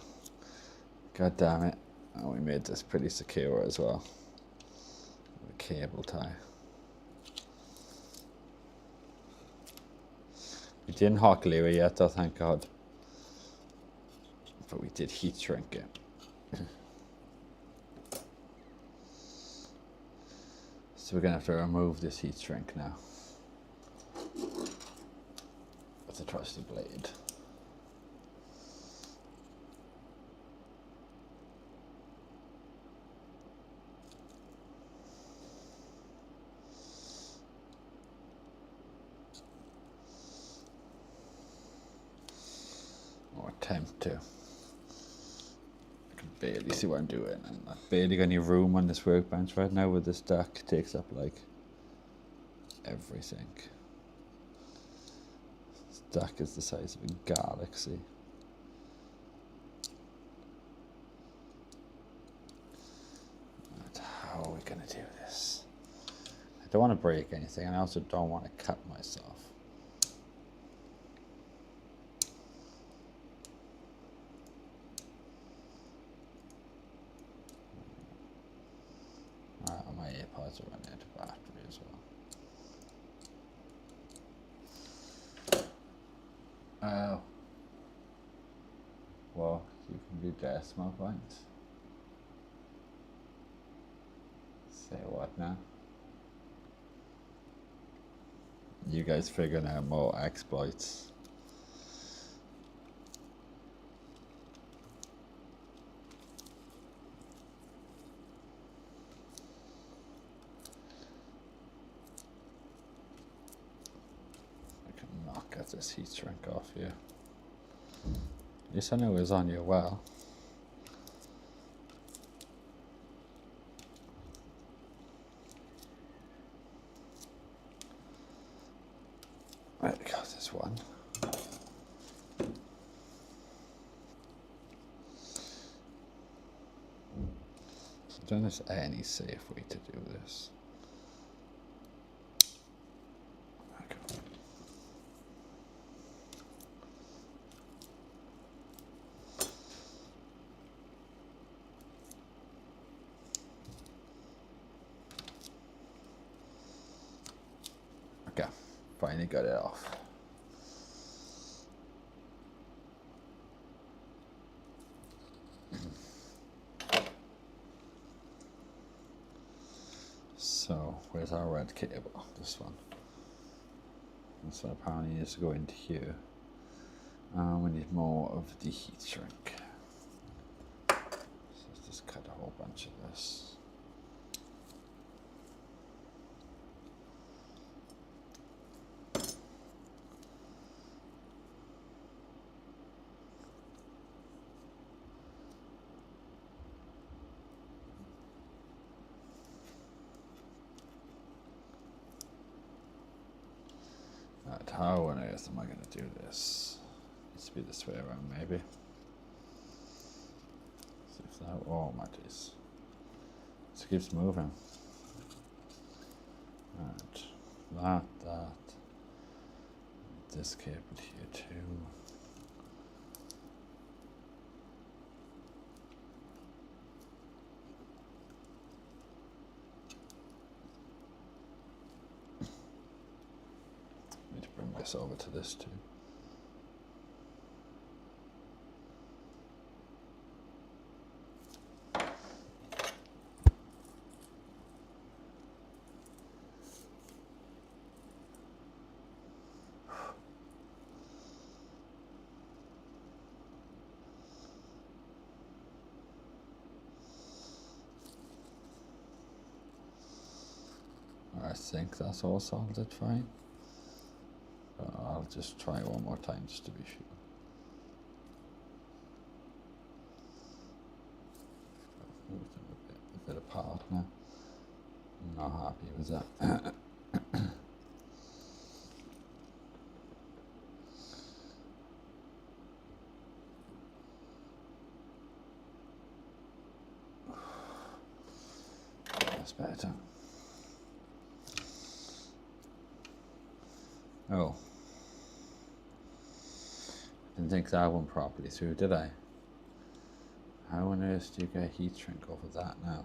God damn it. Oh, we made this pretty secure as well. The cable tie. We didn't hot glue it yet though, thank God. But we did heat shrink it. So we're going to have to remove this heat shrink now. With a trusty blade. Or attempt to. I can barely see what I'm doing. I've barely got any room on this workbench right now with this duck. It takes up like everything. This duck is the size of a galaxy. But how are we going to do this? I don't want to break anything, and I also don't want to cut myself. My AirPods are running out of battery as well. Oh. Well, you can do decimal points. Say what now? You guys figuring out more exploits. Get this heat shrink off here. At least I know it was on you well. There we go, this one. I don't know if there's any safe way to do this. Finally got it off. So where's our red cable? This one. This one apparently needs to go into here. We need more of the heat shrink. So let's just cut a whole bunch of this. Right, how on earth am I going to do this? Needs to be this way around, maybe. See if that. Oh my days! It keeps moving. Right, that. This cable here too. Need to bring this over to this too. I think that's all soldered fine. But I'll just try one more time just to be sure. Move them a bit apart now. I'm not happy with that. That's better. Oh. Didn't think that one properly through, did I? How on earth do you get heat shrink over that now?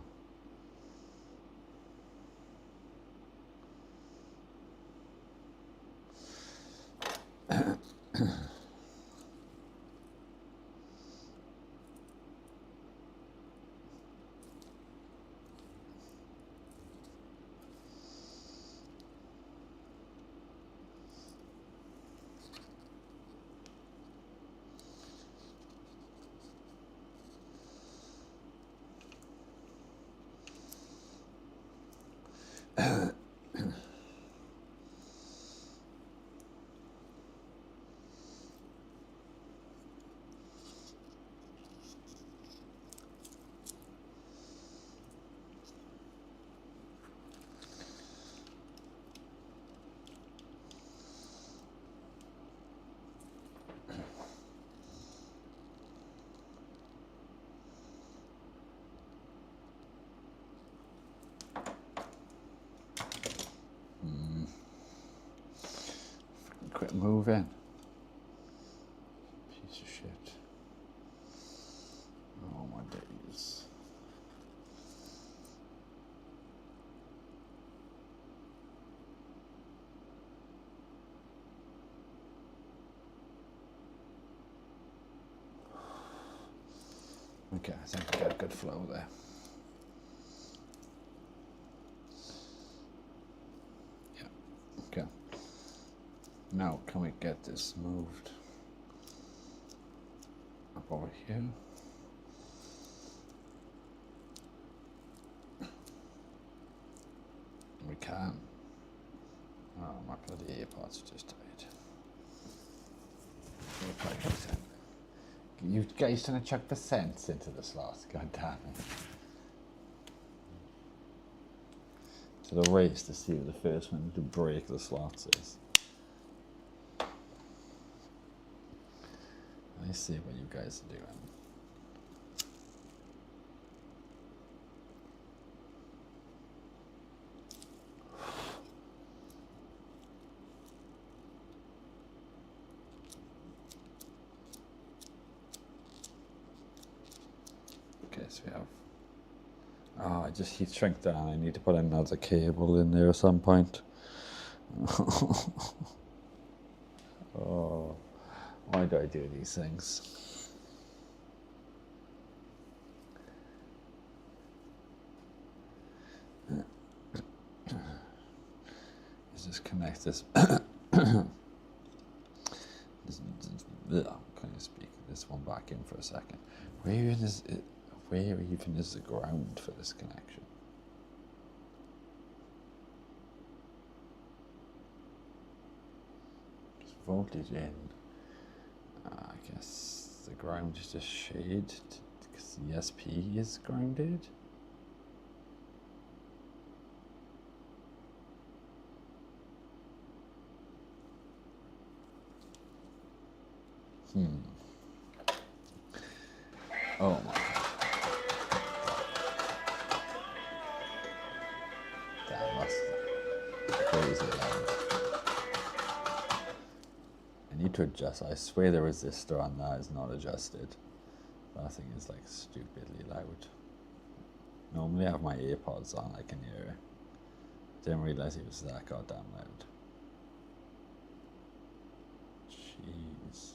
Quit moving. Piece of shit. Oh my days. Okay, I think we got a good flow there. Yeah, okay. Now, can we get this moved up over here? We can. Oh, my bloody AirPods just died. You guys trying to chuck the cents into the slots, god damn it. So the race to see who the first one to break the slots is. I see what you guys are doing. Okay, so we have. Oh, I just heat shrink down. I need to put another cable in there at some point. Oh, why do I do these things? just connect this. Can you speak this one back in for a second? Where even is it? Where even is the ground for this connection? Just voltage in. I guess the ground is just shaded because the ESP is grounded. Oh my god. Damn, that's crazy loud. I need to adjust. I swear the resistor on that is not adjusted. That thing is like stupidly loud. Normally I have my earpods on, I can hear it. Didn't realize it was that goddamn loud. Jeez.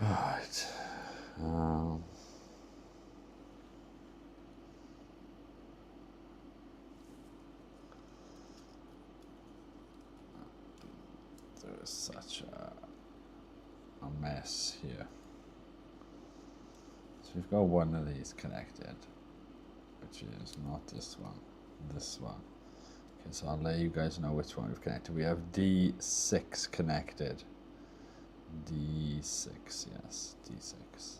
Alright. There's such a mess here. So we've got one of these connected, which is not this one, this one. Okay, so I'll let you guys know which one we've connected. We have D6 connected. D6, yes, D6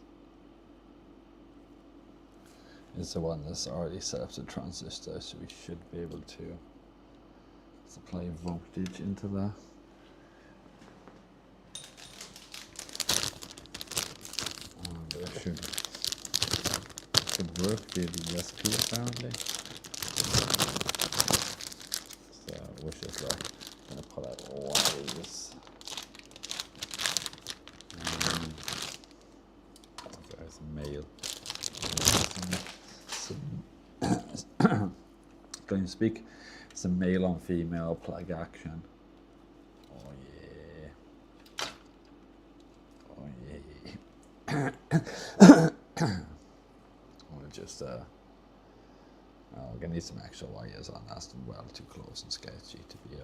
is the one that's already set up the transistor, so we should be able to supply voltage into that. But it should work via the ESP apparently. So we're just gonna pull out one of these. There's mail. Can you speak? Some male on female plug action. Oh yeah. Oh yeah. We'll just we're gonna need some extra wires on that. Well, too close and sketchy to be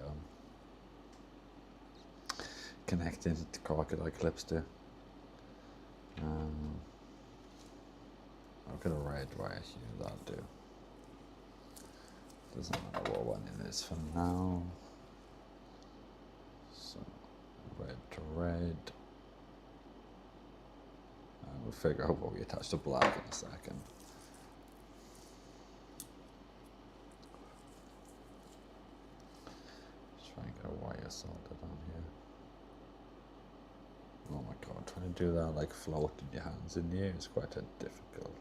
connecting to crocodile clips to. I've got a red wire here, that'll do. Doesn't matter what one it is for now. So, red to red. And we'll figure out what we attach to black in a second. Just try and get a wire soldered on here. Oh my god, trying to do that like floating your hands in the air is quite difficult.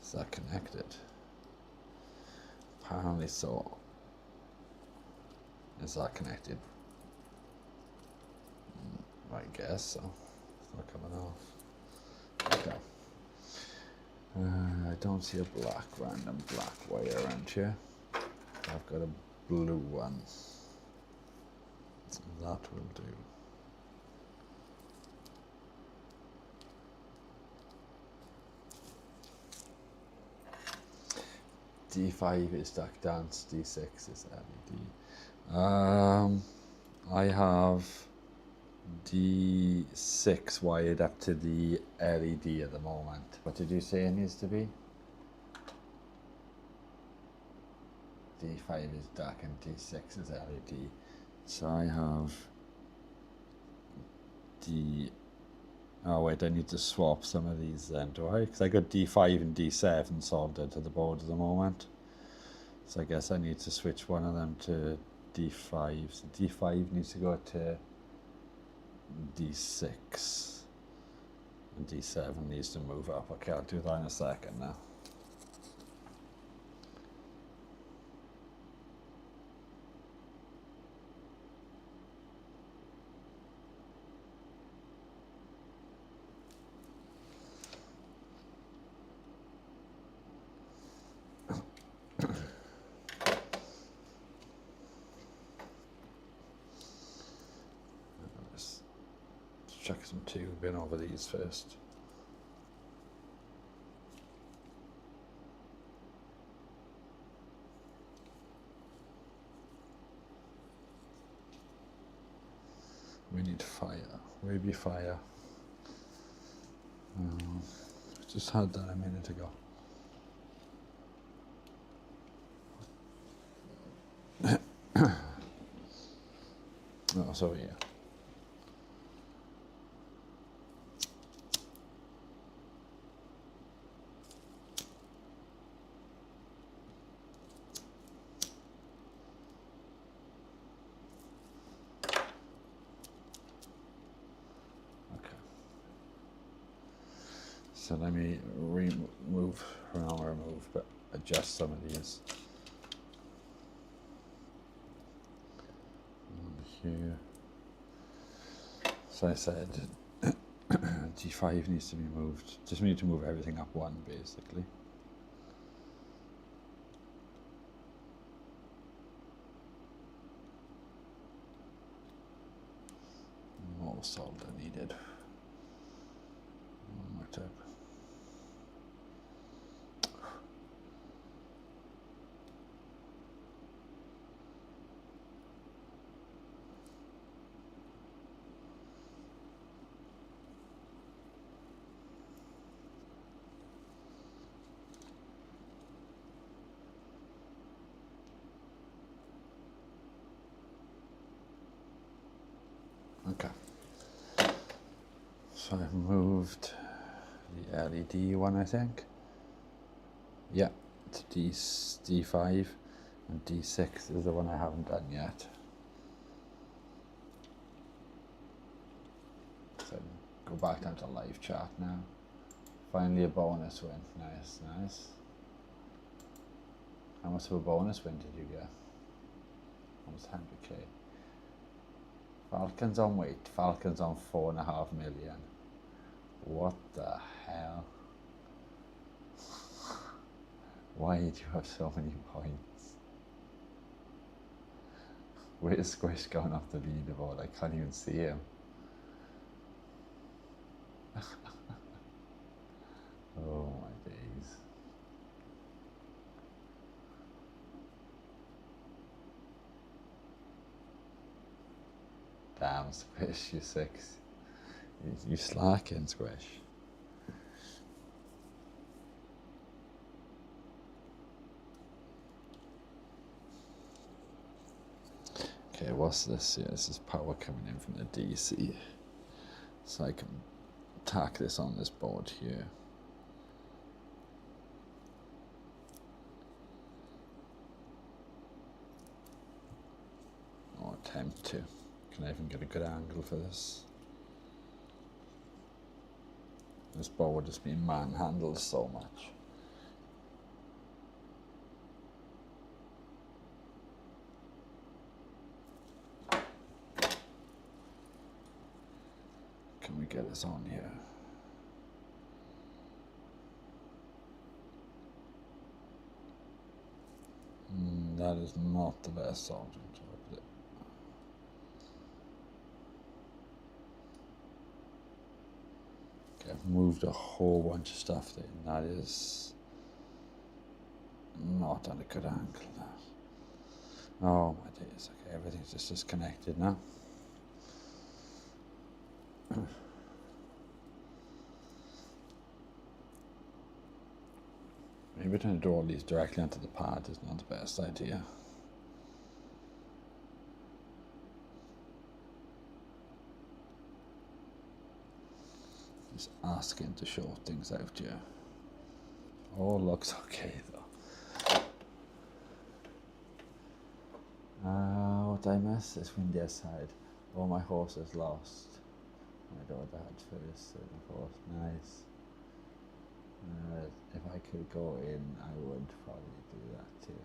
Is that connected? Apparently so. Is that connected? I guess so. It's not coming off. Okay. I don't see a random black wire around here. I've got a blue one. That will do. D5 is duck dance, D6 is LED. I have D6 wired up to the LED at the moment. What did you say it needs to be? D5 is duck and D6 is LED. So I have oh wait, I need to swap some of these then, do I? Because I got D5 and D7 soldered to the board at the moment. So I guess I need to switch one of them to D5. So D5 needs to go to D6. And D7 needs to move up. Okay, I'll do that in a second now. chuck some tube in over these first. We need fire. Where be fire? Just had that a minute ago. Oh, so yeah. So let me but adjust some of these. Here. So I said G5 needs to be moved. Just need to move everything up one, basically. More solder needed. One more tip. Okay. So I've moved the LED one, I think. Yeah, it's D5 and D6 is the one I haven't done yet. So go back down to live chat now. Finally a bonus win. Nice, nice. How much of a bonus win did you get? Almost 100k. Falcons on weight. Falcons on 4.5 million. What the hell? Why did you have so many points? Where's Squish going off the leaderboard? I can't even see him. Oh my days. Damn, Squish, you're 6. You slacking, Squish. Okay, what's this? Yeah, this is power coming in from the DC. So I can tack this on this board here. Or attempt to. Can I even get a good angle for this? This board has been manhandled so much. Can we get this on here? That is not the best soldering job. Okay, I've moved a whole bunch of stuff there, and that is not at a good angle now. Oh my days, okay, everything's just disconnected now. Maybe trying to draw these directly onto the pad is not the best idea. Just asking to show things out here. All looks okay though. What did I miss? This windy side. Oh, my horse is lost. My daughter had first, second, fourth. Nice. If I could go in, I would probably do that too.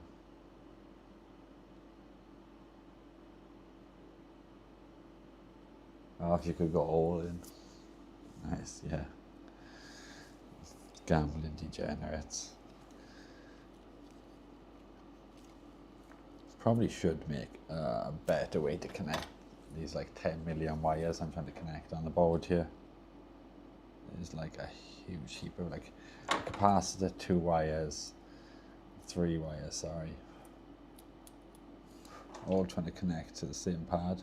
Oh, if you could go all in. Nice, yeah. Gambling degenerates. Probably should make a better way to connect these like 10 million wires I'm trying to connect on the board here. There's like a huge heap of like capacitor, 2 wires, 3 wires, sorry. All trying to connect to the same pad.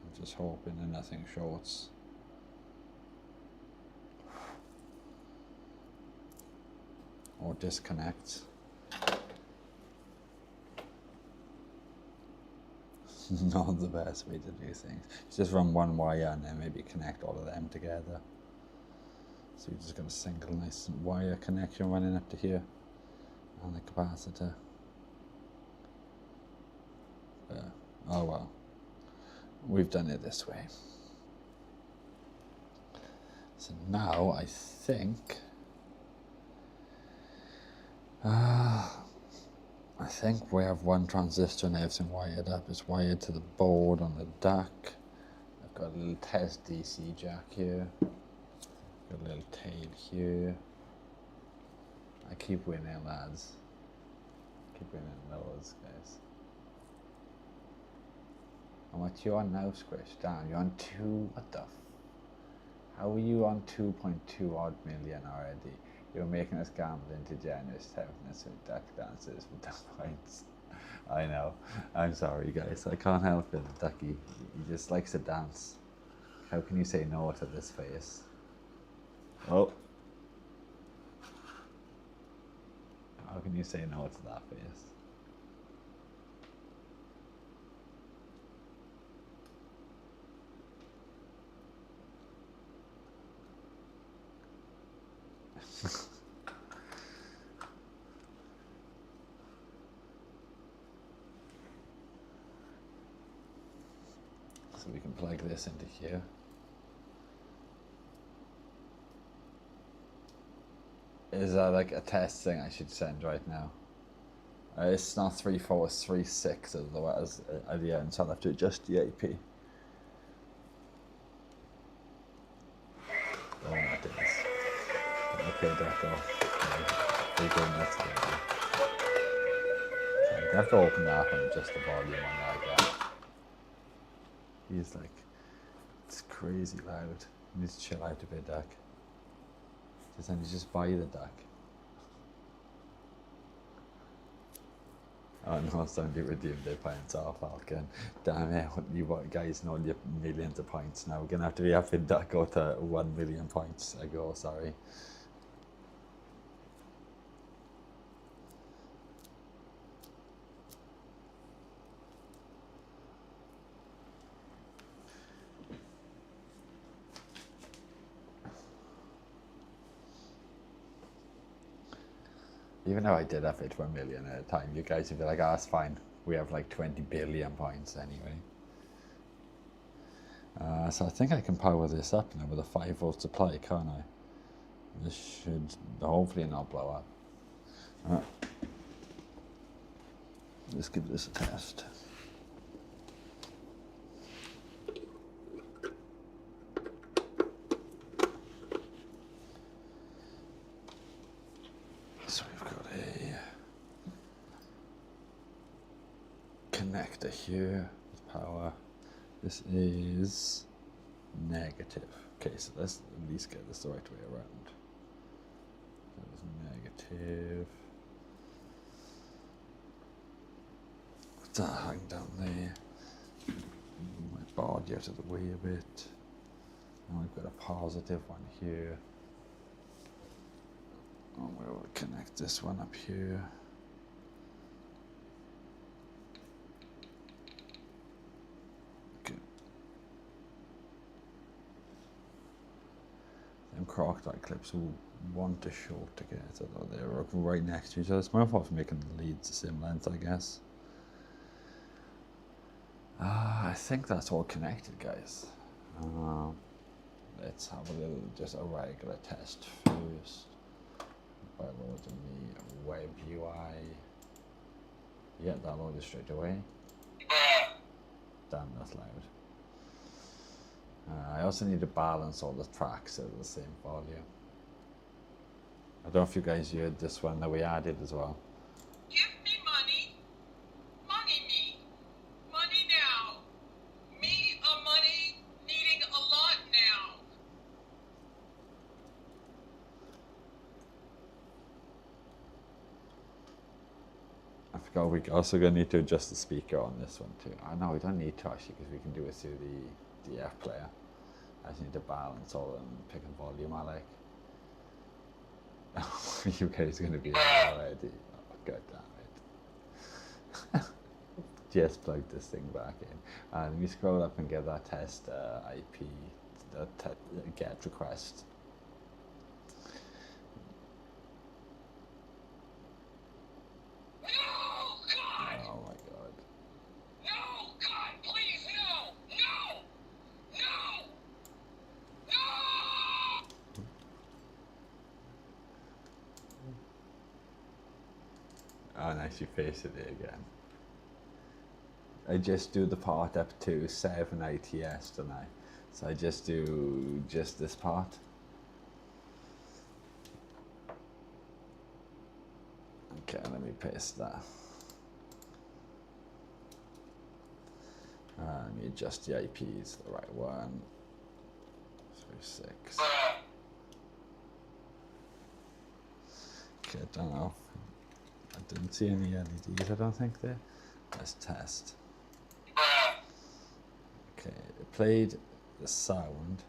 I'm just hoping that nothing shorts. Or disconnects. Not the best way to do things. Just run one wire and then maybe connect all of them together. So you're just got a single nice wire connection running up to here on the capacitor. Oh well, we've done it this way. So now I think we have one transistor and everything wired up. It's wired to the board on the DAC. I've got a little test DC jack here. Got a little tail here. I keep winning, lads. Keep winning those, guys. How much you on now, Squish? Damn, you're on 2. What the? How are you on 2.2 odd million already? You're making us gamble into generous toughness with duck dances with duck points. I know. I'm sorry, guys. I can't help it. Ducky, he just likes to dance. How can you say no to this face? Oh. How can you say no to that face? So we can plug this into here. Is that like a test thing I should send right now? It's not 3.4, it's 3.6 otherwise at the end, so I'll have to adjust the AP. Oh, it is. Okay, Ducko. We're going that together. So I have to open that up and adjust the volume on that again. He's like, it's crazy loud. You need to chill out a bit, Duck. Then you just buy the duck. Oh no, it's time to redeem their points off, Falcon. Damn it, you guys know your millions of points now. We're gonna have to be upping Ducko to 1 million points ago, sorry. Even though I did up it to 1 million at a time, you guys would be like, ah, it's fine. We have like 20 billion points anyway. So I think I can power this up now with a 5-volt supply, can't I? This should hopefully not blow up. Let's give this a test. So we've got a connector here with power. This is negative. Okay, so let's at least get this the right way around. That is negative. Put that hang down there. Move my body out of the way a bit. And we've got a positive one here. And we'll connect this one up here. Okay. Them crocodile clips will want to short together, though they're right next to each other. It's my fault for making the leads the same length, I guess. I think that's all connected, guys. Let's have a little, just a regular test first. By loading the web UI. Yeah, that loaded straight away. Damn, that's loud. I also need to balance all the tracks at the same volume. I don't know if you guys heard this one that we added as well. Give me God, we're also going to need to adjust the speaker on this one too. I know we don't need to actually because we can do it through the DF player. I just need to balance all of them and pick a volume I like. You guys are going to be already. Oh, God damn it. Just plug this thing back in. Let me scroll up and get that test IP, get request. Oh my God. No, God, please, no! No! No! No! Oh, nice, you pasted it again. I just do the part up to 7 ITS, don't I? So I just do just this part. Okay, let me paste that. Let me adjust the IPs to the right one. 36. Okay, I don't know. I didn't see any LEDs, I don't think there. Let's test. Okay, it played the sound,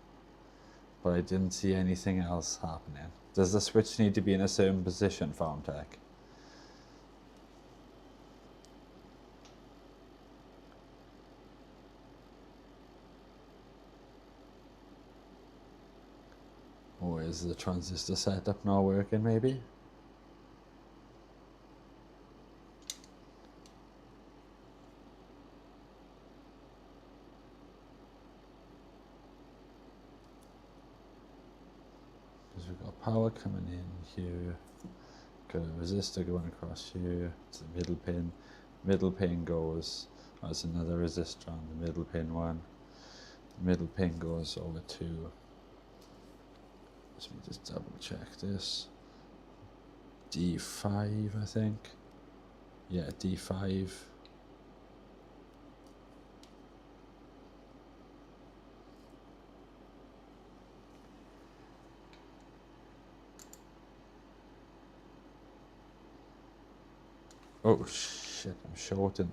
but I didn't see anything else happening. Does the switch need to be in a certain position, Farm Tech? Or is the transistor setup not working, maybe? Because we've got power coming in here, got a resistor going across here, it's the middle pin goes, oh, there's another resistor on the middle pin one, the middle pin goes over to, let me just double check this, D5 I think, yeah, D5. Oh shit, I'm short in the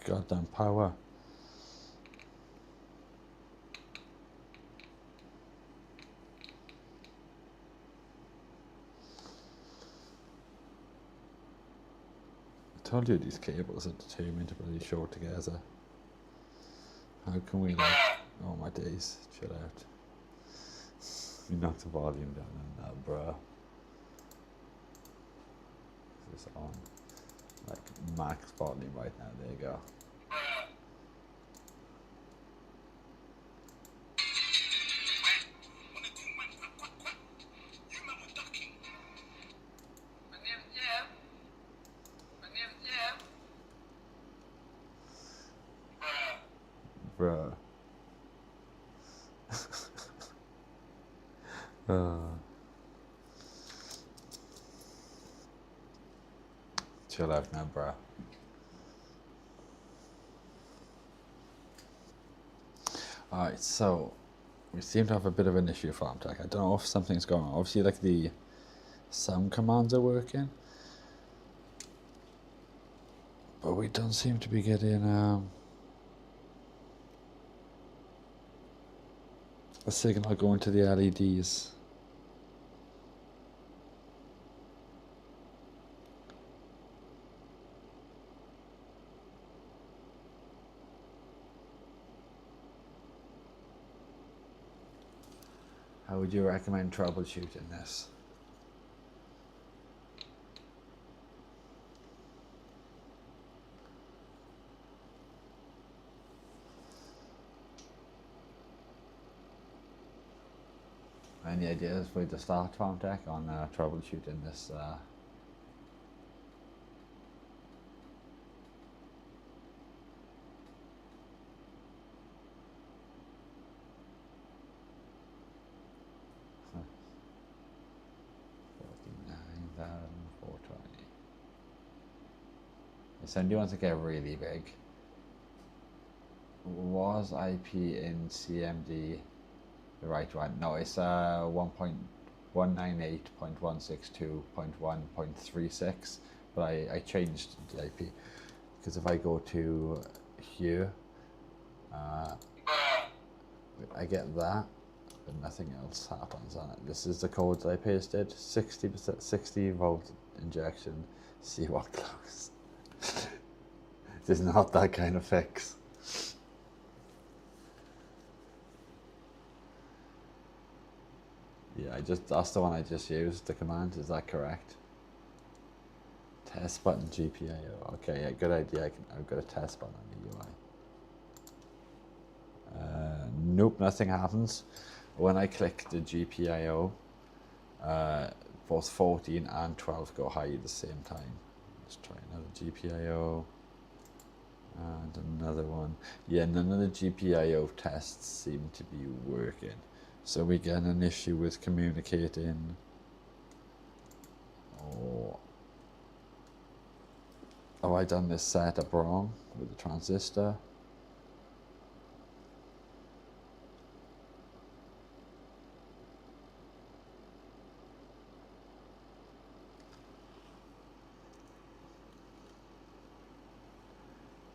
goddamn power. I told you these cables are determined to bloody short together. How can we like, oh my days, chill out. We knocked the volume down on that, bruh. This is on like max volume right now, there you go. Bruh. Chill out now, bruh. Alright, so we seem to have a bit of an issue, Farm Tech. I don't know if something's going on. Obviously, like the sound commands are working, but we don't seem to be getting a signal going to the LEDs. How would you recommend troubleshooting this? Any ideas for the start, Farm Tech, on troubleshooting this? 49,420. Somebody wants to get really big. Was IP in CMD the right one? No, it's 1.198.162.1.36, but I changed the IP, because if I go to here, I get that, but nothing else happens on it. This is the code that I pasted, 60%, 60 volt injection, see what close. This is not that kind of fix. Yeah, that's the one I just used, the command, is that correct? Test button GPIO, okay, yeah, good idea, I've got a test button on the UI. Nope, nothing happens. When I click the GPIO, both 14 and 12 go high at the same time. Let's try another GPIO. And another one. Yeah, none of the GPIO tests seem to be working. So we get an issue with communicating. Or have I done this setup wrong with the transistor?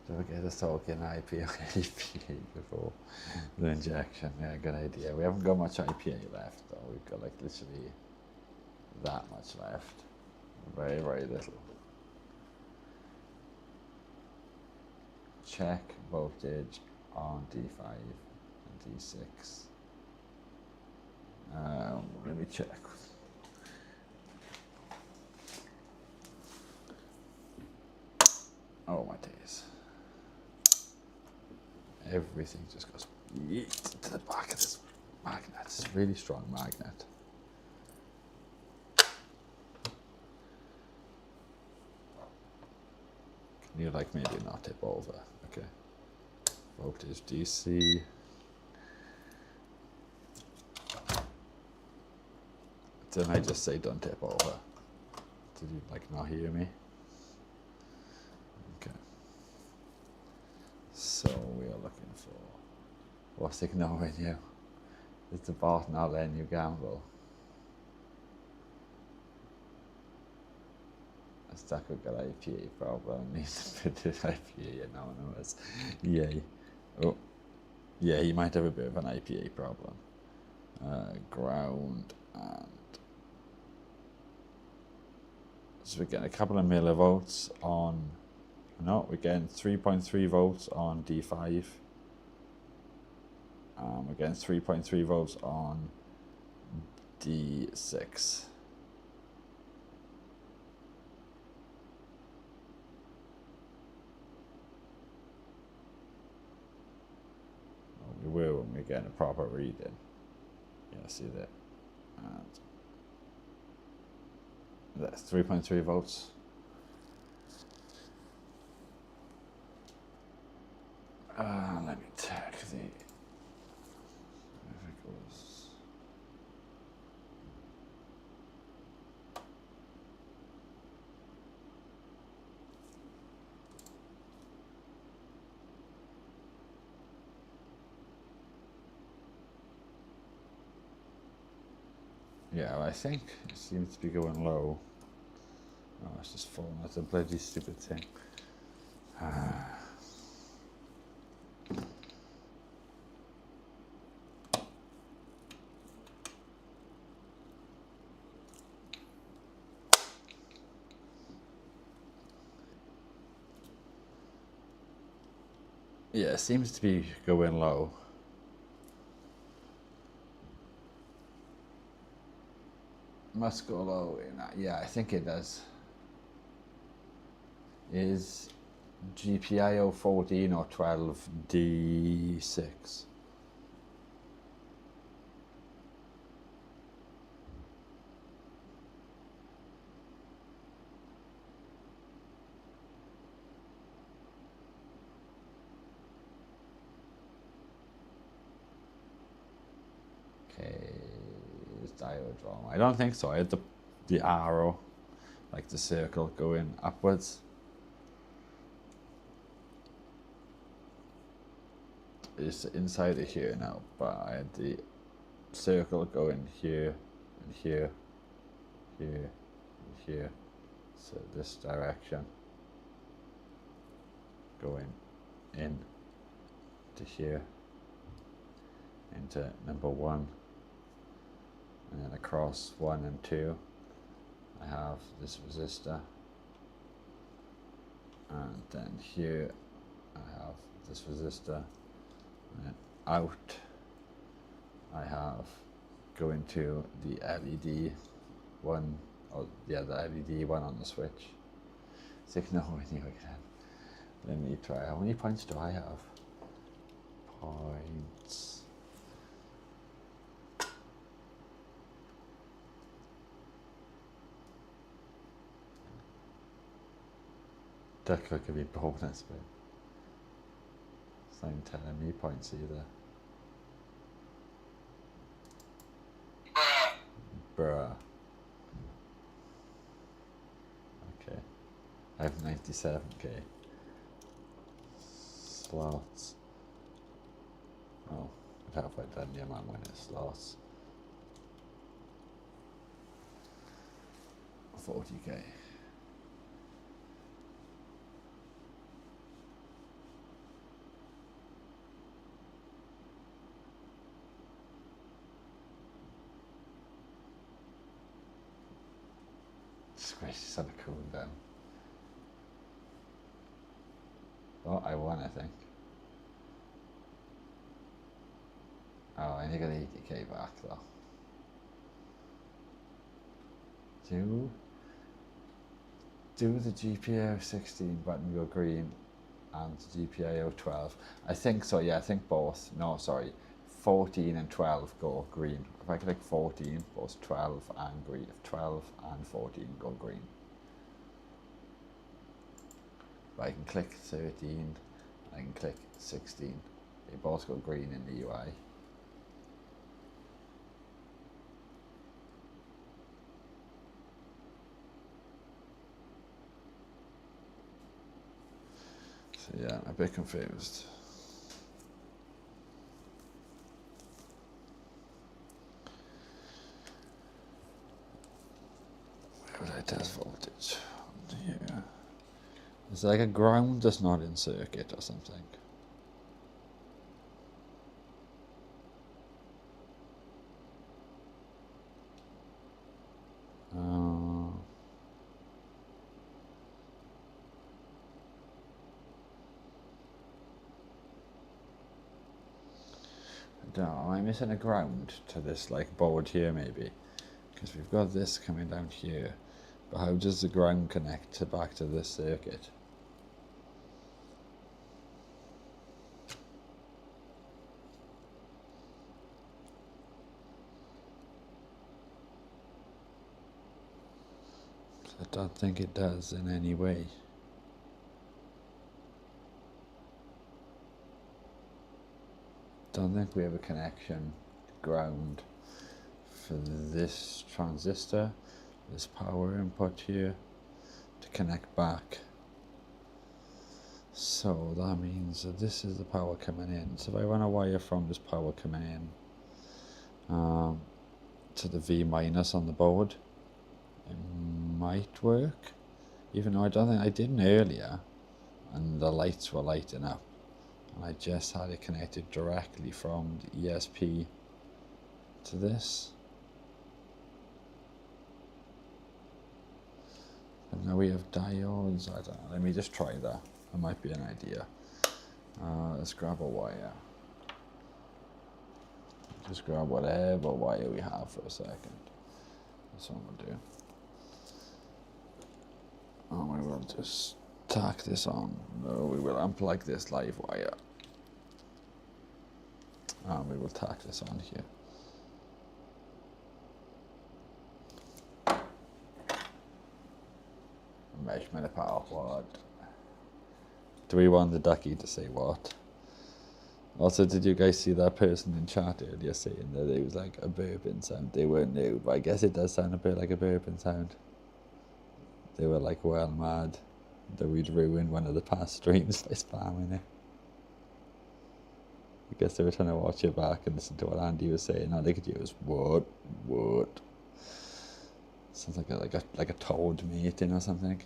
Do I get us talking IP or APA before the injection? Yeah, good idea. We haven't got much IPA left though. We've got like literally that much left. Very, very little. Check voltage on D5 and D6. Let me check. Oh my days. Everything just goes yeet to the back of this magnet. It's a really strong magnet. Can you like maybe not tip over? Okay. Voltage DC. Didn't I just say don't tip over? Did you like not hear me? Okay. So we are looking for what's ignoring you? Is the bot not letting you gamble? Ducko got IPA problem, needs to put it IPA and no one knows. Yay. Oh, yeah, he might have a bit of an IPA problem. Ground and so we're getting a couple of millivolts on, no, we're getting 3.3 volts on D5. We're getting 3.3 volts on D6. We will when we get a proper reading. Yeah, see that. And that's 3.3 volts. Let me check the. If it goes. Yeah, I think it seems to be going low. Oh, it's just falling. That's a bloody stupid thing. Yeah, it seems to be going low. Must go low. Yeah, I think it does. Is GPIO 14 or 12 D6? Okay, is diode wrong? I don't think so. I had the arrow, like the circle going upwards. It's inside of here now, but I had the circle going here and here, here and here. So this direction, going in to here, into number 1, and then across 1 and 2 I have this resistor, and then here I have this resistor, and then out I have going to the LED one, or yeah, the LED one on the switch. Signal when you again. Let me try. How many points do I have? Points. Ducko could be bonus, but it's not telling me points either. Bruh. Okay. I have 97k. Slots. Oh, what have I done? Yeah, man, when it's slots. 40k. Gracious on a cool down. Oh, I won, I think. Oh, I only got 80k back though. Do the GPIO 16 button go green and the GPIO 12? I think so, yeah, I think both. No, sorry. 14 and 12 go green. If I click 14, both 12 and green. If 12 and 14 go green. But I can click 13, I can click 16. They both go green in the UI. So yeah, I'm a bit confused. Where would I test voltage? Here. Is there like a ground that's not in circuit or something? Am I missing a ground to this like board here maybe? Because we've got this coming down here, but how does the ground connect back to this circuit? I don't think it does in any way. Don't think we have a connection ground for this transistor, this power input here, to connect back. So that means that this is the power coming in. So if I run a wire from this power coming in to the V minus on the board, it might work, even though I don't think I didn't earlier, and the lights were lighting up. And I just had it connected directly from the ESP to this. And now we have diodes. I don't know. Let me just try that. That might be an idea. Let's grab a wire. Just grab whatever wire we have for a second. That's what we'll do. And we will just tack this on. No, we will unplug this live wire. And we will tack this on here. Measurement of power, what? Do we want the ducky to say what? Also, did you guys see that person in chat earlier saying that it was like a burping sound? They weren't new, but I guess it does sound a bit like a burping sound. They were like well mad that we'd ruined one of the past streams by spamming it. I guess they were trying to watch it back and listen to what Andy was saying. All they could do was, what? Sounds like a toad mating or something.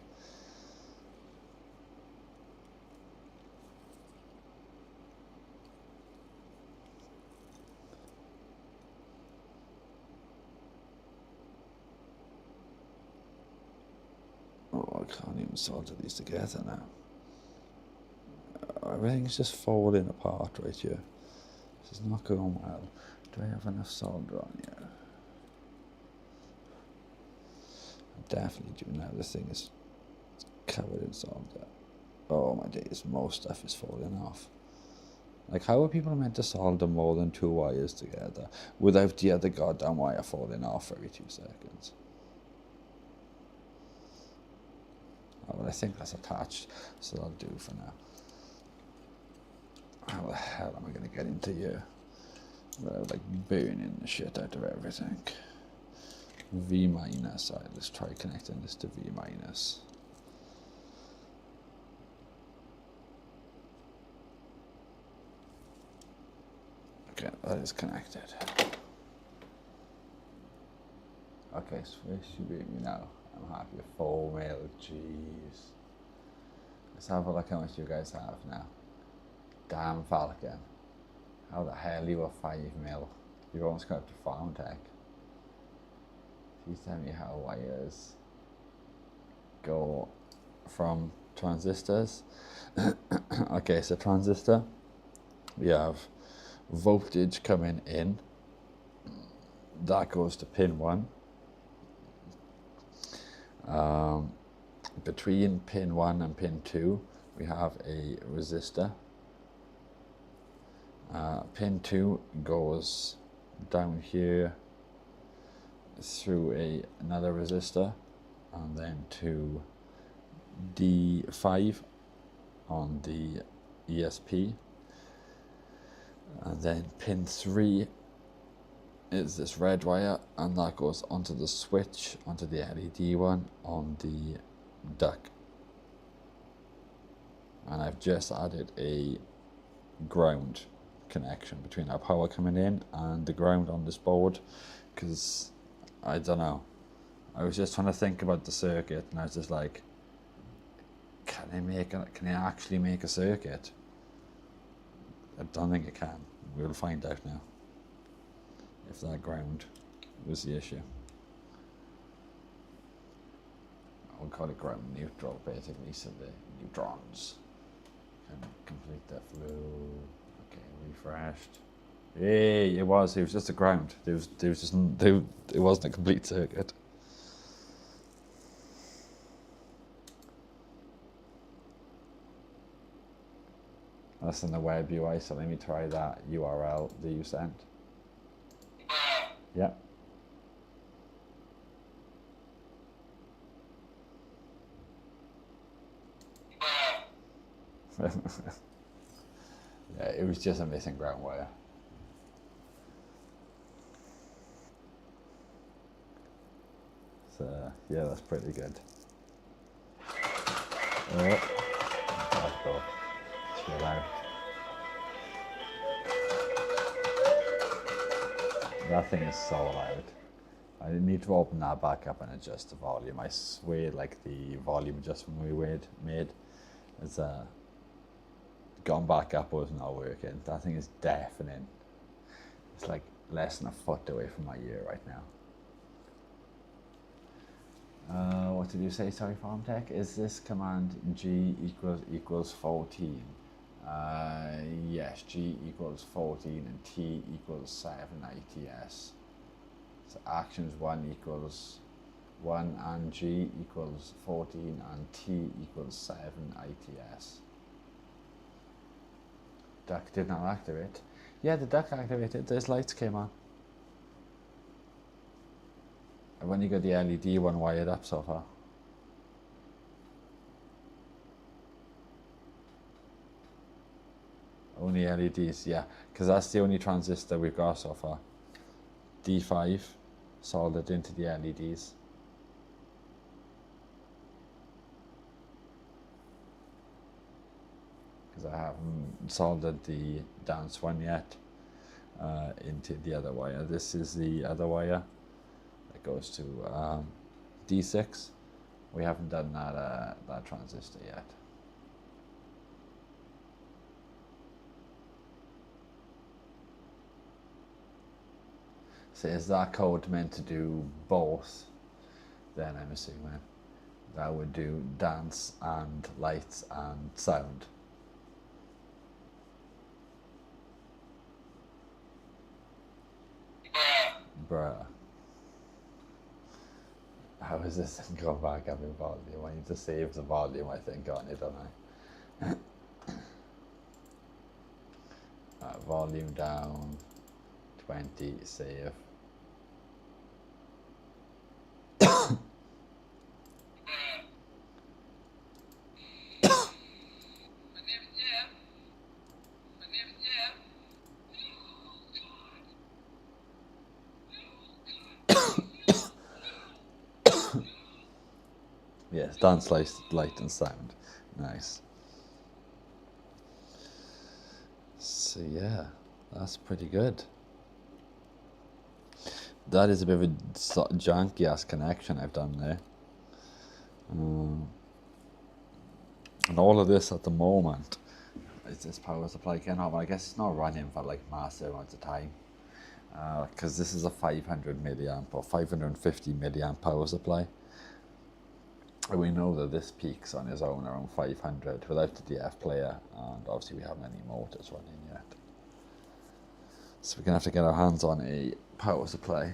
Oh, I can't even solder these together now. Everything's just falling apart right here. This is not going well. Do I have enough solder on here? I definitely do now. This thing is covered in solder. Oh my days, most stuff is falling off. Like, how are people meant to solder more than 2 wires together without the other goddamn wire falling off every 2 seconds? Oh, well, I think that's attached, so that'll do for now. How the hell am I going to get into here without, like, burning the shit out of everything? V minus. Alright, let's try connecting this to V minus. Okay, that is connected. Okay, switch to me now. I'm happy with 4 mil. Jeez. Let's have a look how much you guys have now. Damn Falcon. How the hell you were 5 mil? You've almost got up to farm tech. Please tell me how wires go from transistors. Okay, so transistor, we have voltage coming in. That goes to pin 1. Between pin 1 and pin 2, we have a resistor. Pin 2 goes down here through another resistor, and then to D5 on the ESP, and then pin 3 is this red wire, and that goes onto the switch, onto the LED one on the duck. And I've just added a ground connection between our power coming in and the ground on this board, because I don't know, I was just trying to think about the circuit, and I was just like, can I actually make a circuit? I don't think it can. We'll find out now if that ground was the issue. We'll call it ground neutral, basically, so the neutrons can complete the flow. Okay, refreshed. Hey, it was just a ground. It wasn't a complete circuit. That's in the web UI, so let me try that URL that you sent. Yeah. Yeah, it was just a missing ground wire. So yeah, that's pretty good. Oh, chill out. That thing is so loud. I need to open that back up and adjust the volume. I swear, like, the volume adjustment we made is gone back up was not working. That thing is deafening. It's like less than a foot away from my ear right now. What did you say? Sorry, FarmTech. Is this command G equals 14? Yes, G equals 14 and T equals 7 ITS. So actions 1 equals 1 and G equals 14 and T equals 7 ITS. Duck did not activate. Yeah, the duck activated. Those lights came on. I've only got the LED one wired up so far. Only LEDs, yeah, because that's the only transistor we've got so far. D5 soldered into the LEDs. Because I haven't soldered the dance one yet into the other wire. This is the other wire that goes to D6. We haven't done that transistor yet. So is that code meant to do both? Then I'm assuming that would do dance and lights and sound. Bruh. How is this thing go back up in volume? I need to save the volume, I think, on it, don't I? Volume down, 20, save. Yes, dance, light and sound. Nice. So yeah, that's pretty good. That is a bit of a janky ass connection I've done there. And all of this at the moment is this power supply cannot, I guess it's not running for like massive amounts of time. Because this is a 500 milliamp or 550 milliamp power supply. And we know that this peaks on its own around 500 without the DF player, and obviously we haven't any motors running yet. So we're going to have to get our hands on a power supply.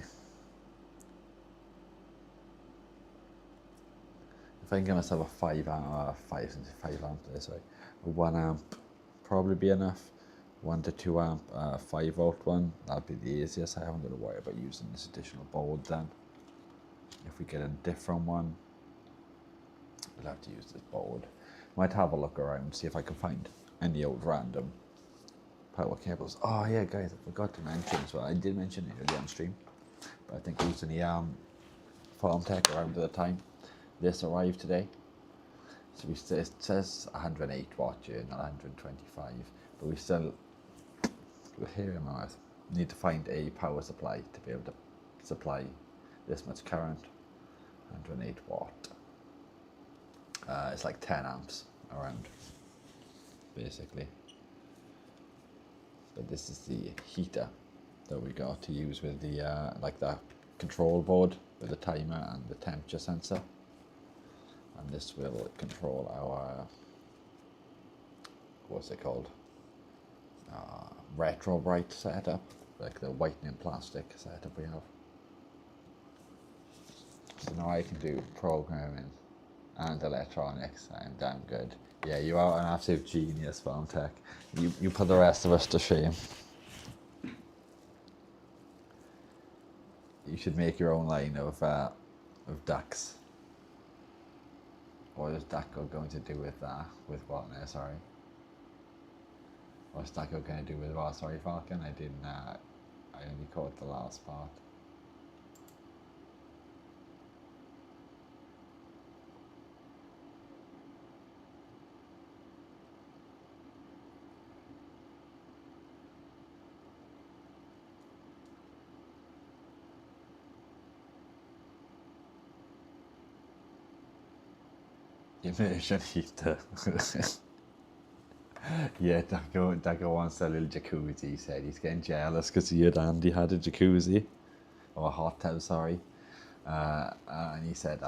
If I can get myself a 5 amp, a 1 amp probably be enough. 1 to 2 amp, 5 volt one, that'd be the easiest. I haven't got to worry about using this additional board then. If we get a different one, we'll have to use this board. Might have a look around, see if I can find any old random power cables. Oh yeah, guys, I forgot to mention as well. I did mention it earlier on stream, but I think using the farm tech around at the time. This arrived today. So it says 108 watt here, not 125, but we still, here in my mouth, need to find a power supply to be able to supply this much current. 108 watt. It's like 10 amps around, basically. But this is the heater that we got to use with the like that control board with the timer and the temperature sensor. And this will control our, what's it called? Retro bright setup, like the whitening plastic setup we have. So now I can do programming and electronics. I'm damn good. Yeah, you are an absolute genius, Farm Tech. You put the rest of us to shame. You should make your own line of ducks. What is Ducko going to do with that? With what now, sorry? What's Ducko going to do with what? Sorry, Falcon, I didn't, I only caught the last part. Immersion heater. Yeah, Ducko wants a little jacuzzi, he said. He's getting jealous because he heard Andy had a jacuzzi. Or a hot tub, sorry. And he said,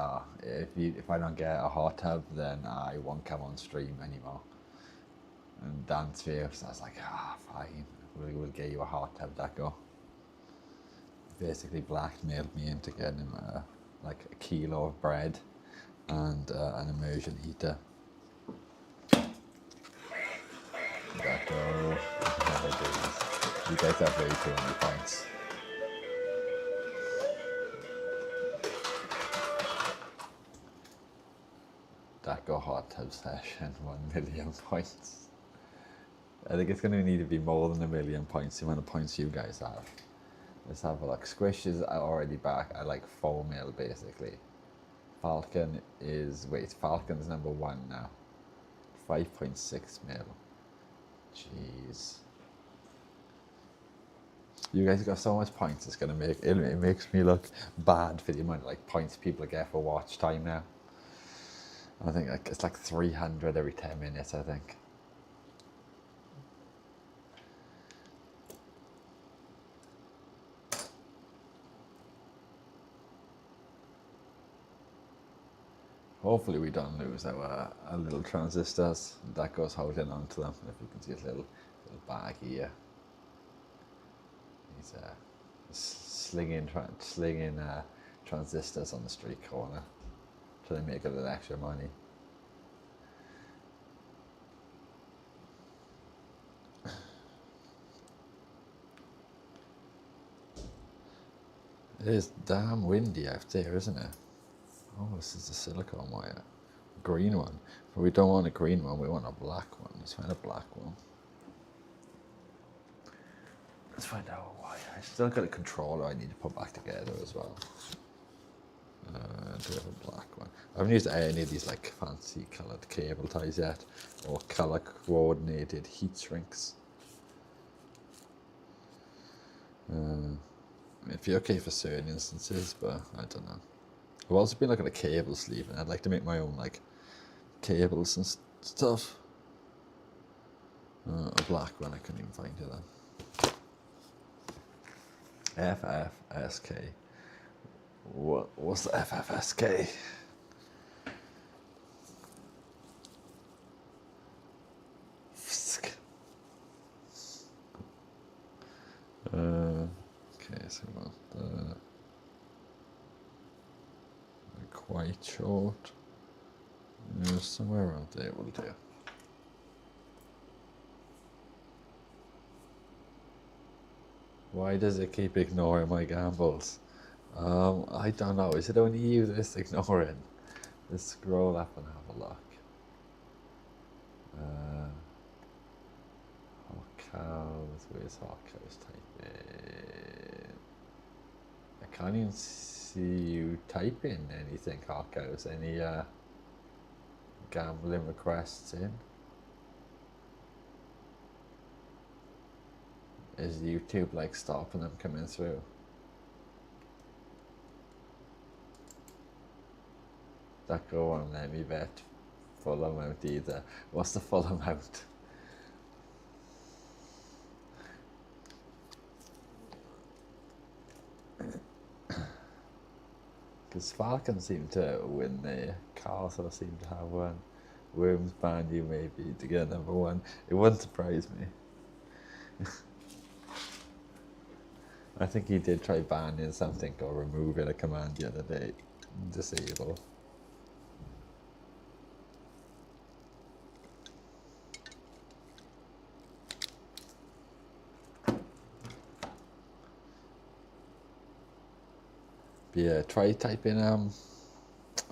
if I don't get a hot tub, then I won't come on stream anymore. And Dan's fierce. I was like, fine. We'll get you a hot tub, Ducko. Basically blackmailed me into getting him like a kilo of bread and an immersion heater. Ducko, you guys have way too many points. Ducko hot tub session, 1 million points. I think it's going to need to be more than 1 million points, the amount of points you guys have. Let's have a look. Squish is already back at like 4 mil basically. Falcon is, Falcon's number 1 now. 5.6 mil. Jeez. You guys got so much points, it's gonna make it makes me look bad for the amount of like points people get for watch time now. I think like it's like 300 every 10 minutes, I think. Hopefully we don't lose our little transistors. That goes holding on to them. If you can see his little bag here. He's slinging transistors on the street corner, trying to make a little extra money. It is damn windy out there, isn't it? Oh, this is a silicone wire. Green one. But we don't want a green one, we want a black one. Let's find a black one. Let's find out why. I still got a controller I need to put back together as well. Do we have a black one? I haven't used any of these like fancy coloured cable ties yet, or colour coordinated heat shrinks. It'd be okay for certain instances, but I don't know. I've also been looking at a cable sleeve, and I'd like to make my own like cables and stuff. A black one, I couldn't even find it then. FFSK. What's the FFSK? Okay, so what the quite short. Somewhere around there will do. Why does it keep ignoring my gambles? I don't know. Is it only you that's ignoring? Let's scroll up and have a look. Hot cows. Where's hot cows? Type in. I can't even see you type in anything. Hot cows. Any gambling requests in? Is YouTube like stopping them coming through? Ducko won't let me bet full amount either. What's the full amount? Because Falcons seem to win there. Castle seem to have one. Worms ban you maybe to get number one. It wouldn't surprise me. I think he did try banning something or removing a command the other day. Disable. But yeah, try typing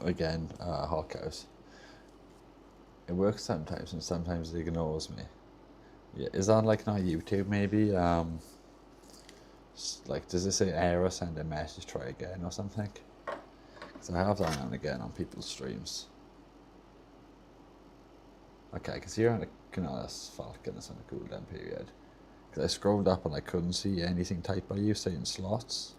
again, hot cows. It works sometimes and sometimes it ignores me. Yeah, is that like not YouTube maybe? Like, does it say error, send a message, try again or something? Because I have that now and again on people's streams. Okay, because here on the Canales Falcon is on a cooldown period. Because I scrolled up and I couldn't see anything typed by you saying slots.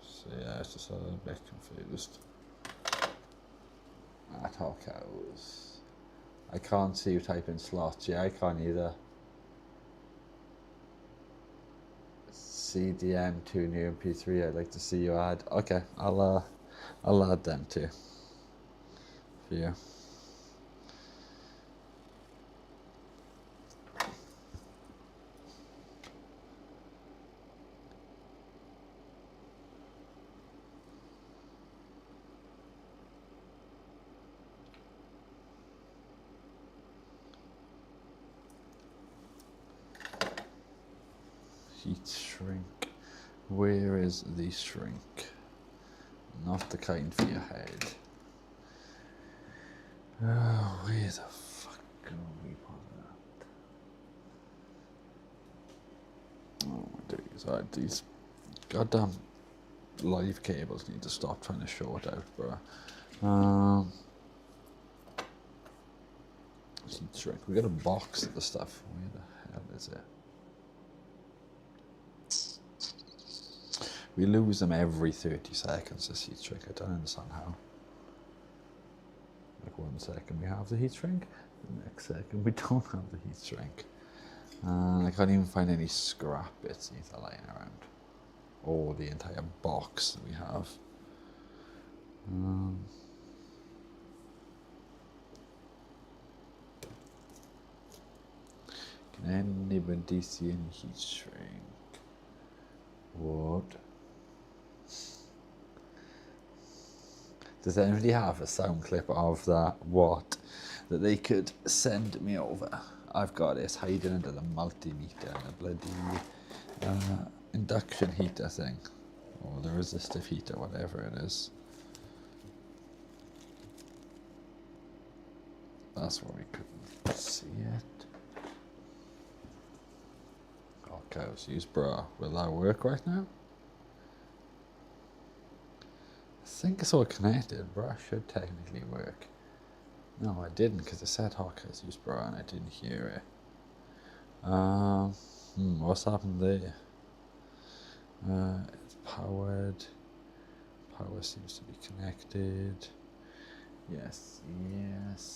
So yeah, it's just a bit confused. At hot cows. I can't see you type in slots. Yeah, I can't either. CDM2 new MP3. I'd like to see you add. Okay, I'll add them too. For you. Heat shrink. Where is the shrink? Not the kind for your head. Oh, where the fuck can we put that? These goddamn live cables need to stop trying to short out, bro. Heat shrink. We got a box of the stuff. Where the hell is it? We lose them every 30 seconds, this heat shrink. I don't understand how. Like 1 second we have the heat shrink, the next second we don't have the heat shrink. I can't even find any scrap bits either lying around. Or the entire box that we have. Can anybody see any heat shrink? What? Does anybody have a sound clip of that? What? That they could send me over? I've got it hiding under the multimeter and the bloody induction heater thing. Or the resistive heater, whatever it is. That's where we couldn't see it. Okay, let's use bra. Will that work right now? I think it's all connected. Bra should technically work. No, I didn't because it said Hawkeye's use bra and I didn't hear it. What's happened there? It's powered. Power seems to be connected. Yes,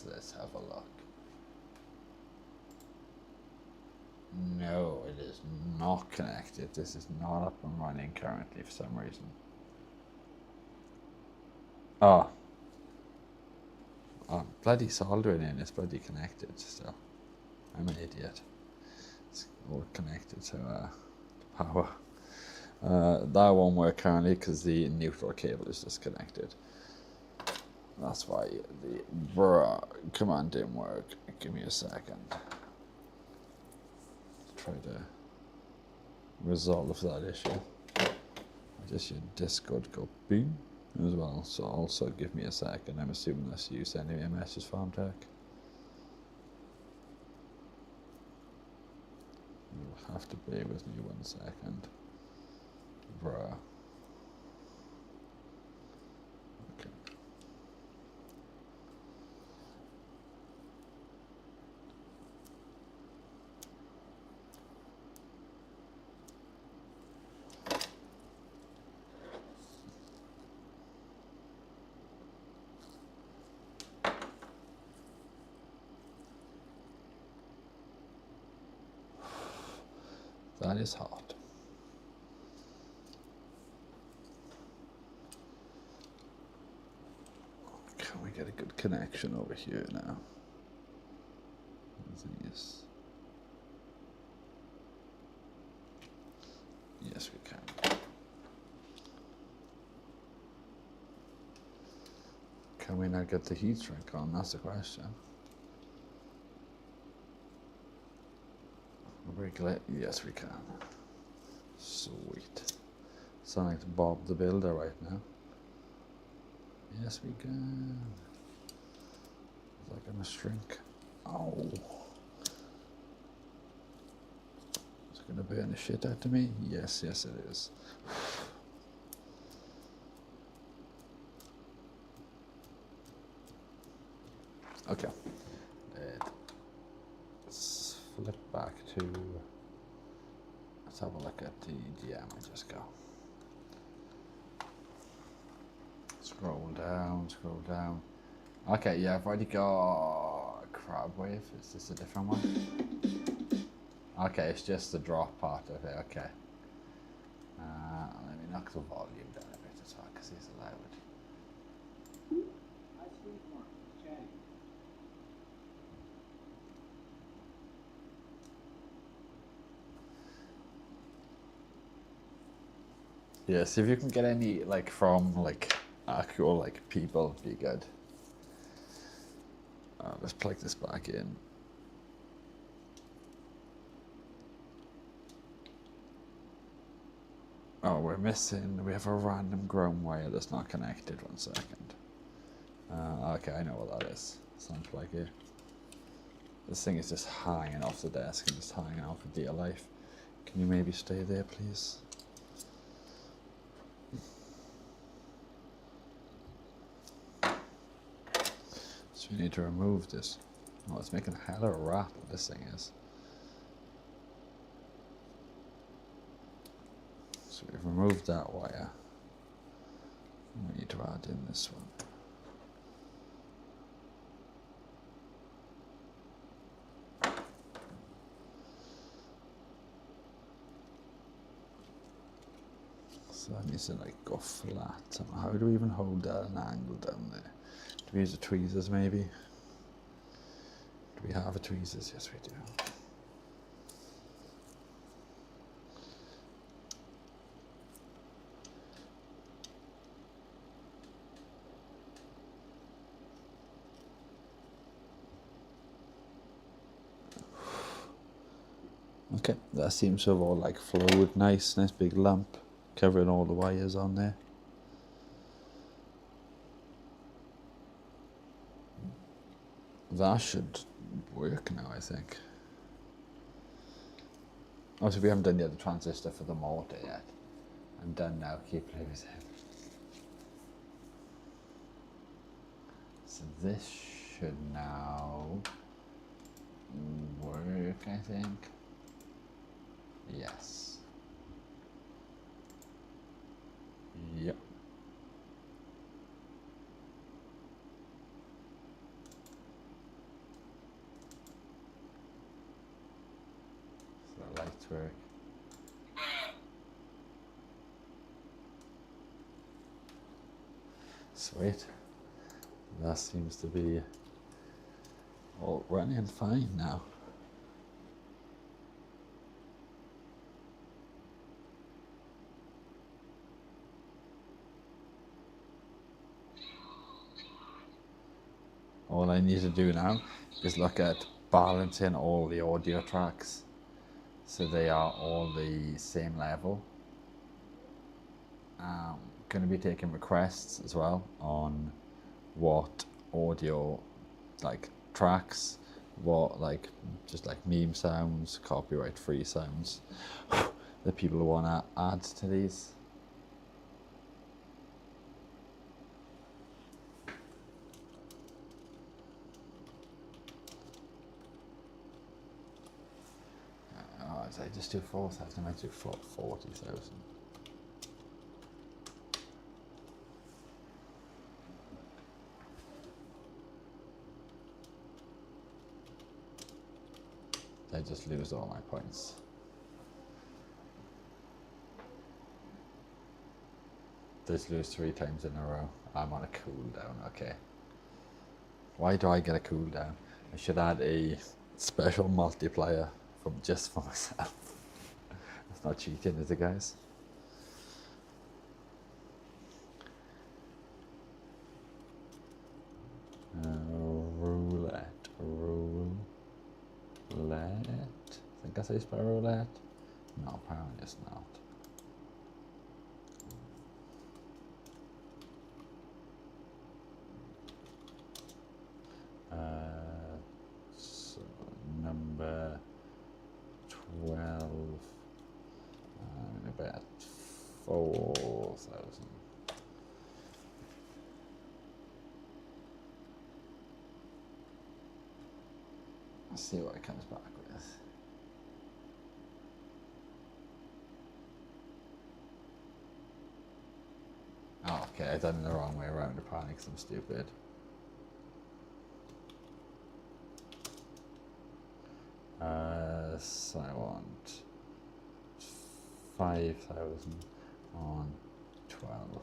let's have a look. No, it is not connected. This is not up and running currently for some reason. Oh. I'm bloody soldering in, it's bloody connected still. I'm an idiot. It's all connected to power. That won't work currently because the neutral cable is disconnected. That's why the bra command didn't work. Give me a second. Try to resolve that issue. I just your Discord go boom as well. So also give me a second. I'm assuming that's you sending me a message, Farm Tech. You'll have to bear with me 1 second. Bruh. Okay. That is hot. Can we get a good connection over here now? Yes. Yes, we can. Can we not get the heat shrink on? That's the question. Yes, we can. Sweet. Sound like Bob the Builder right now. Yes, we can. Is that gonna shrink? Oh. Is it gonna burn the shit out of me? Yes, yes it is. Okay. Let's flip back to, let's have a look at the DM I just got. Scroll down. Okay, yeah, I've already got Crab Wave. Is this a different one? Okay, it's just the drop part of it, okay. Let me knock the volume down a bit as well, because it's loud. Yeah, see if you can get any, like, from, like, actual, like, people, be good. Let's plug this back in. Oh, we're missing, we have a random ground wire that's not connected. 1 second. Okay, I know what that is. It's unplug it. This thing is just hanging off the desk and just hanging out for dear life. Can you maybe stay there, please? So we need to remove this. Oh, it's making a hell of a rattle, this thing is. So we've removed that wire. We need to add in this one. So that needs to like go flat somehow. How do we even hold that at an angle down there? Do we use the tweezers maybe? Do we have a tweezers? Yes, we do. Okay, that seems to have all like flowed nice big lump covering all the wires on there. That should work now, I think. Also, we haven't done the other transistor for the motor yet. I'm done now, keep playing with it. So this should now work, I think. Yes. Yep. So the lights work. Sweet. That seems to be all running fine now. All I need to do now is look at balancing all the audio tracks so they are all the same level. Going to be taking requests as well on what audio like tracks, what like just like meme sounds, copyright free sounds that people want to add to these. Did I just do 4,000? I might do 40,000. I just lose all my points. Just lose 3 times in a row. I'm on a cooldown, okay. Why do I get a cooldown? I should add a special multiplier from just for myself. That's not cheating, is it, guys? Roulette. I think that's how you spell roulette. No, apparently it's not. So number 12. About 4,000. Let's see what it comes back with. Oh, okay, I've done it the wrong way around apparently because I'm stupid. So I want 5,000 on 12.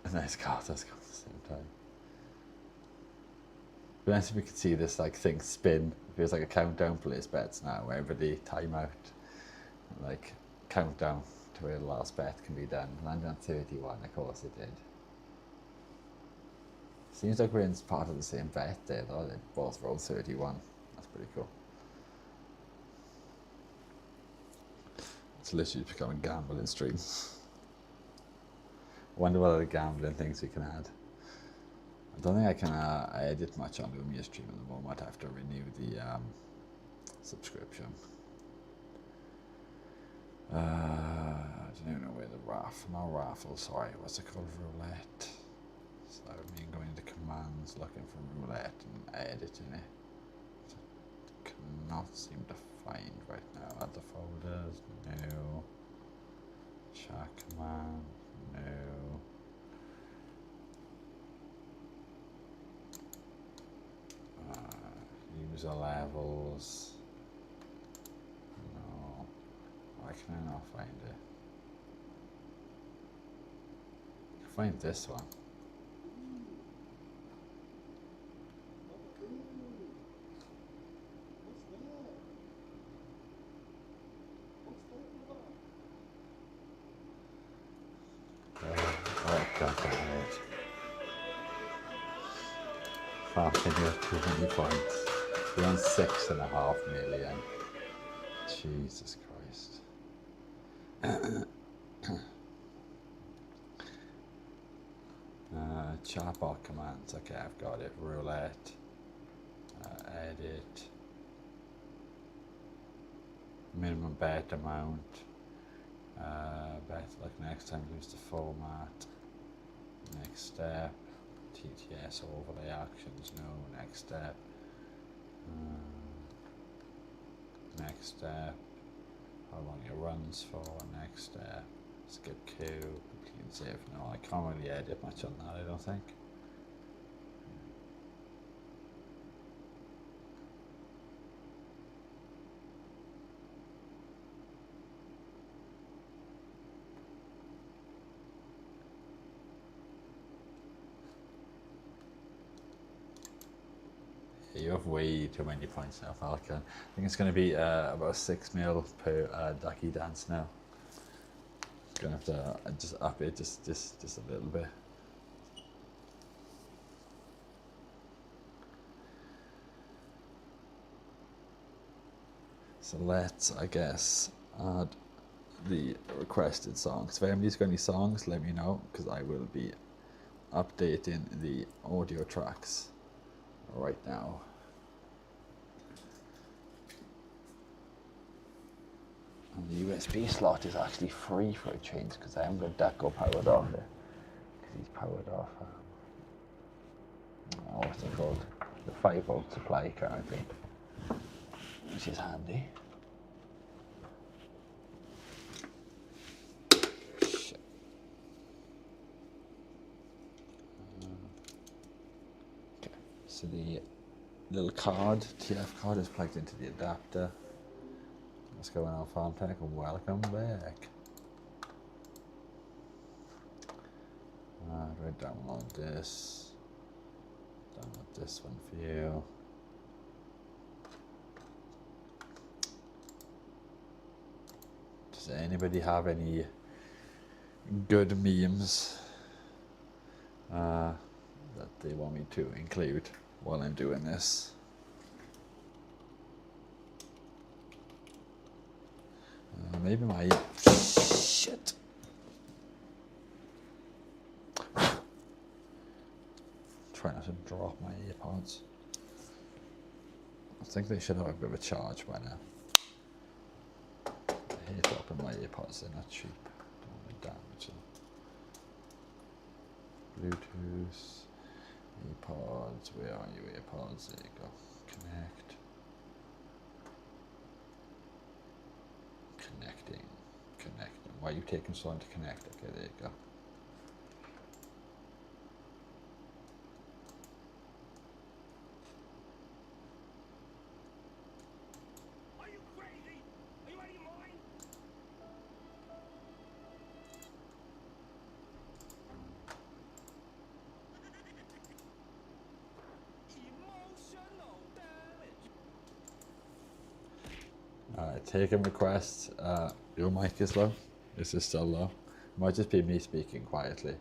A nice card does come at the same time. But nice if we could see this like thing spin. It feels like a countdown place bets now, wherever the timeout, like countdown to where the last bet can be done. Landed on 31, of course it did. Seems like we're in part of the same bet there though. They both rolled 31. That's pretty cool. It's literally becoming gambling stream. I wonder what other gambling things we can add. I don't think I can edit much on Lumia Stream at the moment. I have to renew the subscription. I don't even know where the raffle, sorry, what's it called, roulette. So me going into commands, looking for roulette and editing it. So cannot seem to find right now. Other folders, no. Chat command, no. User levels, no. Why can I not find it? I can find this one. Oh, God damn it. Farming with too many points. We're on 6.5 million. Jesus Christ. Chatbot commands. Okay, I've got it. Roulette. Edit. Minimum bet amount. Bet like next time use the format. Next step. TTS overlay actions. No. Next step. Next step. How long it runs for. Next step. Skip queue. Complete and save. No, I can't really edit much on that, I don't think. You have way too many points now, Falcon. I think it's going to be about 6 mil per ducky dance now. Gonna have to just up it just a little bit. So let's, I guess, add the requested songs. If anybody's got any songs, let me know, because I will be updating the audio tracks right now. And the USB slot is actually free for a change, because I haven't got Ducko powered off there. Because he's powered off, what's it called? The 5-volt supply currently, which is handy. Shit. Okay, so the little card, TF card, is plugged into the adapter. What's going on, FarmTech, and welcome back. Do I download this? Download this one for you. Does anybody have any good memes that they want me to include while I'm doing this? Maybe my shit. Try not to drop my earpods. I think they should have a bit of a charge by now. I hate dropping my earpods, they're not cheap. Don't want to damage them. Bluetooth, earpods, where are you earpods? There you go. Connect. Connecting. Why are you taking so long to connect? Okay, there you go. Are you crazy? Are you out of your mind? Emotional damage. Taking requests. Your mic is low. Is it still low? It might just be me speaking quietly.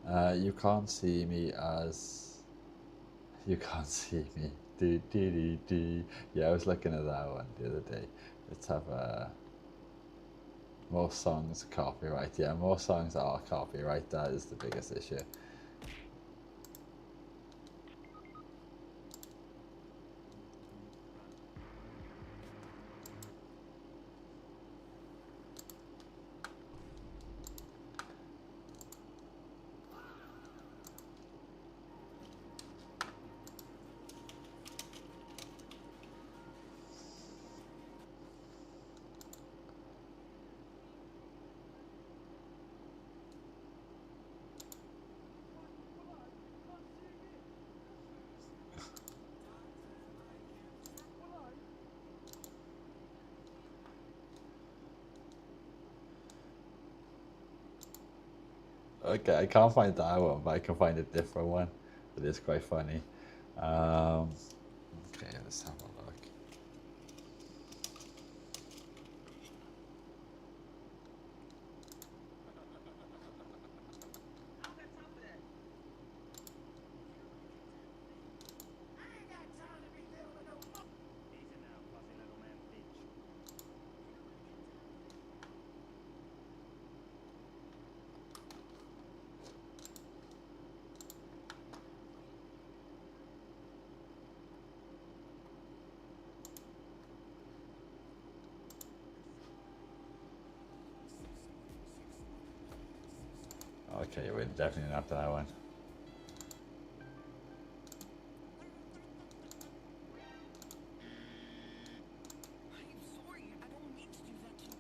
You can't see me as. You can't see me. Yeah, I was looking at that one the other day. Let's have more songs copyright. Yeah, more songs are copyright. That is the biggest issue. Okay, I can't find that one, but I can find a different one. It is quite funny. Okay, let's have a look. Easy now, fuzzy little man bitch. Okay, we're definitely not that one. I'm sorry, I don't mean to do that to you.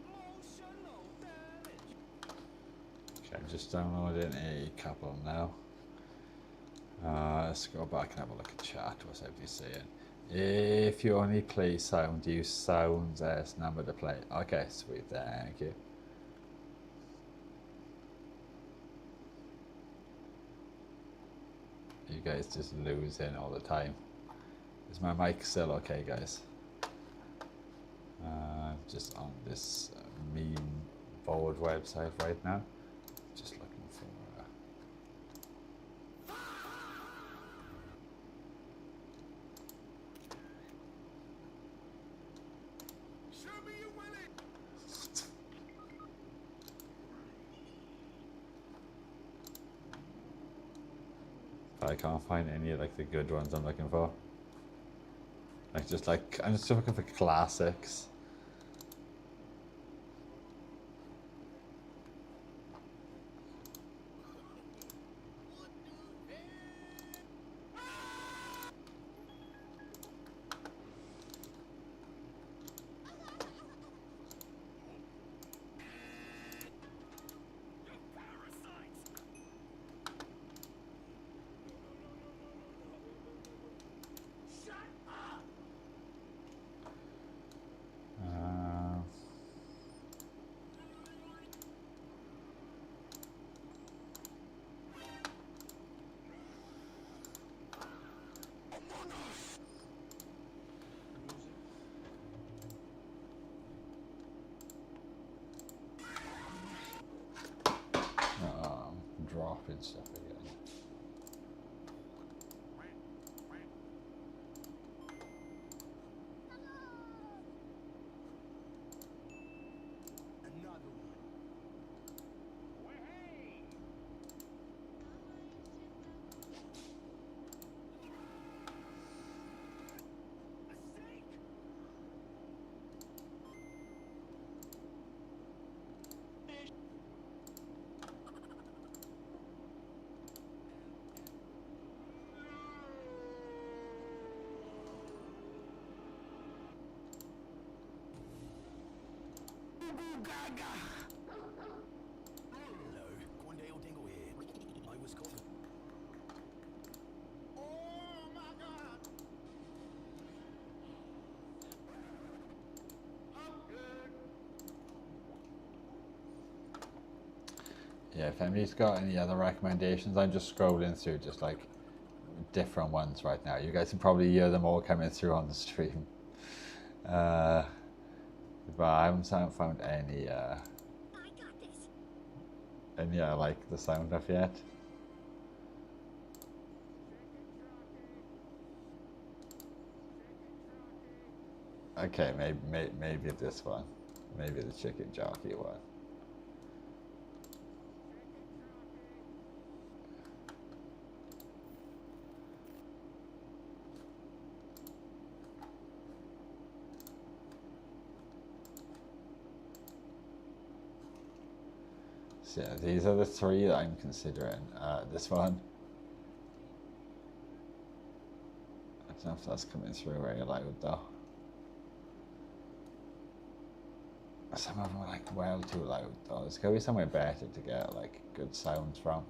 Emotional damage. Okay, I'm just downloading a couple now. Let's go back and have a look at chat. What's everybody saying? If you only play sound, use sounds as number to play. Okay, sweet, thank you. You guys just lose in all the time. Is my mic still okay, guys? Just on this meme board website right now. Just looking for. I can't find any like the good ones I'm looking for. I'm just looking for classics. Uh, dropping stuff again. Another one. Way! A snake! Hello, Quandale Dingle here. I was caught. Oh my god! I'm good. Yeah, if anybody's got any other recommendations, I'm just scrolling through just like different ones right now. You guys can probably hear them all coming through on the stream. But I haven't found any I like the sound of yet. Okay, maybe this one. Maybe the chicken jockey one. So yeah, these are the three that I'm considering. This one. I don't know if that's coming through very loud though. Some of them are like well too loud though. There's gotta be somewhere better to get like good sounds from.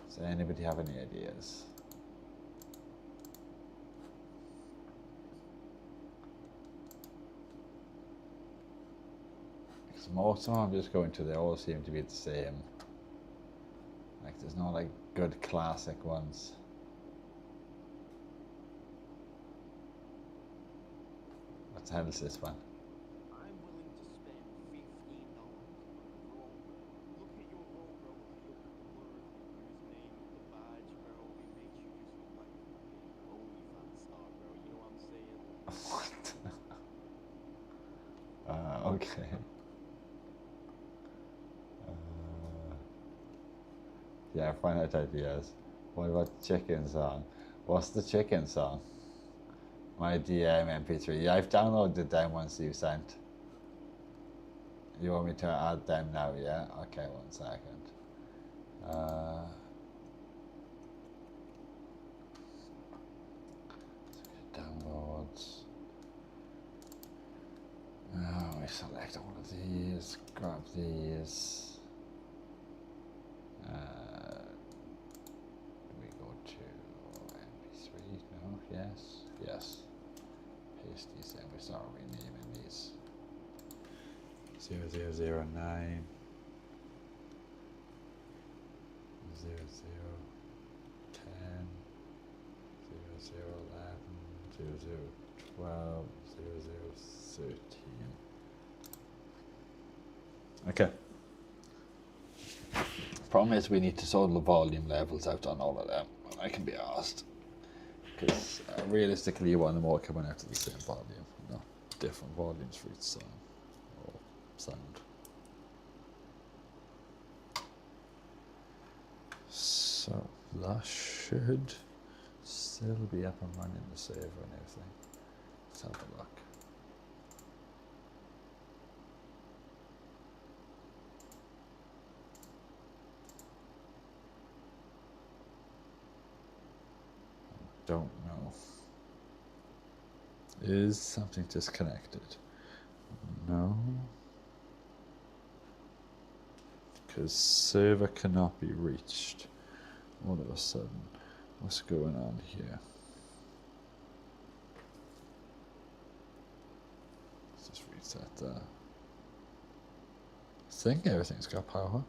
Does anybody have any ideas? Because most of them I'm just going to, they all seem to be the same. Like there's no like good classic ones. What the hell is this one? I'm willing to spend $15 on a roll. Look at your roll, bro. Look at the word, the username, the badge, bro. It makes you just look like a fucking OnlyFans star, bro. You know what I'm saying? What? Okay. Yeah, find out ideas. What about the chicken song? What's the chicken song? My DM MP3. Yeah, I've downloaded them ones you sent. You want me to add them now, yeah? Okay, 1 second. Downloads. We select all of these, grab these. Do we go to MP3? No, yes, yes. Paste these in, we start renaming these. 0009 0010 0011 0012 0013. Okay. Problem is we need to sort the volume levels out on all of them. I can be asked. Because realistically you want them all coming out to the same volume, not different volumes for each song or sound. So that should still be up and running, the saver and everything. Let's have a look. Don't know. Is something disconnected? No. Because server cannot be reached. All of a sudden, what's going on here? Let's just reset that. I think everything's got power.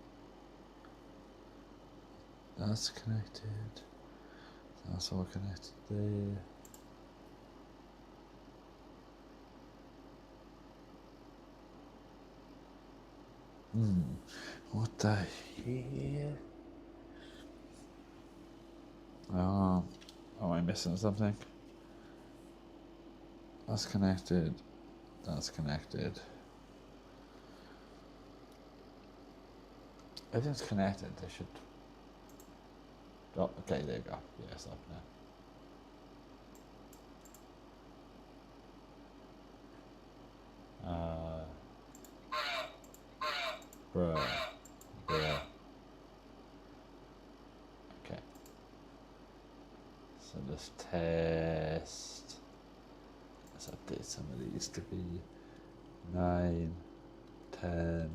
That's connected. That's all connected there. What the hell? Oh, am I missing something? That's connected. That's connected. Everything's connected. They should. Oh, okay, there you go. Yeah, it's up now. Bruh. Okay. So let's test. Let's update some of these to be 9, 10,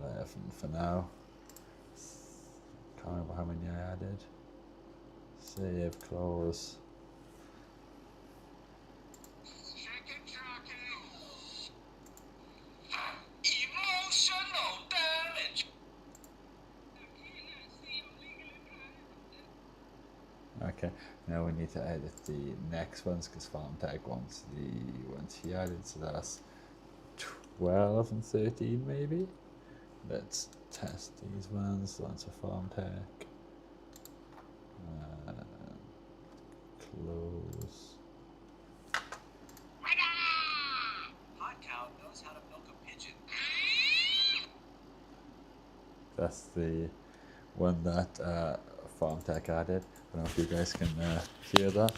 11 for now. Can't remember how many I added. Save, close. Emotional damage. Okay, now we need to edit the next ones because Farm Tech wants the ones he added, so that's 12 and 13 maybe. Let's test these ones. One's for Farm Tech. Close. Hot cow knows how to milk a pigeon. That's the one that Farm Tech added. I don't know if you guys can hear that.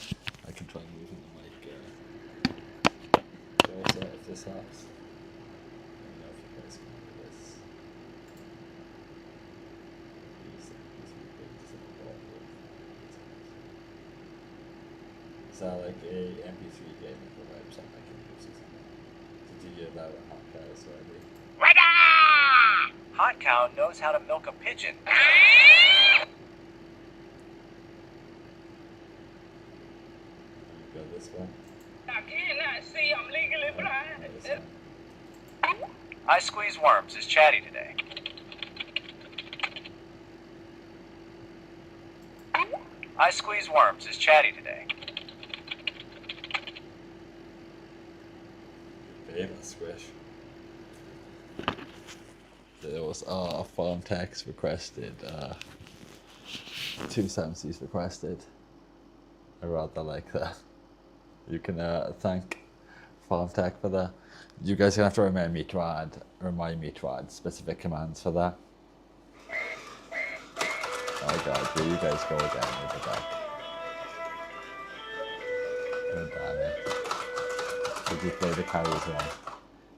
I can try moving the mic closer if this helps. I don't know if you guys can hear this. Is that like a MP3 game of the website I can use? Is you that with hot cows already? Hot cow knows how to milk a pigeon. Go this way. I cannot see. I'm legally No, blind. this way. I Squeeze Worms is chatty today. I Squeeze Worms is chatty today. Famous squish. There was a farm text requested. 2 sounds he's requested. I rather like that. You can thank Farm Tech for that. You guys are gonna have to remind me to add specific commands for that. Oh god, here you guys go again with the back. Oh damn it. Did you play the cows one?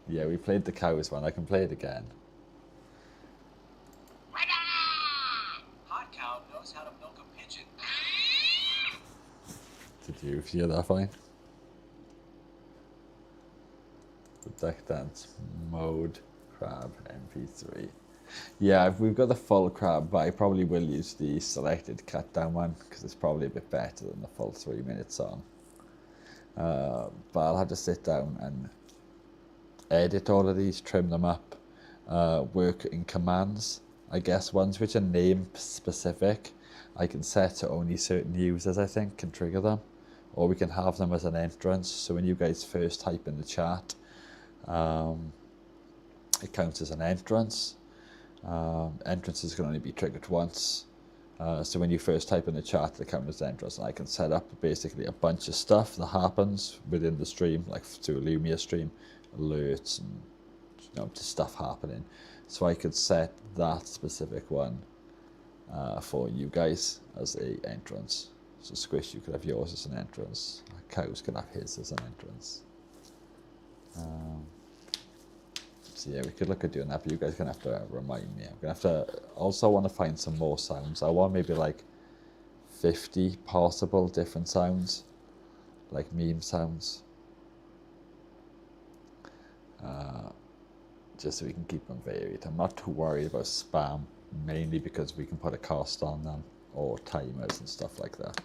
Yeah, we played the cows one. I can play it again. Hot cow knows how to milk a pigeon. Did you hear that fine? The deck dance mode crab MP3. Yeah, we've got the full crab, but I probably will use the selected cut down one because it's probably a bit better than the full 3-minute song. But I'll have to sit down and edit all of these, trim them up, work in commands. I guess ones which are name specific, I can set to only certain users, I think, can trigger them. Or we can have them as an entrance, so when you guys first type in the chat, it counts as an entrance. Entrances can only be triggered once. So when you first type in the chat, it counts as entrance, and I can set up basically a bunch of stuff that happens within the stream, like through a Lumia stream, alerts and just stuff happening. So I could set that specific one for you guys as a entrance. So Squish, you could have yours as an entrance. Cows could have his as an entrance. So yeah, we could look at doing that, but you guys are gonna have to remind me. I'm gonna have to also want to find some more sounds. I want maybe like 50 possible different sounds, like meme sounds. Just so we can keep them varied. I'm not too worried about spam, mainly because we can put a cost on them or timers and stuff like that.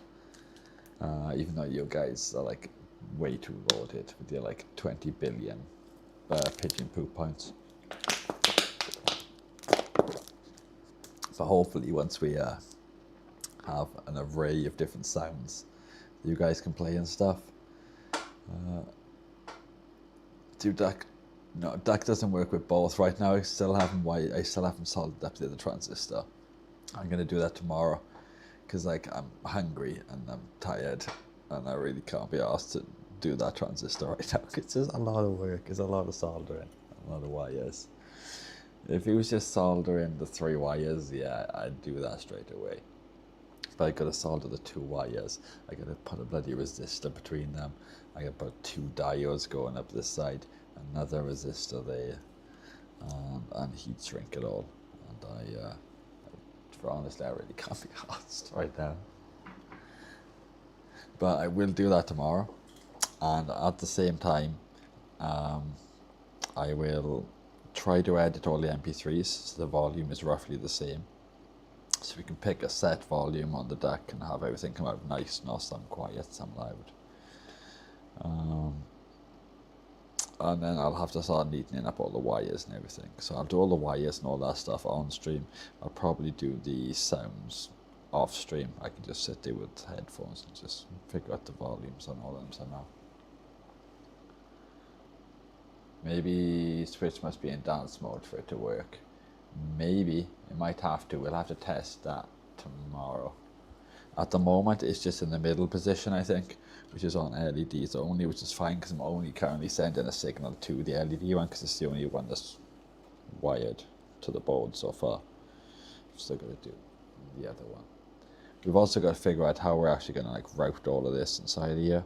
Even though you guys are like way too loaded with your like 20 billion pigeon poop points. So hopefully once we have an array of different sounds you guys can play and stuff. Duck doesn't work with both right now. I still haven't soldered up the other transistor. I'm gonna do that tomorrow because like I'm hungry and I'm tired and I really can't be asked to do that transistor right now. It's just a lot of work. It's a lot of soldering, a lot of wires. If it was just soldering the 3 wires, yeah, I'd do that straight away. But I gotta solder the 2 wires. I gotta put a bloody resistor between them. I gotta put 2 diodes going up this side, another resistor there, and heat shrink it all. And for honestly, I really can't be asked right now. But I will do that tomorrow. And at the same time, I will try to edit all the MP3s so the volume is roughly the same. So we can pick a set volume on the deck and have everything come out nice, not some quiet, some loud. And then I'll have to start neatening up all the wires and everything. So I'll do all the wires and all that stuff on stream. I'll probably do the sounds off stream. I can just sit there with headphones and just figure out the volumes on all of them somehow. Maybe Switch must be in dance mode for it to work. Maybe it might have to. We'll have to test that tomorrow. At the moment, it's just in the middle position, I think, which is on LEDs only, which is fine because I'm only currently sending a signal to the LED one because it's the only one that's wired to the board so far. I'm still going to do the other one. We've also got to figure out how we're actually going to like route all of this inside here.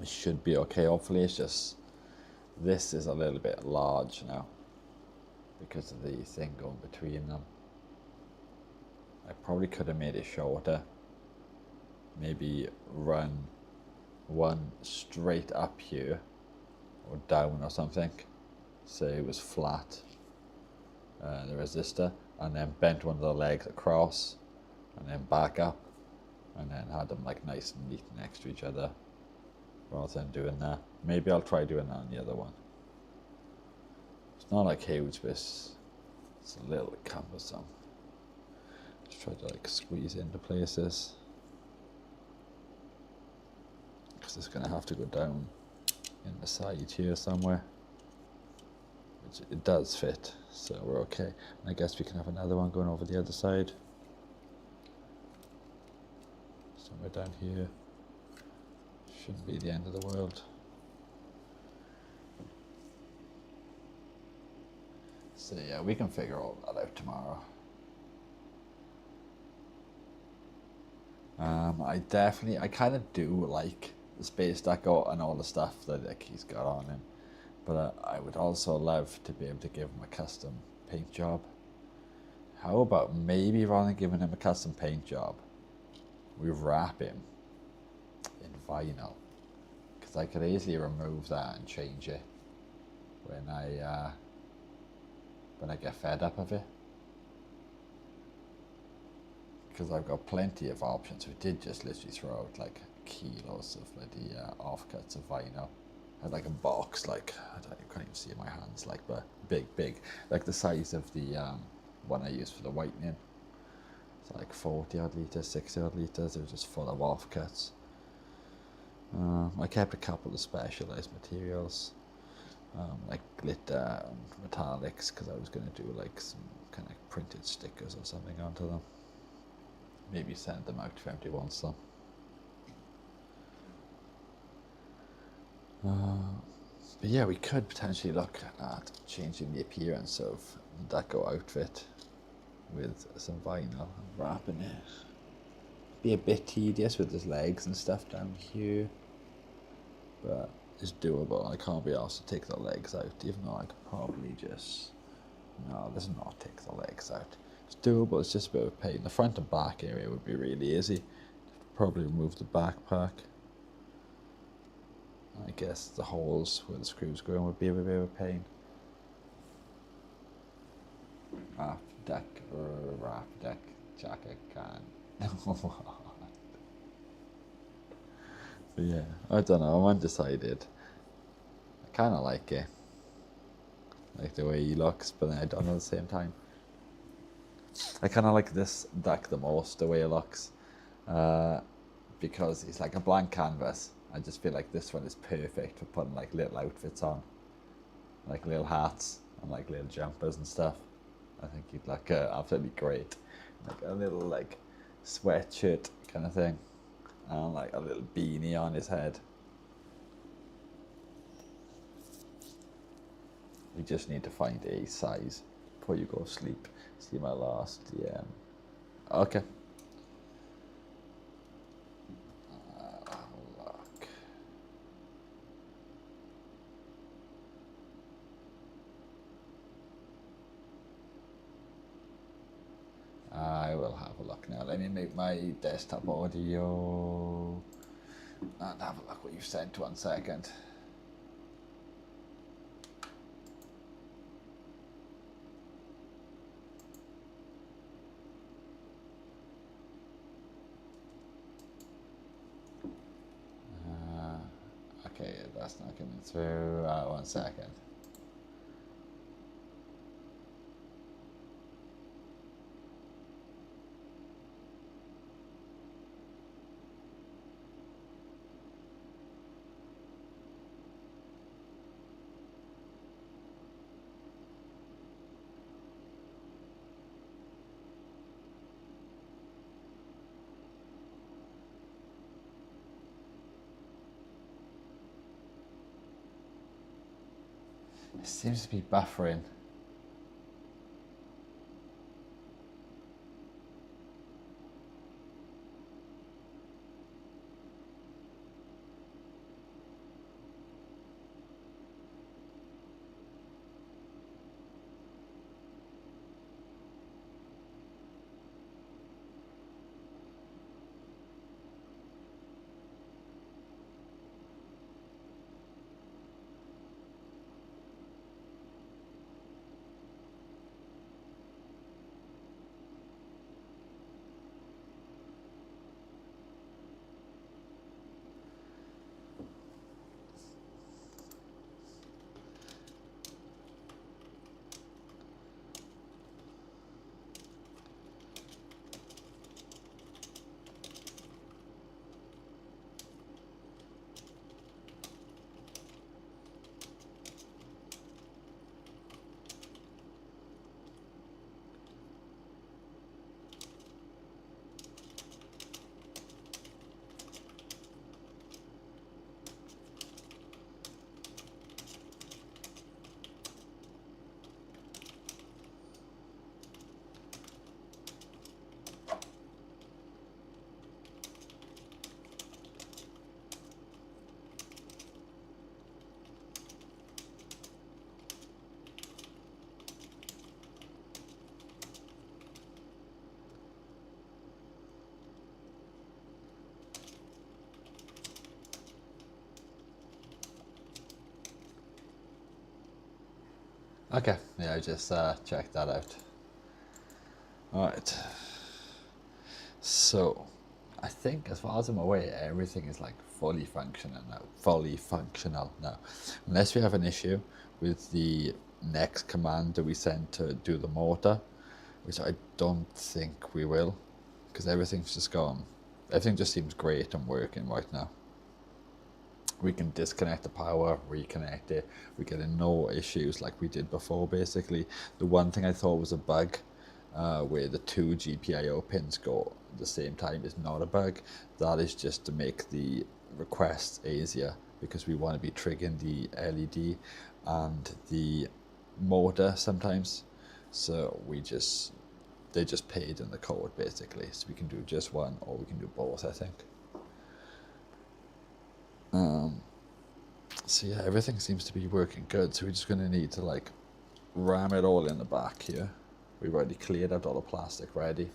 It should be okay. Hopefully, it's just this is a little bit large now because of the thing going between them. I probably could have made it shorter. Maybe run one straight up here or down or something. Say it was flat, the resistor, and then bent one of the legs across, and then back up, and then had them like nice and neat next to each other, rather than doing that. Maybe I'll try doing that on the other one. It's not like huge, but it's a little cumbersome. Just try to like squeeze into places, because it's going to have to go down in the side here somewhere, which it does fit, so we're okay. And I guess we can have another one going over the other side, somewhere down here. Shouldn't be the end of the world. So yeah, we can figure all that out tomorrow. I kind of do like the Space Ducko and all the stuff that like, he's got on him, but I would also love to be able to give him a custom paint job. How about maybe rather than giving him a custom paint job, we wrap him in vinyl, because I could easily remove that and change it when I get fed up of it. Because I've got plenty of options. We did just literally throw out like kilos of bloody offcuts of vinyl. I had like a box, like I can't even see my hands, like, but big, like the size of the one I use for the whitening. It's like 40 odd litres, 60 odd litres. It was just full of offcuts. I kept a couple of specialised materials, like glitter and metallics, because I was going to do like some kind of printed stickers or something onto them. Maybe send them out if anybody wants them. But yeah, we could potentially look at changing the appearance of the Ducko outfit with some vinyl and wrapping it. Be a bit tedious with his legs and stuff down here, but it's doable. I can't be asked to take the legs out, even though I could probably just... No, let's not take the legs out. It's doable, it's just a bit of a pain. The front and back area would be really easy. Probably remove the backpack. I guess the holes where the screws go in would be a bit of a pain. Wrap deck, jacket can. So yeah, I don't know, I'm undecided. I kind of like it. Like the way he looks, but then I don't at the same time. I kind of like this deck the most, the way it looks, because it's like a blank canvas. I just feel like this one is perfect for putting like little outfits on, like little hats and like little jumpers and stuff. I think he'd look absolutely great, like a little like sweatshirt kind of thing, and like a little beanie on his head. We just need to find a size before you go to sleep. See my last DM. Okay. Look. I will have a look now. Let me make my desktop audio and have a look what you sent. 1 second. Okay, that's not coming through. 1 second. It seems to be buffering. Okay, yeah, I just checked that out. Alright. So, I think as far as I'm aware, everything is like fully functional now. Unless we have an issue with the next command that we send to do the motor, which I don't think we will, because everything just seems great and working right now. We can disconnect the power, reconnect it, we're getting no issues like we did before basically. The one thing I thought was a bug, where the two GPIO pins go at the same time, is not a bug. That is just to make the requests easier, because we want to be triggering the LED and the motor sometimes. So they just paid in the code basically, so we can do just one or we can do both, I think. So yeah, everything seems to be working good, so we're just going to need to like ram it all in the back here. We've already cleared out all the plastic ready.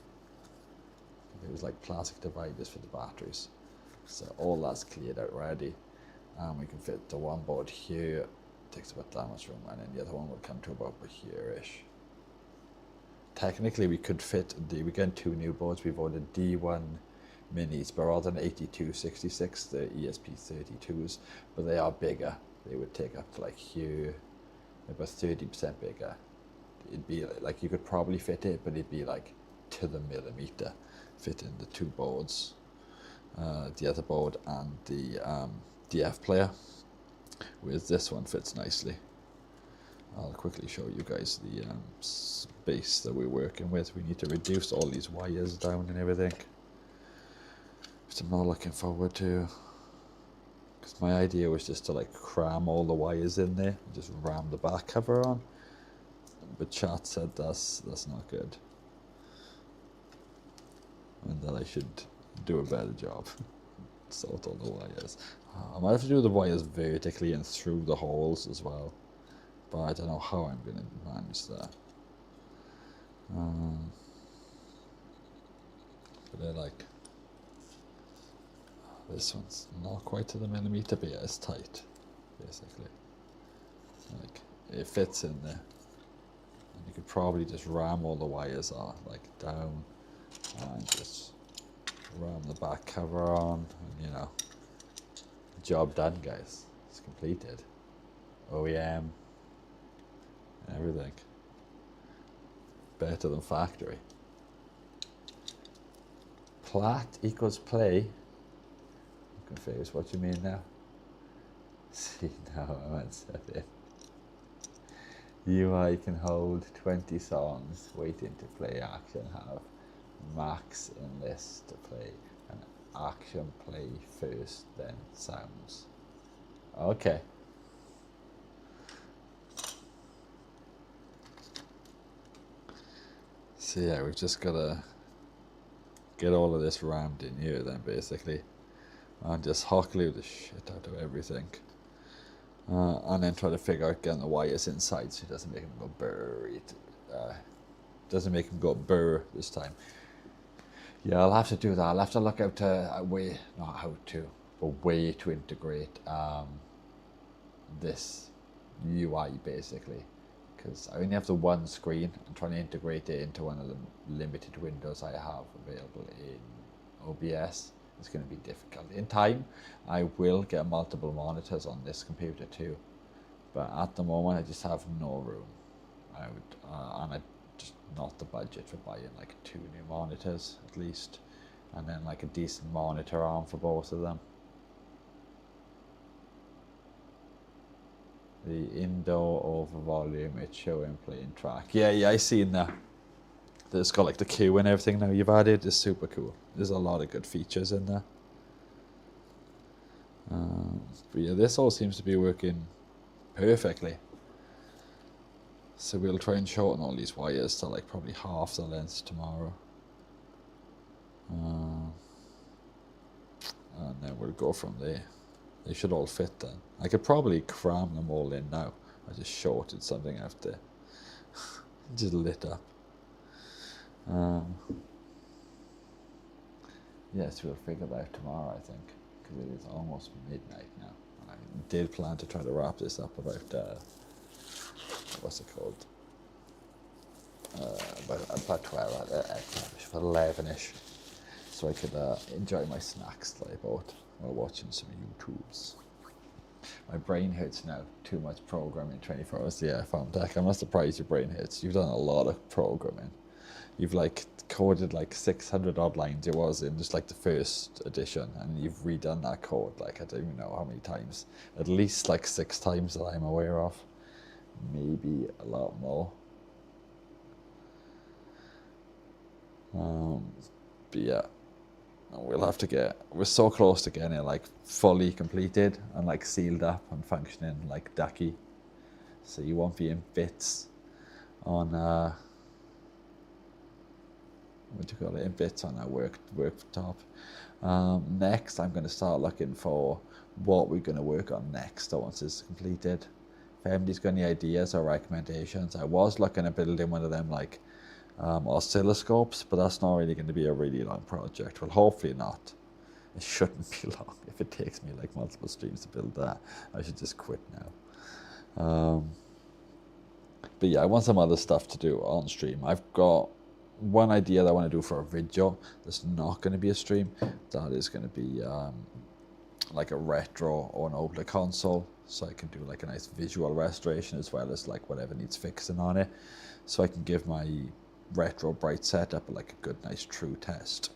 It was like plastic dividers for the batteries, so all that's cleared out ready, and we can fit the one board here. Takes about that much room, and then the other one will come to about here-ish. Technically we could fit we got two new boards. We've ordered D1 minis, but rather than 8266, the ESP 32s, but they are bigger. They would take up to like here, about 30% bigger. It'd be like, you could probably fit it, but it'd be like to the millimeter, fit in the two boards, the other board and the DF player, whereas this one fits nicely. I'll quickly show you guys the space that we're working with. We need to reduce all these wires down and everything, which I'm not looking forward to, because my idea was just to like cram all the wires in there and just ram the back cover on, but chat said that's not good, and that I should do a better job. Sort all the wires. I might have to do the wires vertically and through the holes as well, but I don't know how I'm going to manage that. But they're like, this one's not quite to the millimeter, but yeah, it's tight, basically. Like, it fits in there. And you could probably just ram all the wires on, like down, and just ram the back cover on, and you know, job done, guys. It's completed. OEM, and everything. Better than factory. Plat equals play. I'm confused what you mean now. See, now I meant set it. UI can hold 20 songs waiting to play action, have max in list to play, and action play first, then sounds. Okay. So yeah, we've just got to get all of this rammed in here then, basically, and just hot glue the shit out of everything, and then try to figure out getting the wires inside so it doesn't make them go burr. Doesn't make them go burr this time. Yeah, I'll have to do that. I'll have to look out a way, not how to, a way to integrate this UI basically, because I only have the one screen. I'm trying to integrate it into one of the limited windows I have available in OBS. It's going to be difficult. In time, I will get multiple monitors on this computer too, but at the moment I just have no room. And I just not the budget for buying like 2 new monitors at least, and then like a decent monitor arm for both of them. The indoor over volume, it's showing playing track. Yeah, I seen that. It's got like the queue and everything now you've added. It's super cool. There's a lot of good features in there. But yeah, this all seems to be working perfectly. So we'll try and shorten all these wires to like probably half the length tomorrow. And then we'll go from there. They should all fit then. I could probably cram them all in now. I just shorted something after. Just lit up. Yes, we'll figure that out tomorrow, I think, because it is almost midnight now. I did plan to try to wrap this up about what's it called? About 12, about 11ish, so I could enjoy my snacks that I bought while watching some YouTubes. My brain hurts now. Too much programming 24 hours. Yeah, Farm Tech. I'm not surprised your brain hurts. You've done a lot of programming. You've like coded like 600 odd lines it was in just like the first edition, and you've redone that code like I don't even know how many times. At least like 6 times that I'm aware of. Maybe a lot more. But yeah, we'll have to we're so close to getting it like fully completed and like sealed up and functioning like Ducky. So you won't be in bits on what do you call it, in bits on our worktop. Next I'm going to start looking for what we're going to work on next once it's completed. If anybody's got any ideas or recommendations, I was looking at building one of them like oscilloscopes, but that's not really going to be a really long project. Well, hopefully not. It shouldn't be long. If it takes me like multiple streams to build that, I should just quit now. But yeah, I want some other stuff to do on stream. I've got one idea that I want to do for a video that's not going to be a stream. That is going to be like a retro or an older console, so I can do like a nice visual restoration as well as like whatever needs fixing on it, so I can give my retro bright setup like a good nice true test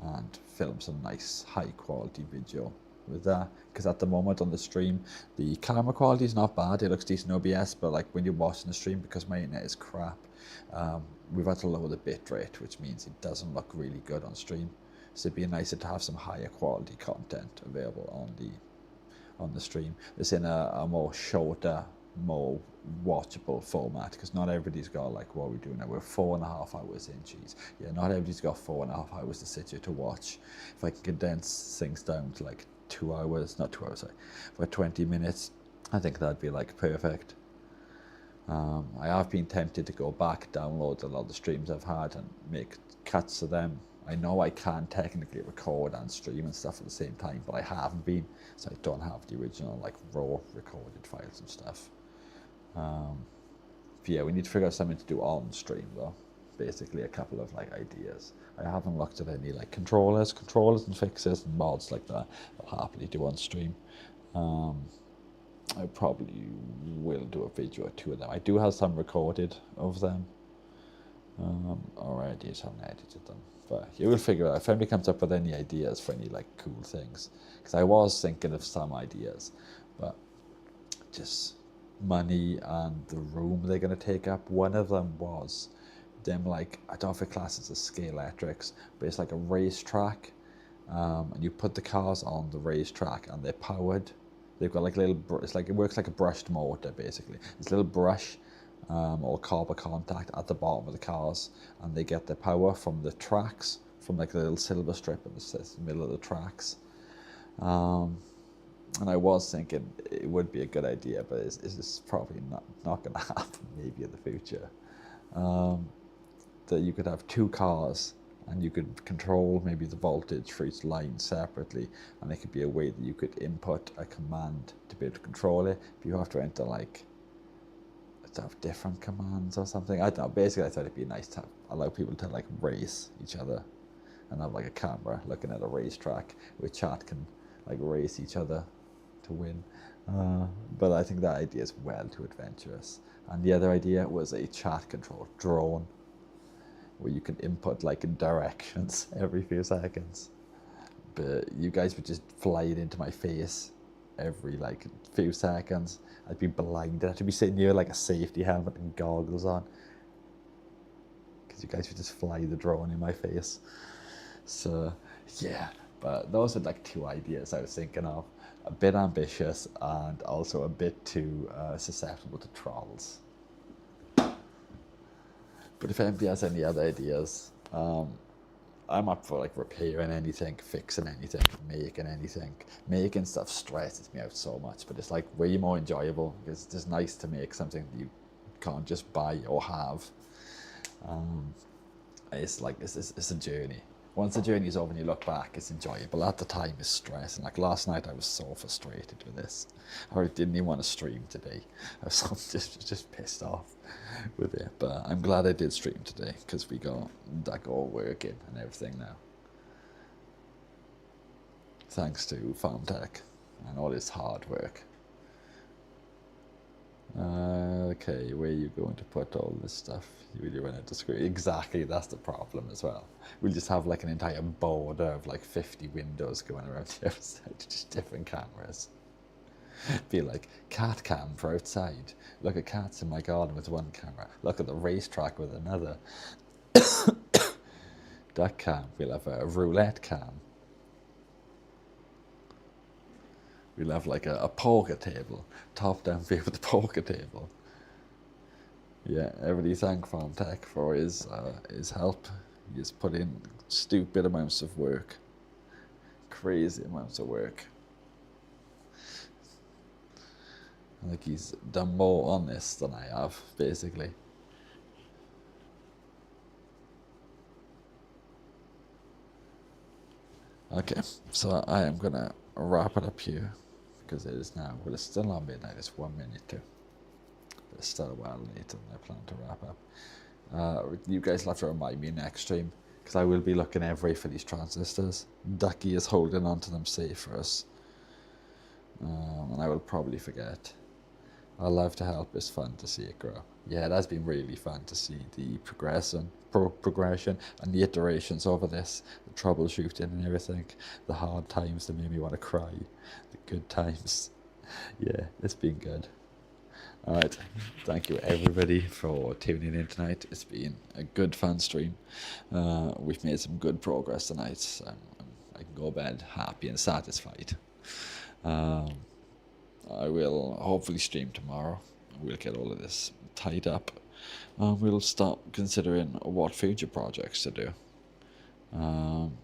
and film some nice high quality video with that. Because at the moment on the stream the camera quality is not bad, it looks decent OBS, but like when you're watching the stream, because my internet is crap, we've had to lower the bitrate, which means it doesn't look really good on stream. So it'd be nicer to have some higher quality content available on the stream. It's in a more shorter, more watchable format, because not everybody's got like what we're doing now. We're 4.5 hours in, geez. Yeah, not everybody's got 4.5 hours to sit here to watch. If I can condense things down to like 2 hours, not 2 hours, sorry, for 20 minutes, I think that'd be like perfect. I have been tempted to go back, download a lot of the streams I've had and make cuts of them. I know I can technically record and stream and stuff at the same time, but I haven't been, so I don't have the original like raw recorded files and stuff. But yeah, we need to figure out something to do on stream though. Basically a couple of like ideas. I haven't looked at any like controllers and fixes and mods like that I'll happily do on stream. I probably will do a video or 2 of them. I do have some recorded of them already, so I haven't edited them. But you will figure it out if anybody comes up with any ideas for any like cool things. Because I was thinking of some ideas, but just money and the room they're going to take up. One of them was them like, I don't know if it classes as scale electrics, but it's like a racetrack, and you put the cars on the racetrack and they're powered. They've got like little, it's like, it works like a brushed motor basically. It's a little brush or copper contact at the bottom of the cars, and they get their power from the tracks, from like the little silver strip in the middle of the tracks. And I was thinking it would be a good idea, but it's probably not going to happen maybe in the future. That you could have 2 cars and you could control maybe the voltage for each line separately, and it could be a way that you could input a command to be able to control it, but you have to enter like, to have different commands or something. I don't know, basically I thought it'd be nice to allow people to like race each other and have like a camera looking at a racetrack where chat can like race each other to win. But I think that idea is well too adventurous. And the other idea was a chat controlled drone where you can input like directions every few seconds, but you guys would just fly it into my face every like few seconds. I'd be blinded. I'd have to be sitting near like a safety helmet and goggles on, because you guys would just fly the drone in my face. So yeah, but those are like 2 ideas I was thinking of. A bit ambitious and also a bit too susceptible to trolls. But if anybody has any other ideas, I'm up for like repairing anything, fixing anything, making anything. Making stuff stresses me out so much, but it's like way more enjoyable. It's just nice to make something that you can't just buy or have. It's like it's a journey. once the journey's over and you look back, it's enjoyable. At the time, it's stress. And like last night, I was so frustrated with this. I didn't even want to stream today. I was so just pissed off with it. But I'm glad I did stream today because we got Ducko working and everything now. Thanks to FarmTech and all his hard work. Okay, where are you going to put all this stuff? You really run out of screen. Exactly, that's the problem as well. We'll just have like an entire border of like 50 windows going around the outside, just different cameras. Be like cat cam for outside. Look at cats in my garden with one camera. Look at the racetrack with another. Duck cam. We'll have a roulette cam. We'll have like a poker table, top-down view of the poker table. Yeah, everybody thank FarmTech for his help. He's put in stupid amounts of work, crazy amounts of work. I think he's done more on this than I have, basically. Okay, so I am gonna wrap it up here. Because it is now, well, it's still not midnight, it's 1 minute to. But it's still a while later than I plan to wrap up. You guys will have to remind me next stream, because I will be looking every for these transistors. Ducky is holding on to them safe for us. And I will probably forget. I love to help, it's fun to see it grow. Yeah, it has been really fun to see the progression and the iterations over this, the troubleshooting and everything, the hard times that made me want to cry, the good times. Yeah, it's been good. Alright, thank you everybody for tuning in tonight. It's been a good fun stream. We've made some good progress tonight. So I can go to bed happy and satisfied. I will hopefully stream tomorrow. We'll get all of this tied up. We'll start considering what future projects to do.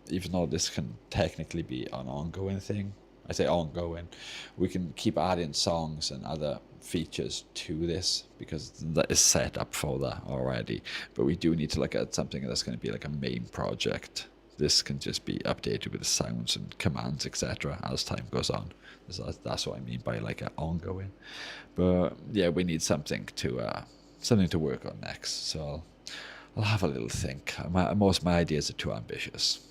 Even though this can technically be an ongoing thing, I say ongoing, we can keep adding songs and other features to this because that is set up for that already. But we do need to look at something that's going to be like a main project. This can just be updated with the sounds and commands, etc. as time goes on. That's what I mean by like an ongoing. But yeah, we need something to work on next. So I'll have a little think. Most of my ideas are too ambitious,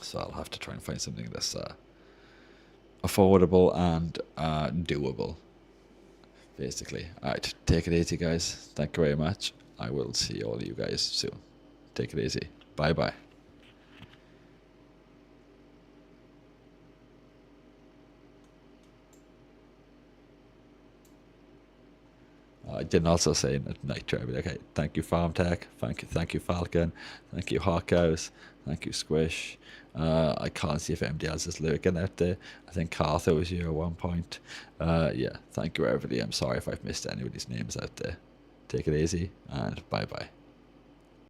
so I'll have to try and find something that's affordable and doable. Basically. Alright, take it easy, guys. Thank you very much. I will see all of you guys soon. Take it easy. Bye bye. I didn't also say night travel. Okay, thank you FarmTech, thank you Falcon, thank you Hawkhouse, thank you Squish. I can't see if anybody else is lurking out there. I think Cartho was here at one point. Yeah, thank you everybody. I'm sorry if I've missed anybody's names out there. Take it easy and bye bye.